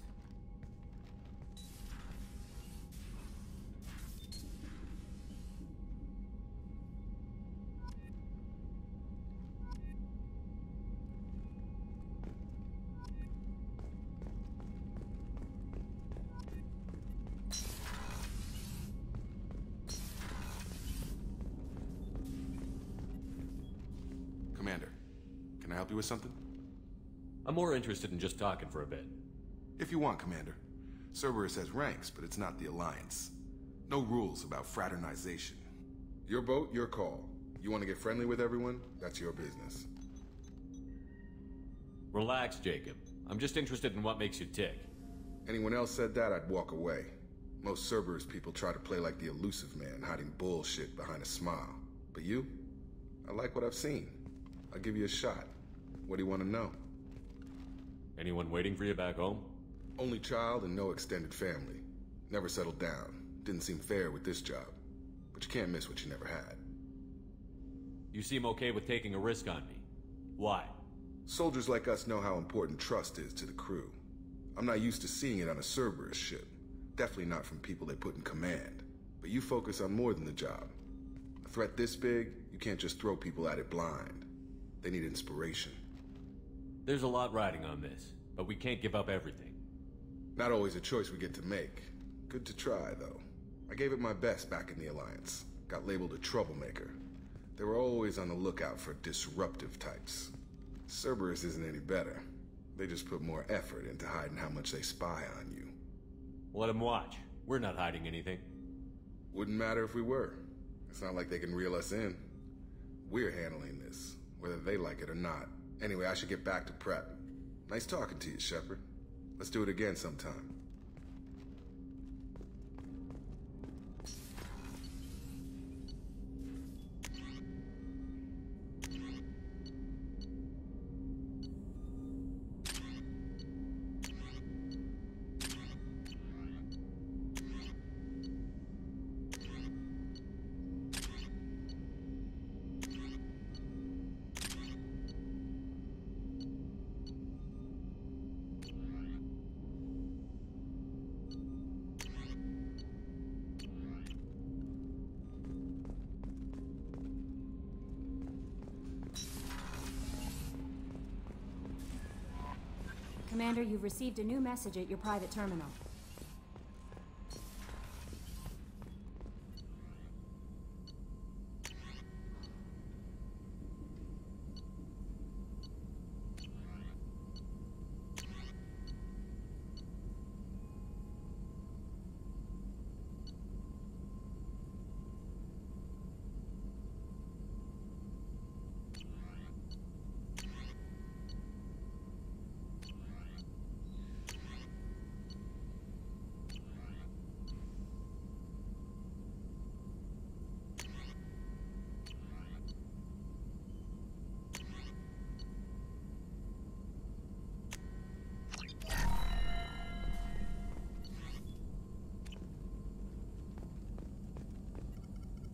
Commander, can I help you with something? I'm more interested in just talking for a bit. If you want, Commander. Cerberus has ranks, but it's not the Alliance. No rules about fraternization. Your boat, your call. You want to get friendly with everyone? That's your business. Relax, Jacob. I'm just interested in what makes you tick. Anyone else said that, I'd walk away. Most Cerberus people try to play like the elusive man, hiding bullshit behind a smile. But you? I like what I've seen. I'll give you a shot. What do you want to know? Anyone waiting for you back home? Only child and no extended family. Never settled down. Didn't seem fair with this job. But you can't miss what you never had. You seem okay with taking a risk on me. Why? Soldiers like us know how important trust is to the crew. I'm not used to seeing it on a Cerberus ship. Definitely not from people they put in command. But you focus on more than the job. A threat this big, you can't just throw people at it blind. They need inspiration. There's a lot riding on this, but we can't give up everything. Not always a choice we get to make. Good to try, though. I gave it my best back in the Alliance. Got labeled a troublemaker. They were always on the lookout for disruptive types. Cerberus isn't any better. They just put more effort into hiding how much they spy on you. Let them watch. We're not hiding anything. Wouldn't matter if we were. It's not like they can reel us in. We're handling this, whether they like it or not. Anyway, I should get back to prep. Nice talking to you, Shepard. Let's do it again sometime. Commander, you've received a new message at your private terminal.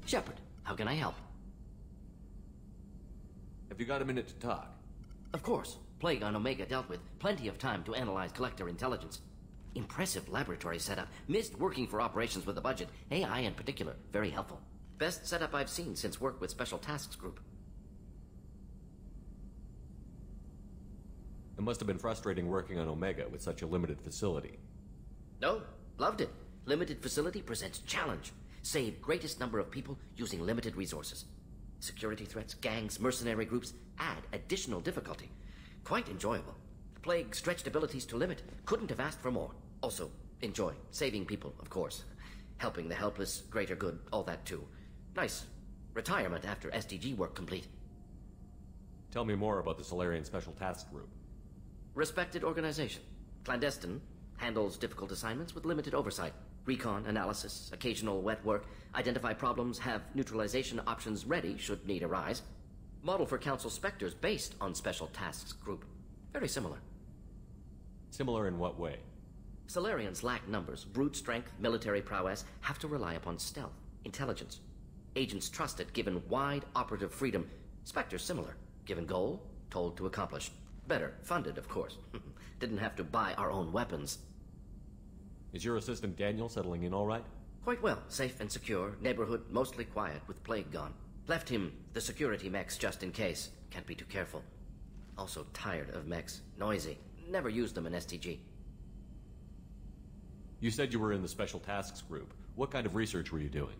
Shepard, how can I help? Have you got a minute to talk? Of course. Plague on Omega dealt with. Plenty of time to analyze collector intelligence. Impressive laboratory setup. Missed working for operations with a budget. AI in particular. Very helpful. Best setup I've seen since work with Special Tasks Group. It must have been frustrating working on Omega with such a limited facility. No, loved it. Limited facility presents challenge. Save greatest number of people using limited resources. Security threats, gangs, mercenary groups add additional difficulty. Quite enjoyable. Plague stretched abilities to limit. Couldn't have asked for more. Also, enjoy. Saving people, of course. Helping the helpless, greater good, all that too. Nice. Retirement after SDG work complete. Tell me more about the Solarian Special Task Group. Respected organization. Clandestine. Handles difficult assignments with limited oversight. Recon, analysis, occasional wet work. Identify problems, have neutralization options ready should need arise. Model for Council Spectres based on Special Tasks Group. Very similar. Similar in what way? Solarians lack numbers, brute strength, military prowess, have to rely upon stealth, intelligence. Agents trusted, given wide operative freedom. Spectres similar, given goal, told to accomplish. Better, funded, of course. Didn't have to buy our own weapons. Is your assistant Daniel settling in all right? Quite well, safe and secure, neighborhood mostly quiet with Plague gone. Left him the security mechs just in case. Can't be too careful. Also tired of mechs. Noisy. Never used them in STG. You said you were in the Special Tasks Group. What kind of research were you doing?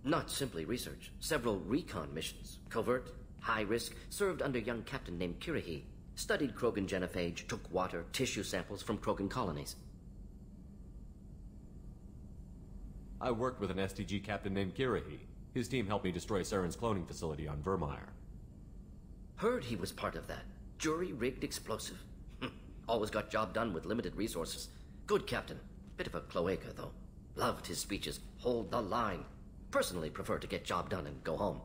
Not simply research. Several recon missions. Covert, high risk, served under a young captain named Kirihi. Studied Krogan genophage, took water, tissue samples from Krogan colonies. I worked with an STG captain named Kirihi. His team helped me destroy Saren's cloning facility on Vermeer. Heard he was part of that. Jury-rigged explosive. Always got job done with limited resources. Good captain. Bit of a cloaca, though. Loved his speeches. Hold the line. Personally prefer to get job done and go home.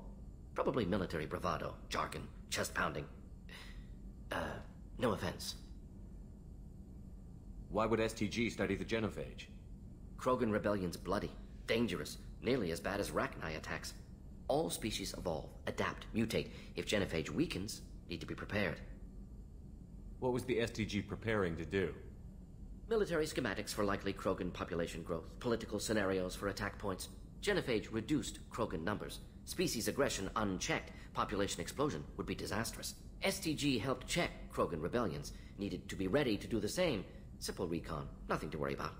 Probably military bravado, jargon, chest pounding. No offense. Why would STG study the genophage? Krogan rebellion's bloody, dangerous, nearly as bad as Rachni attacks. All species evolve, adapt, mutate. If genophage weakens, need to be prepared. What was the STG preparing to do? Military schematics for likely Krogan population growth, political scenarios for attack points. Genophage reduced Krogan numbers. Species aggression unchecked, population explosion would be disastrous. STG helped check Krogan rebellions, needed to be ready to do the same. Simple recon, nothing to worry about.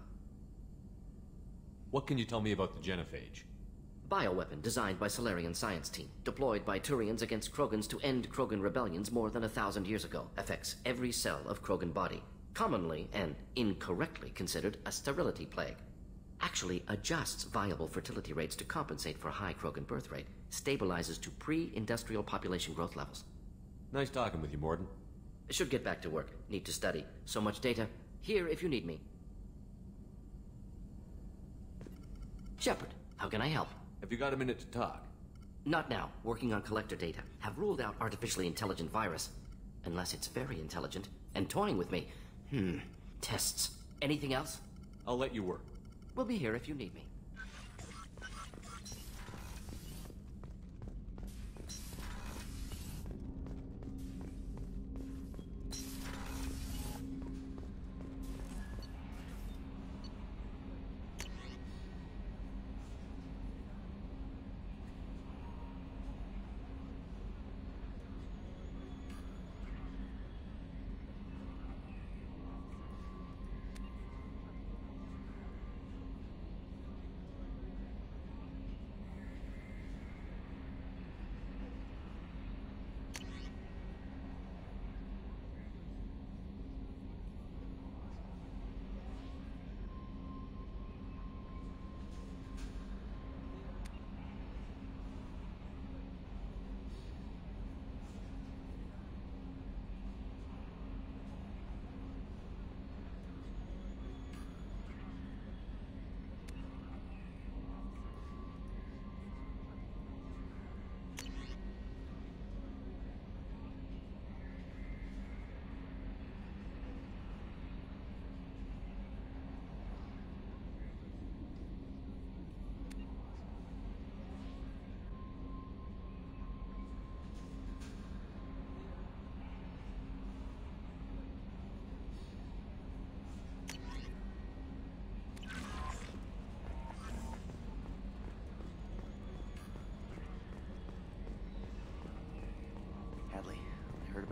What can you tell me about the genophage? Bioweapon designed by Solarian science team, deployed by Turians against Krogans to end Krogan rebellions more than 1,000 years ago. Affects every cell of Krogan body. Commonly and incorrectly considered a sterility plague. Actually adjusts viable fertility rates to compensate for high Krogan birth rate. Stabilizes to pre-industrial population growth levels. Nice talking with you, Morden. Should get back to work. Need to study. So much data. Here if you need me. Shepard, how can I help? Have you got a minute to talk? Not now. Working on collector data. Have ruled out artificially intelligent virus. Unless it's very intelligent. And toying with me. Tests. Anything else? I'll let you work. We'll be here if you need me.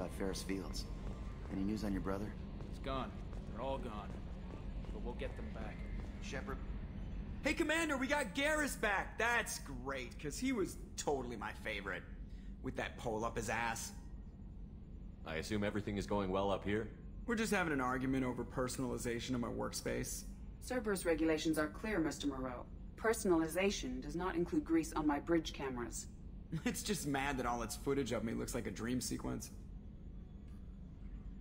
about Ferris Fields. Any news on your brother? He's gone. They're all gone. But we'll get them back. Shepard? Hey, Commander, we got Garrus back! That's great, because he was totally my favorite. With that pole up his ass. I assume everything is going well up here? We're just having an argument over personalization of my workspace. Cerberus regulations are clear, Mr. Moreau. Personalization does not include grease on my bridge cameras. It's just mad that all its footage of me looks like a dream sequence.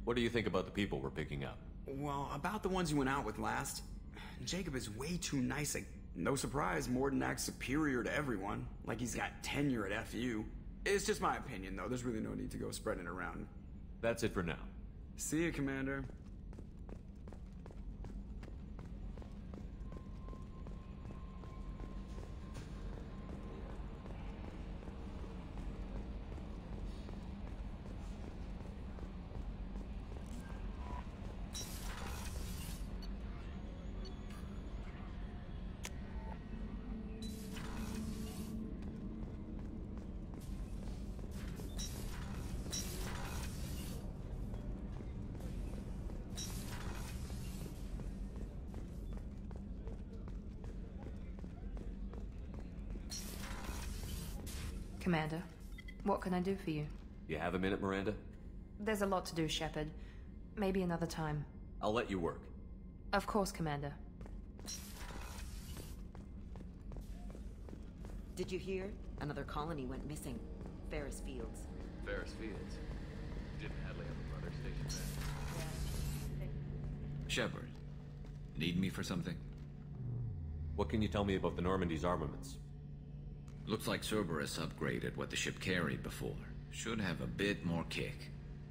What do you think about the people we're picking up? Well, about the ones you went out with last. Jacob is way too nice. Like, no surprise, Morden acts superior to everyone. Like he's got tenure at FU. It's just my opinion, though. There's really no need to go spreading it around. That's it for now. See you, Commander. Commander, what can I do for you? You have a minute, Miranda? There's a lot to do, Shepard. Maybe another time. I'll let you work. Of course, Commander. Did you hear? Another colony went missing. Ferris Fields. Ferris Fields? Didn't Hadley have a brother stationed there? Shepard, need me for something? What can you tell me about the Normandy's armaments? Looks like Cerberus upgraded what the ship carried before. Should have a bit more kick.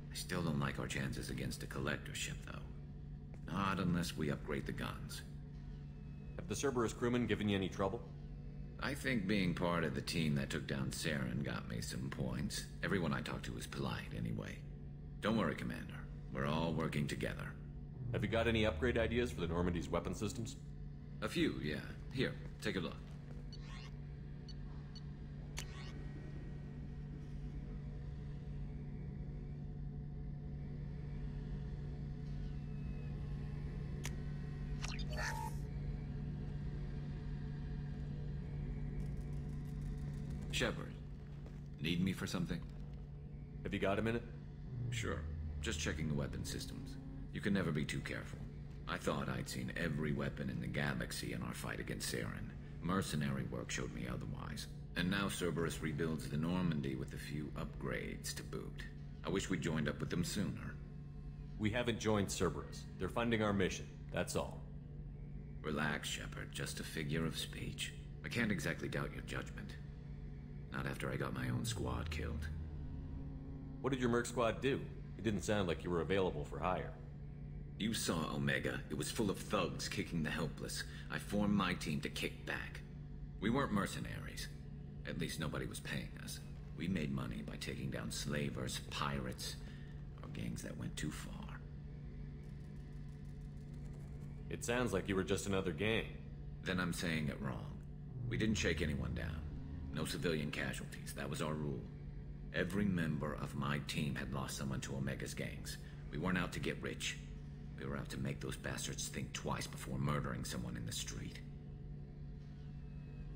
I still don't like our chances against a collector ship, though. Not unless we upgrade the guns. Have the Cerberus crewmen given you any trouble? I think being part of the team that took down Saren got me some points. Everyone I talked to was polite, anyway. Don't worry, Commander. We're all working together. Have you got any upgrade ideas for the Normandy's weapon systems? A few, yeah. Here, take a look. Shepard, need me for something? Have you got a minute? Sure. Just checking the weapon systems. You can never be too careful. I thought I'd seen every weapon in the galaxy in our fight against Saren. Mercenary work showed me otherwise. And now Cerberus rebuilds the Normandy with a few upgrades to boot. I wish we'd joined up with them sooner. We haven't joined Cerberus. They're funding our mission, that's all. Relax, Shepard. Just a figure of speech. I can't exactly doubt your judgment. Not after I got my own squad killed. What did your merc squad do? It didn't sound like you were available for hire. You saw Omega. It was full of thugs kicking the helpless. I formed my team to kick back. We weren't mercenaries. At least nobody was paying us. We made money by taking down slavers, pirates, or gangs that went too far. It sounds like you were just another gang. Then I'm saying it wrong. We didn't shake anyone down. No civilian casualties. That was our rule. Every member of my team had lost someone to Omega's gangs. We weren't out to get rich. We were out to make those bastards think twice before murdering someone in the street.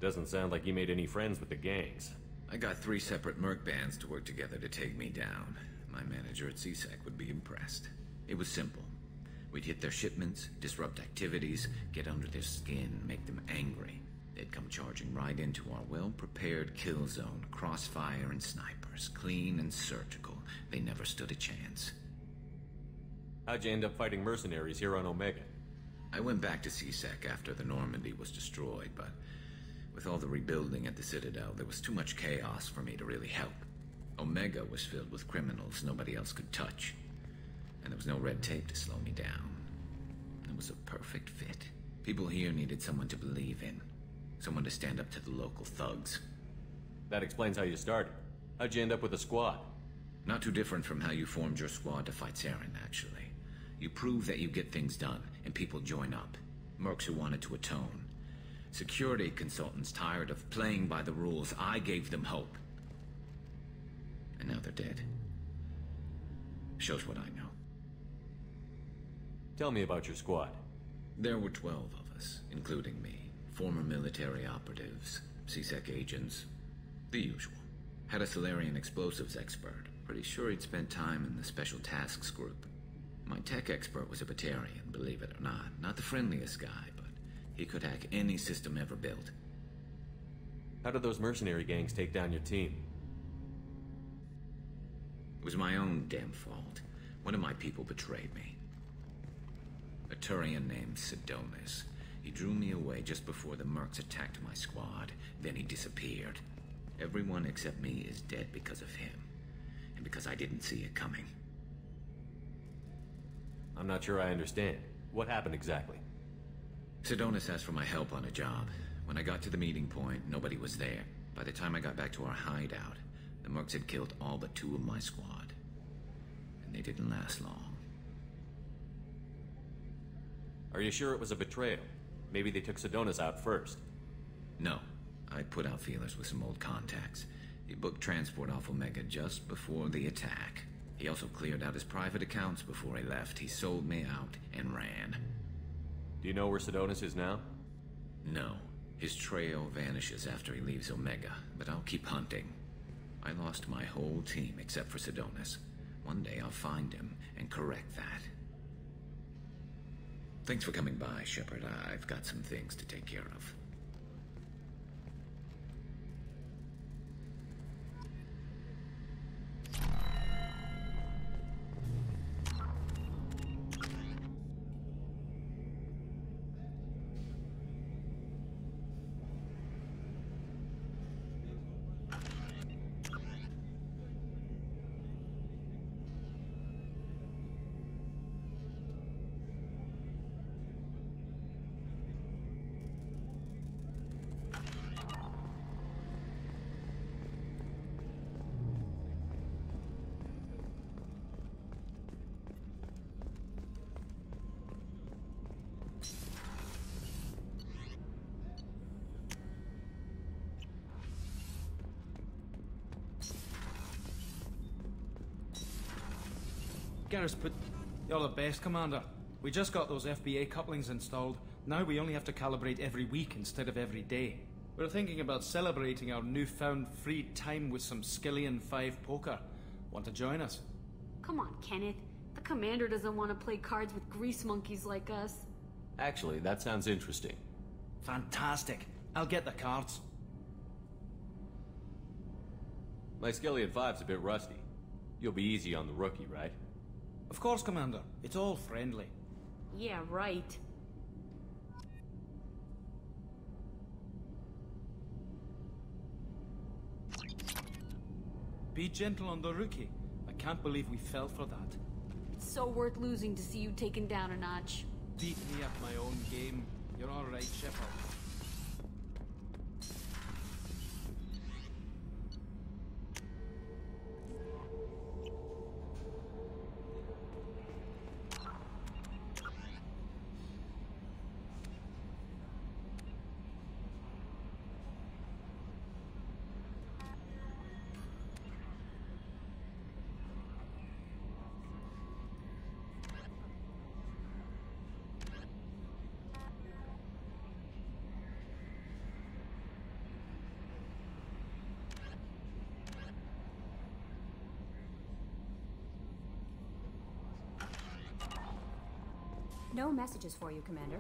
Doesn't sound like you made any friends with the gangs. I got 3 separate merc bands to work together to take me down. My manager at CSEC would be impressed. It was simple. We'd hit their shipments, disrupt activities, get under their skin, make them angry. They'd come charging right into our well-prepared kill zone, crossfire and snipers, clean and surgical. They never stood a chance. How'd you end up fighting mercenaries here on Omega? I went back to CSEC after the Normandy was destroyed, but with all the rebuilding at the Citadel, there was too much chaos for me to really help. Omega was filled with criminals nobody else could touch, and there was no red tape to slow me down. It was a perfect fit. People here needed someone to believe in. Someone to stand up to the local thugs. That explains how you started. How'd you end up with a squad? Not too different from how you formed your squad to fight Saren, actually. You prove that you get things done, and people join up. Mercs who wanted to atone. Security consultants tired of playing by the rules. I gave them hope. And now they're dead. Shows what I know. Tell me about your squad. There were 12 of us, including me. Former military operatives, CSEC agents, the usual. Had a Solarian explosives expert. Pretty sure he'd spent time in the Special Tasks Group. My tech expert was a Batarian, believe it or not. Not the friendliest guy, but he could hack any system ever built. How did those mercenary gangs take down your team? It was my own damn fault. One of my people betrayed me. A Turian named Sidonis. He drew me away just before the mercs attacked my squad. Then he disappeared. Everyone except me is dead because of him. And because I didn't see it coming. I'm not sure I understand. What happened exactly? Sidonis asked for my help on a job. When I got to the meeting point, nobody was there. By the time I got back to our hideout, the mercs had killed all but 2 of my squad. And they didn't last long. Are you sure it was a betrayal? Maybe they took Sidonis out first. No. I put out feelers with some old contacts. He booked transport off Omega just before the attack. He also cleared out his private accounts before he left. He sold me out and ran. Do you know where Sidonis is now? No. His trail vanishes after he leaves Omega, but I'll keep hunting. I lost my whole team except for Sidonis. One day I'll find him and correct that. Thanks for coming by, Shepard. I've got some things to take care of. Garrus, you're the best, Commander. We just got those FBA couplings installed. Now we only have to calibrate every week instead of every day. We're thinking about celebrating our newfound free time with some Skillian 5 poker. Want to join us? Come on, Kenneth. The Commander doesn't want to play cards with grease monkeys like us. Actually, that sounds interesting. Fantastic. I'll get the cards. My Skillian 5's a bit rusty. You'll be easy on the rookie, right? Of course, Commander. It's all friendly. Yeah, right. Be gentle on the rookie. I can't believe we fell for that. It's so worth losing to see you taken down a notch. Beat me at my own game. You're all right, Shepard. No messages for you, Commander.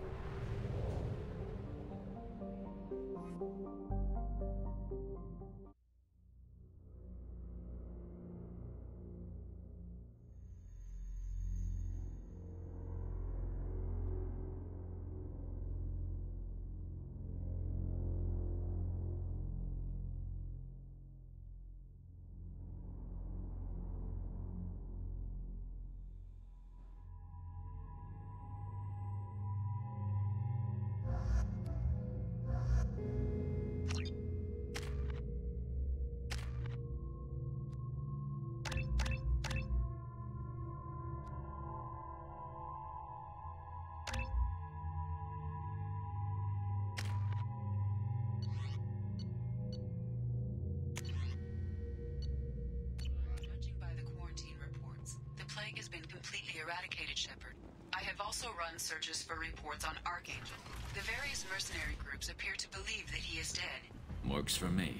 eradicated, Shepard. I have also run searches for reports on Archangel. The various mercenary groups appear to believe that he is dead. Works for me.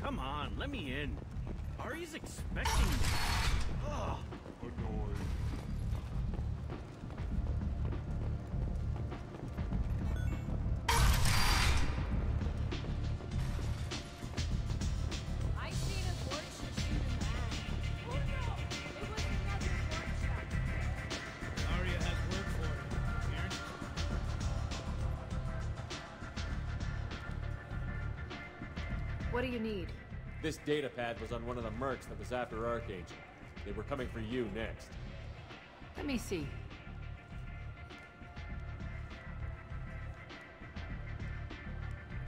Come on, let me in. Ari's expecting me. Ugh, annoying. I seen a Vorcha shooting that. Oh no! It was another Vorcha. Aria has work for her. Here? What do you need? This data pad was on one of the mercs that was after Archangel. They were coming for you next. Let me see.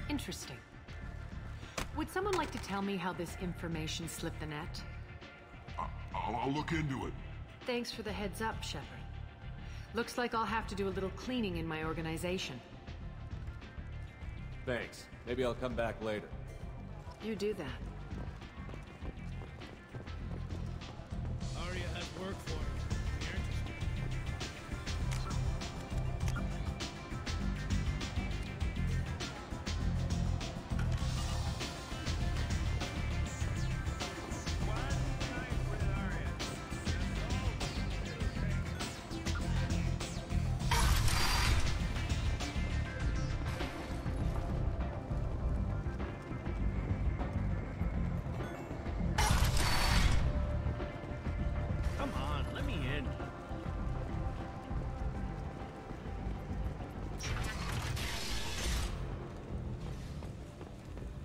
Interesting. Would someone like to tell me how this information slipped the net? I'll look into it. Thanks for the heads up, Shepard. Looks like I'll have to do a little cleaning in my organization. Thanks. Maybe I'll come back later. You do that. Aria has work for her. Here? Come on, let me in.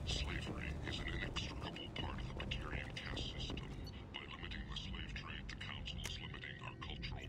Slavery is an inextricable part of the Batarian caste system. By limiting the slave trade, the Council is limiting our cultural...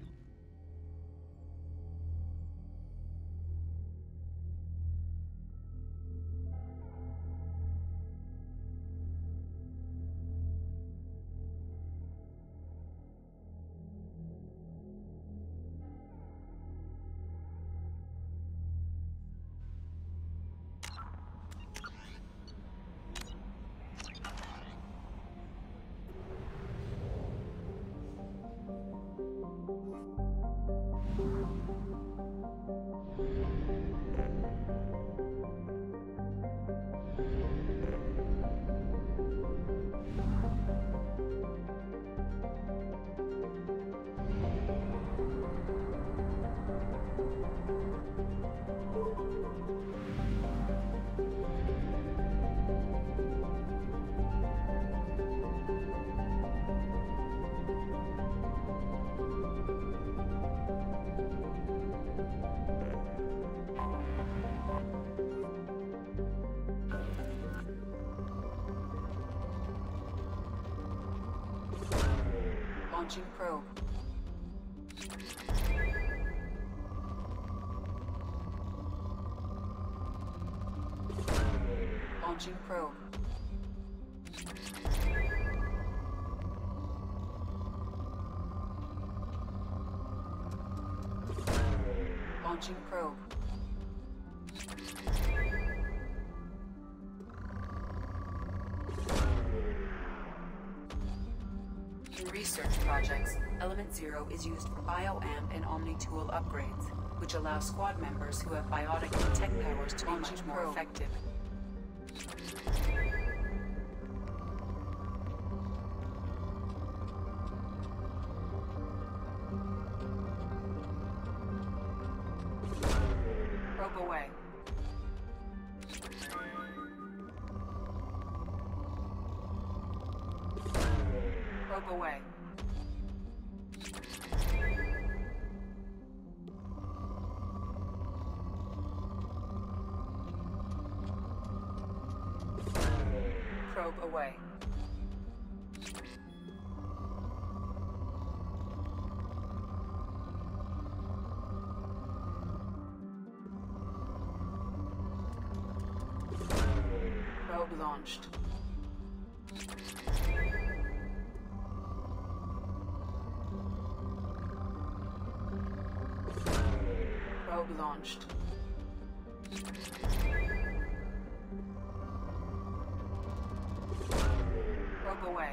Launching probe. Launching probe. Launching probe. In research projects, Element Zero is used for bioamp and omni-tool upgrades, which allow squad members who have biotic and tech powers to be much more effective. Probe away. Probe away. Probe away. Probe launched. Probe launched. Probe away.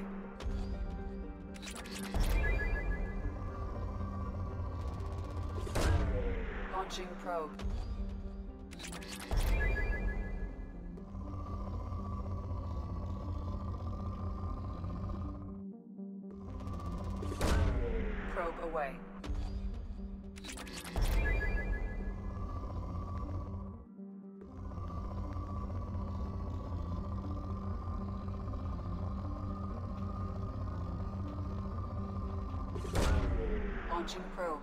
Launching probe. Probe away. Launching probe.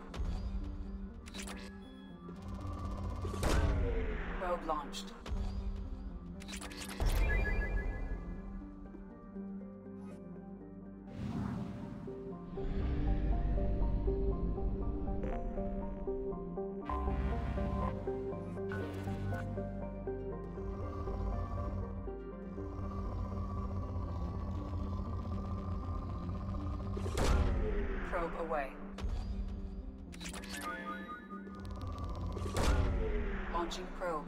Probe launched. Probe away. Launching probe.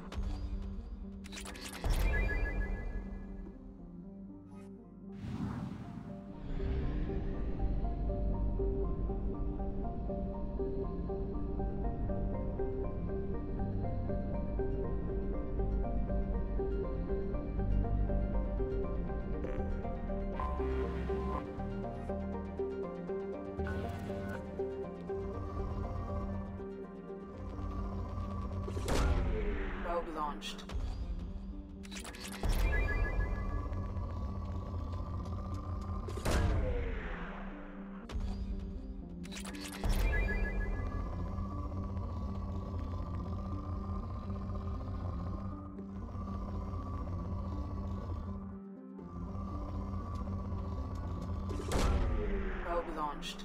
Probe launched. Probe launched.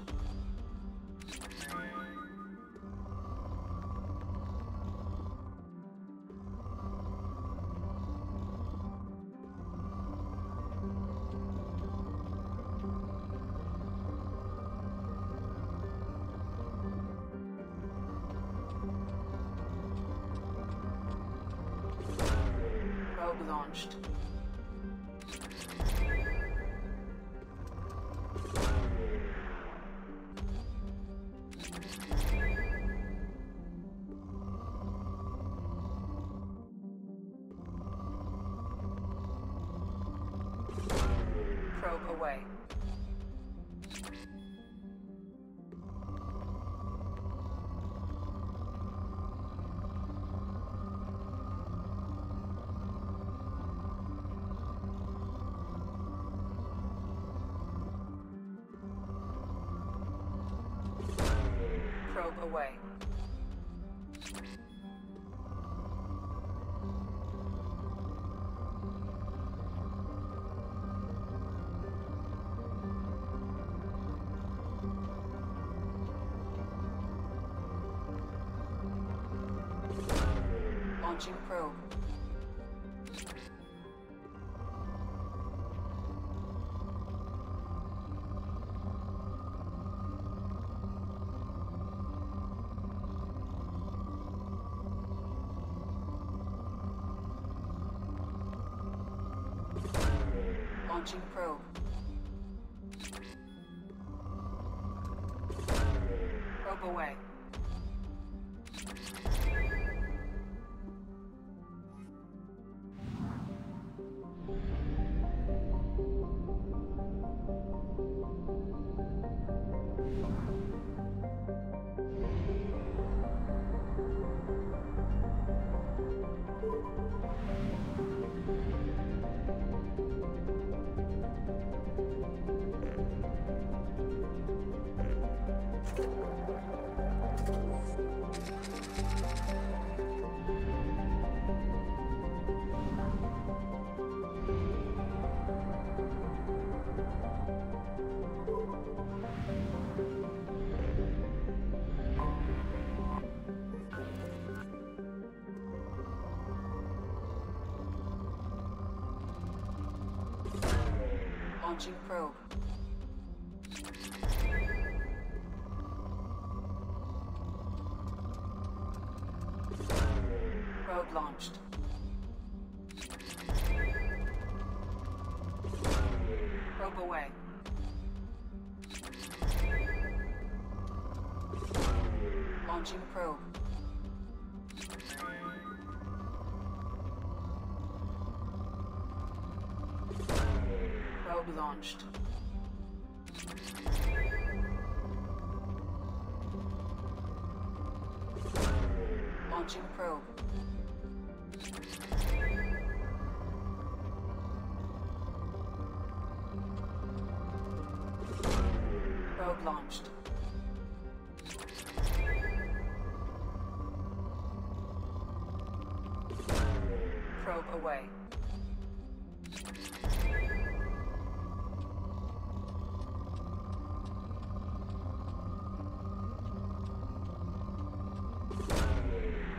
Probe launched. Probe away. Probe away. Launching probe. Launching probe. Probe away. Launching probe. Probe launched. Probe away. Launching probe. Probe launched. Launching probe. Probe launched. Probe away.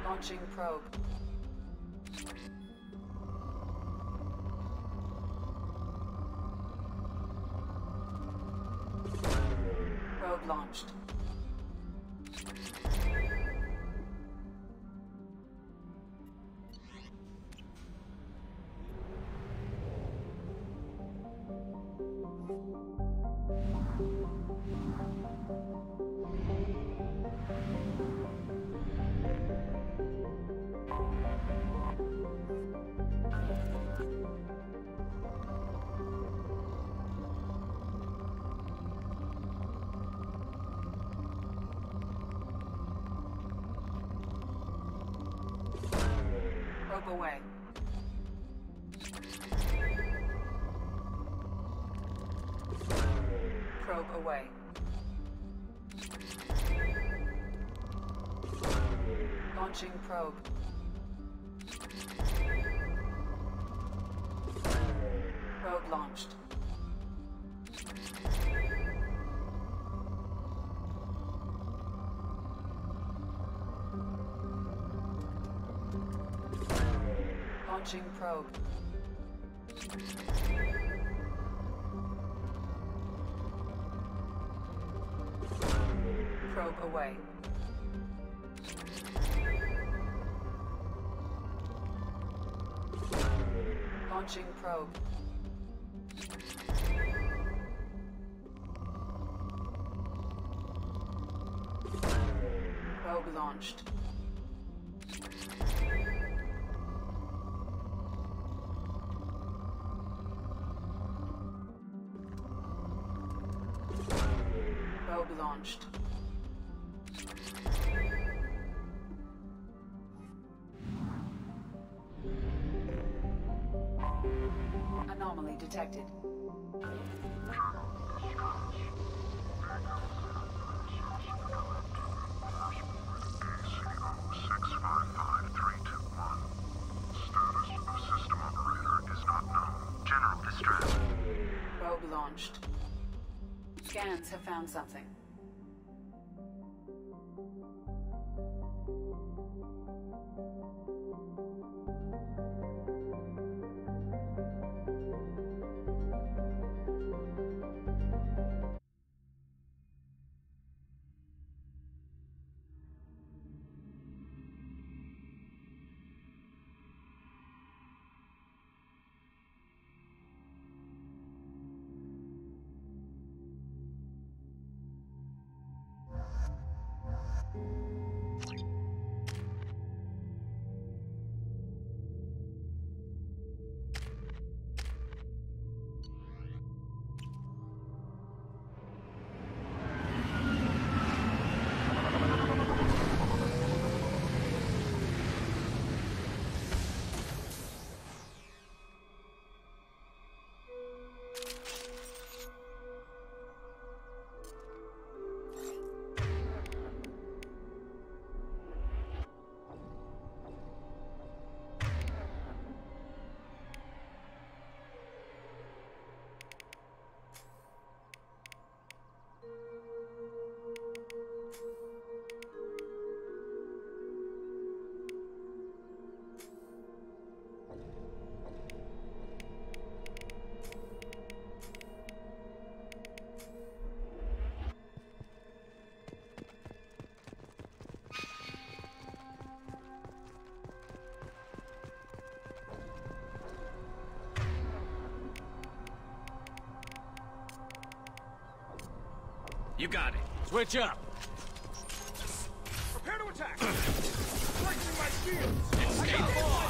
Launching probe. Probe launched. Probe away. Probe away. Launching probe. Probe launched. Launching probe. Probe away. Launching probe. Probe launched. Probe launched. Anomaly detected. Probe launched. Scans have found something. You got it. Switch up. Prepare to attack. Strengthening my shields. I got more.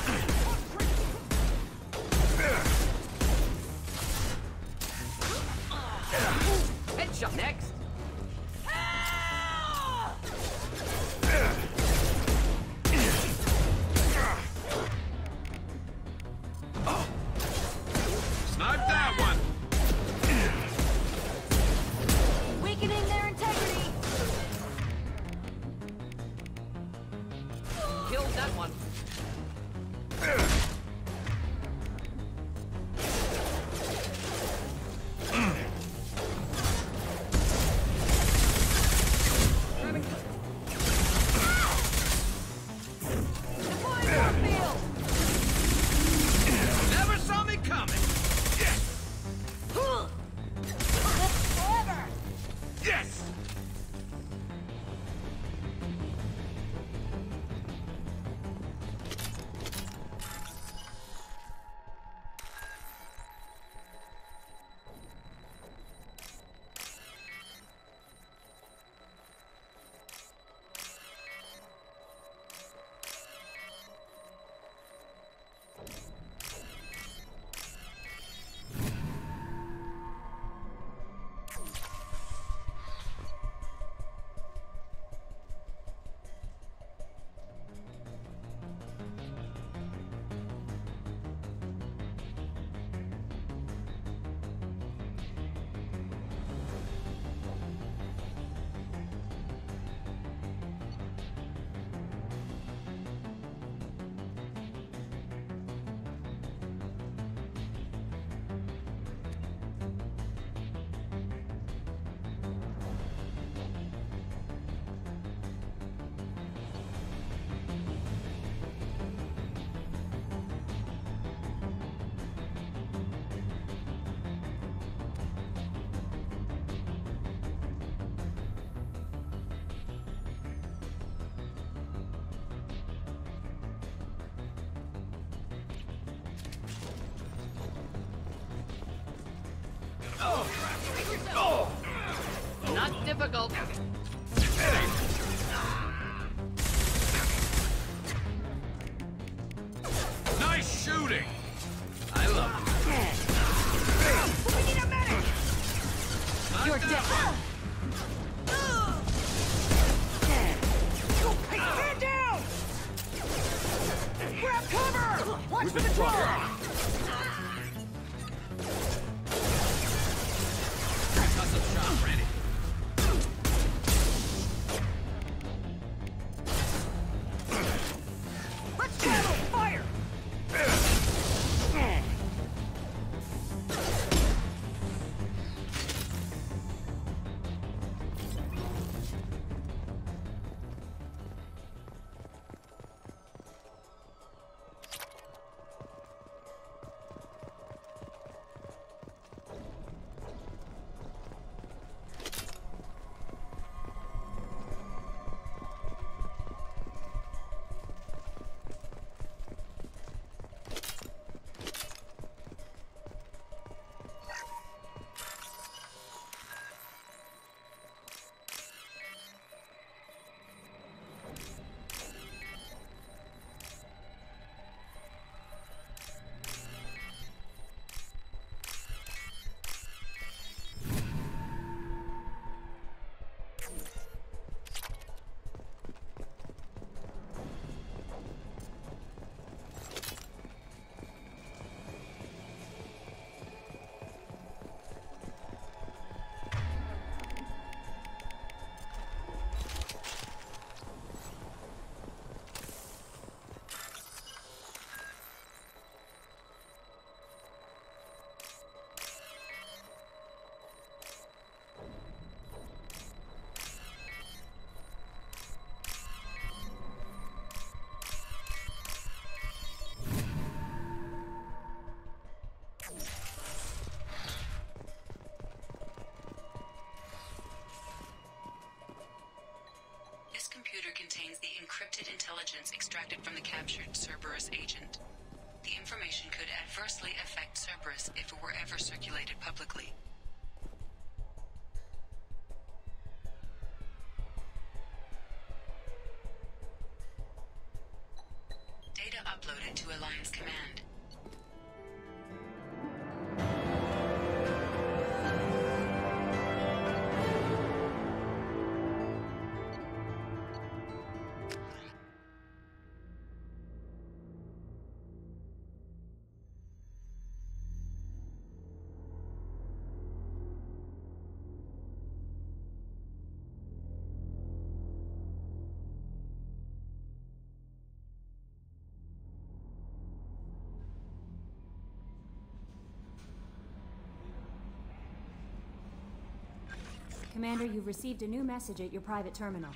killed that one. Never saw me coming. Yes. Yes. Not difficult. Nice shooting. I love it. We need a medic! You're dead. Hey, stand down! Grab cover! Watch for the drop! Got some shots ready. Let's travel! Fire! This computer contains the encrypted intelligence extracted from the captured Cerberus agent. The information could adversely affect Cerberus if it were ever circulated publicly. Data uploaded to Alliance Command. Commander, you've received a new message at your private terminal.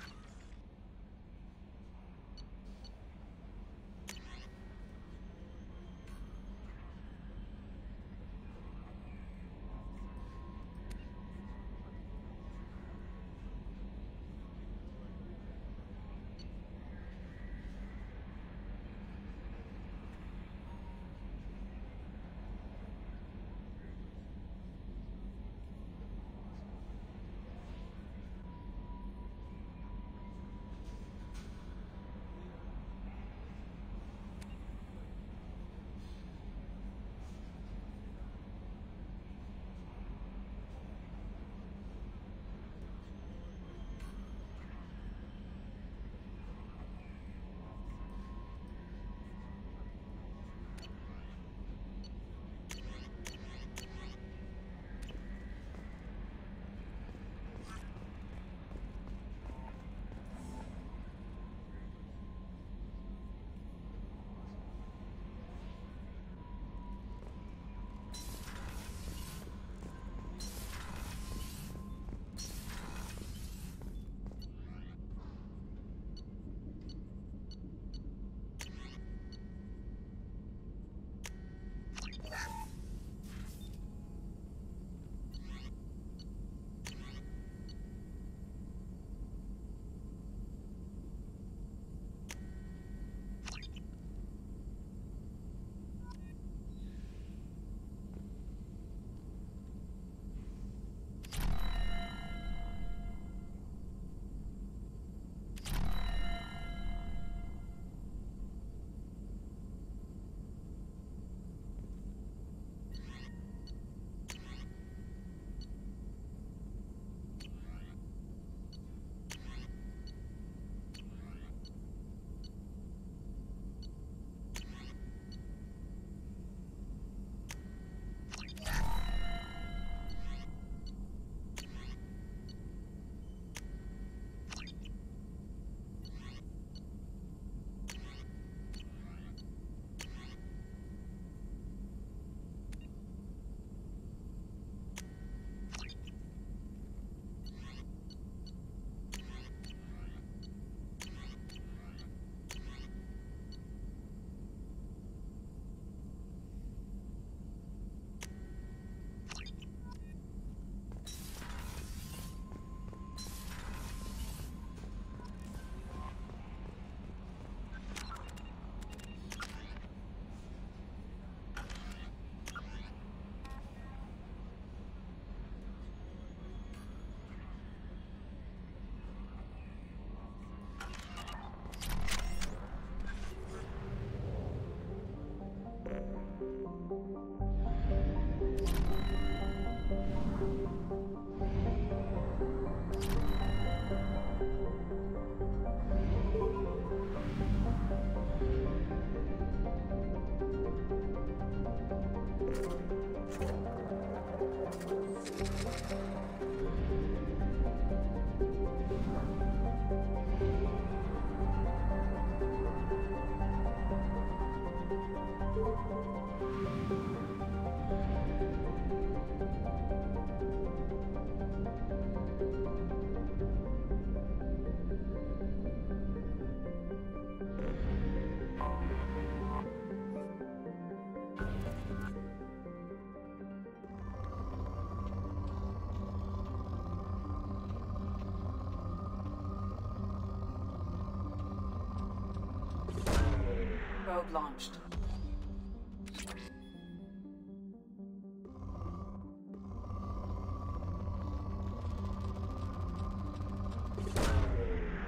Probe launched.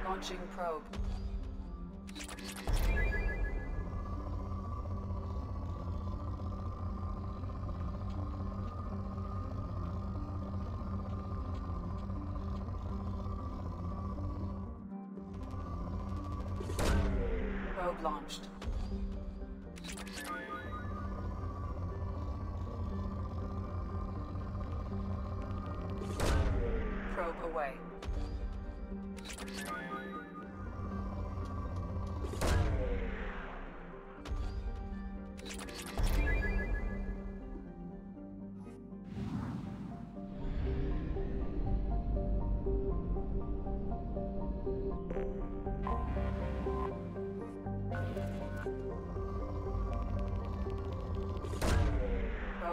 Launching probe. Probe launched. Probe away.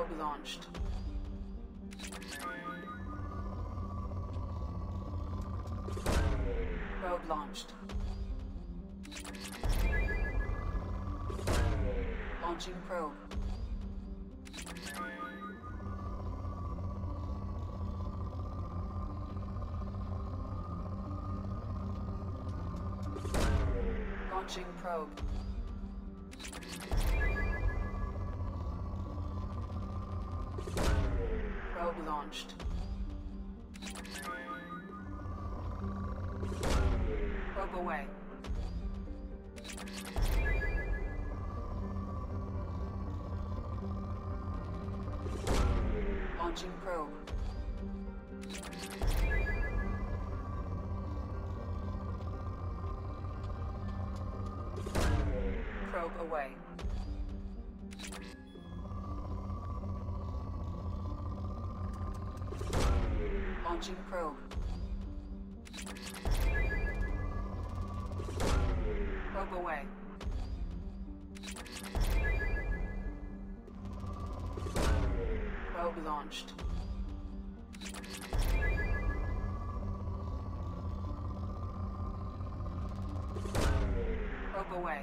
Probe launched. Probe launched. Launching probe. Launching probe. Probe launched. Probe away. Launching probe. Probe away. Launching probe. Probe away. Probe launched. Probe away.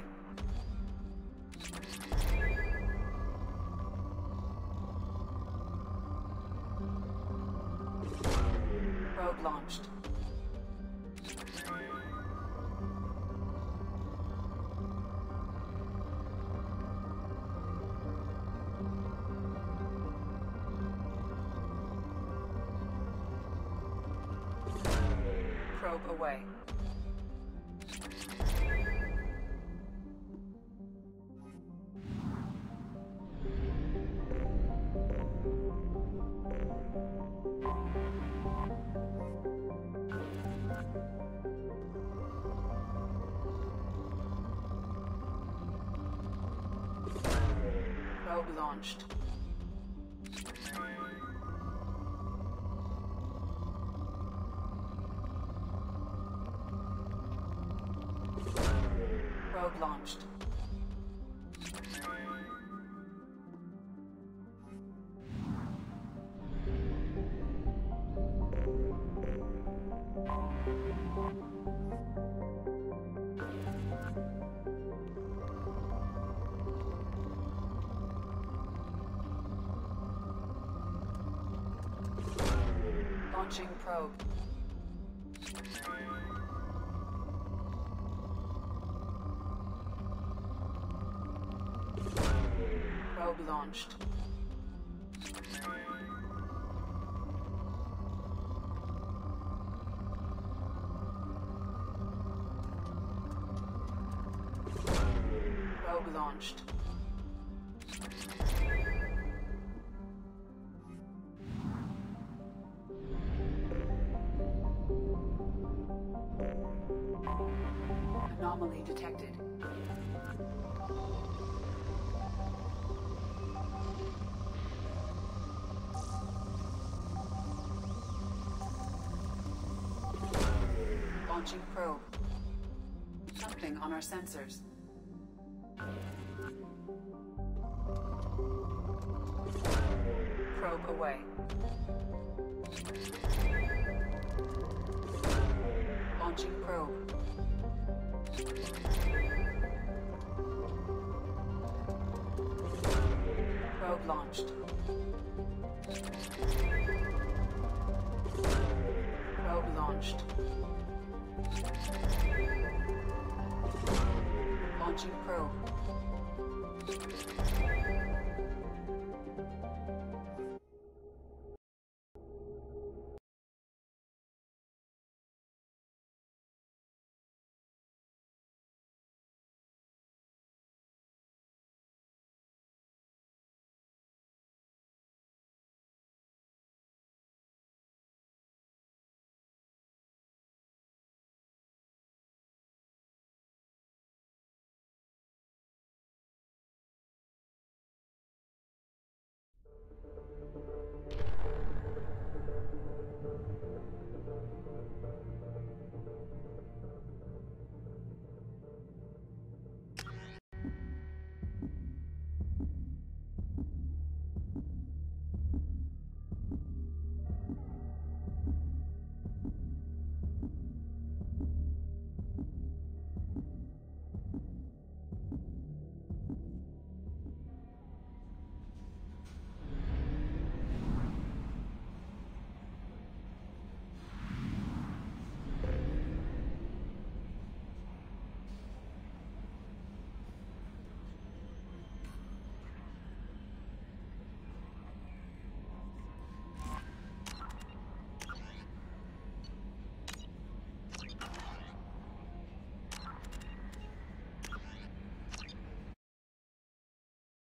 Probe launched. Probe away. Probe launched. Probe launched. Launching probe. Probe launched. Probe launched. Anomaly detected. Launching probe. Something on our sensors. Probe away. Launching probe. Probe launched. Probe launched. Launching probe.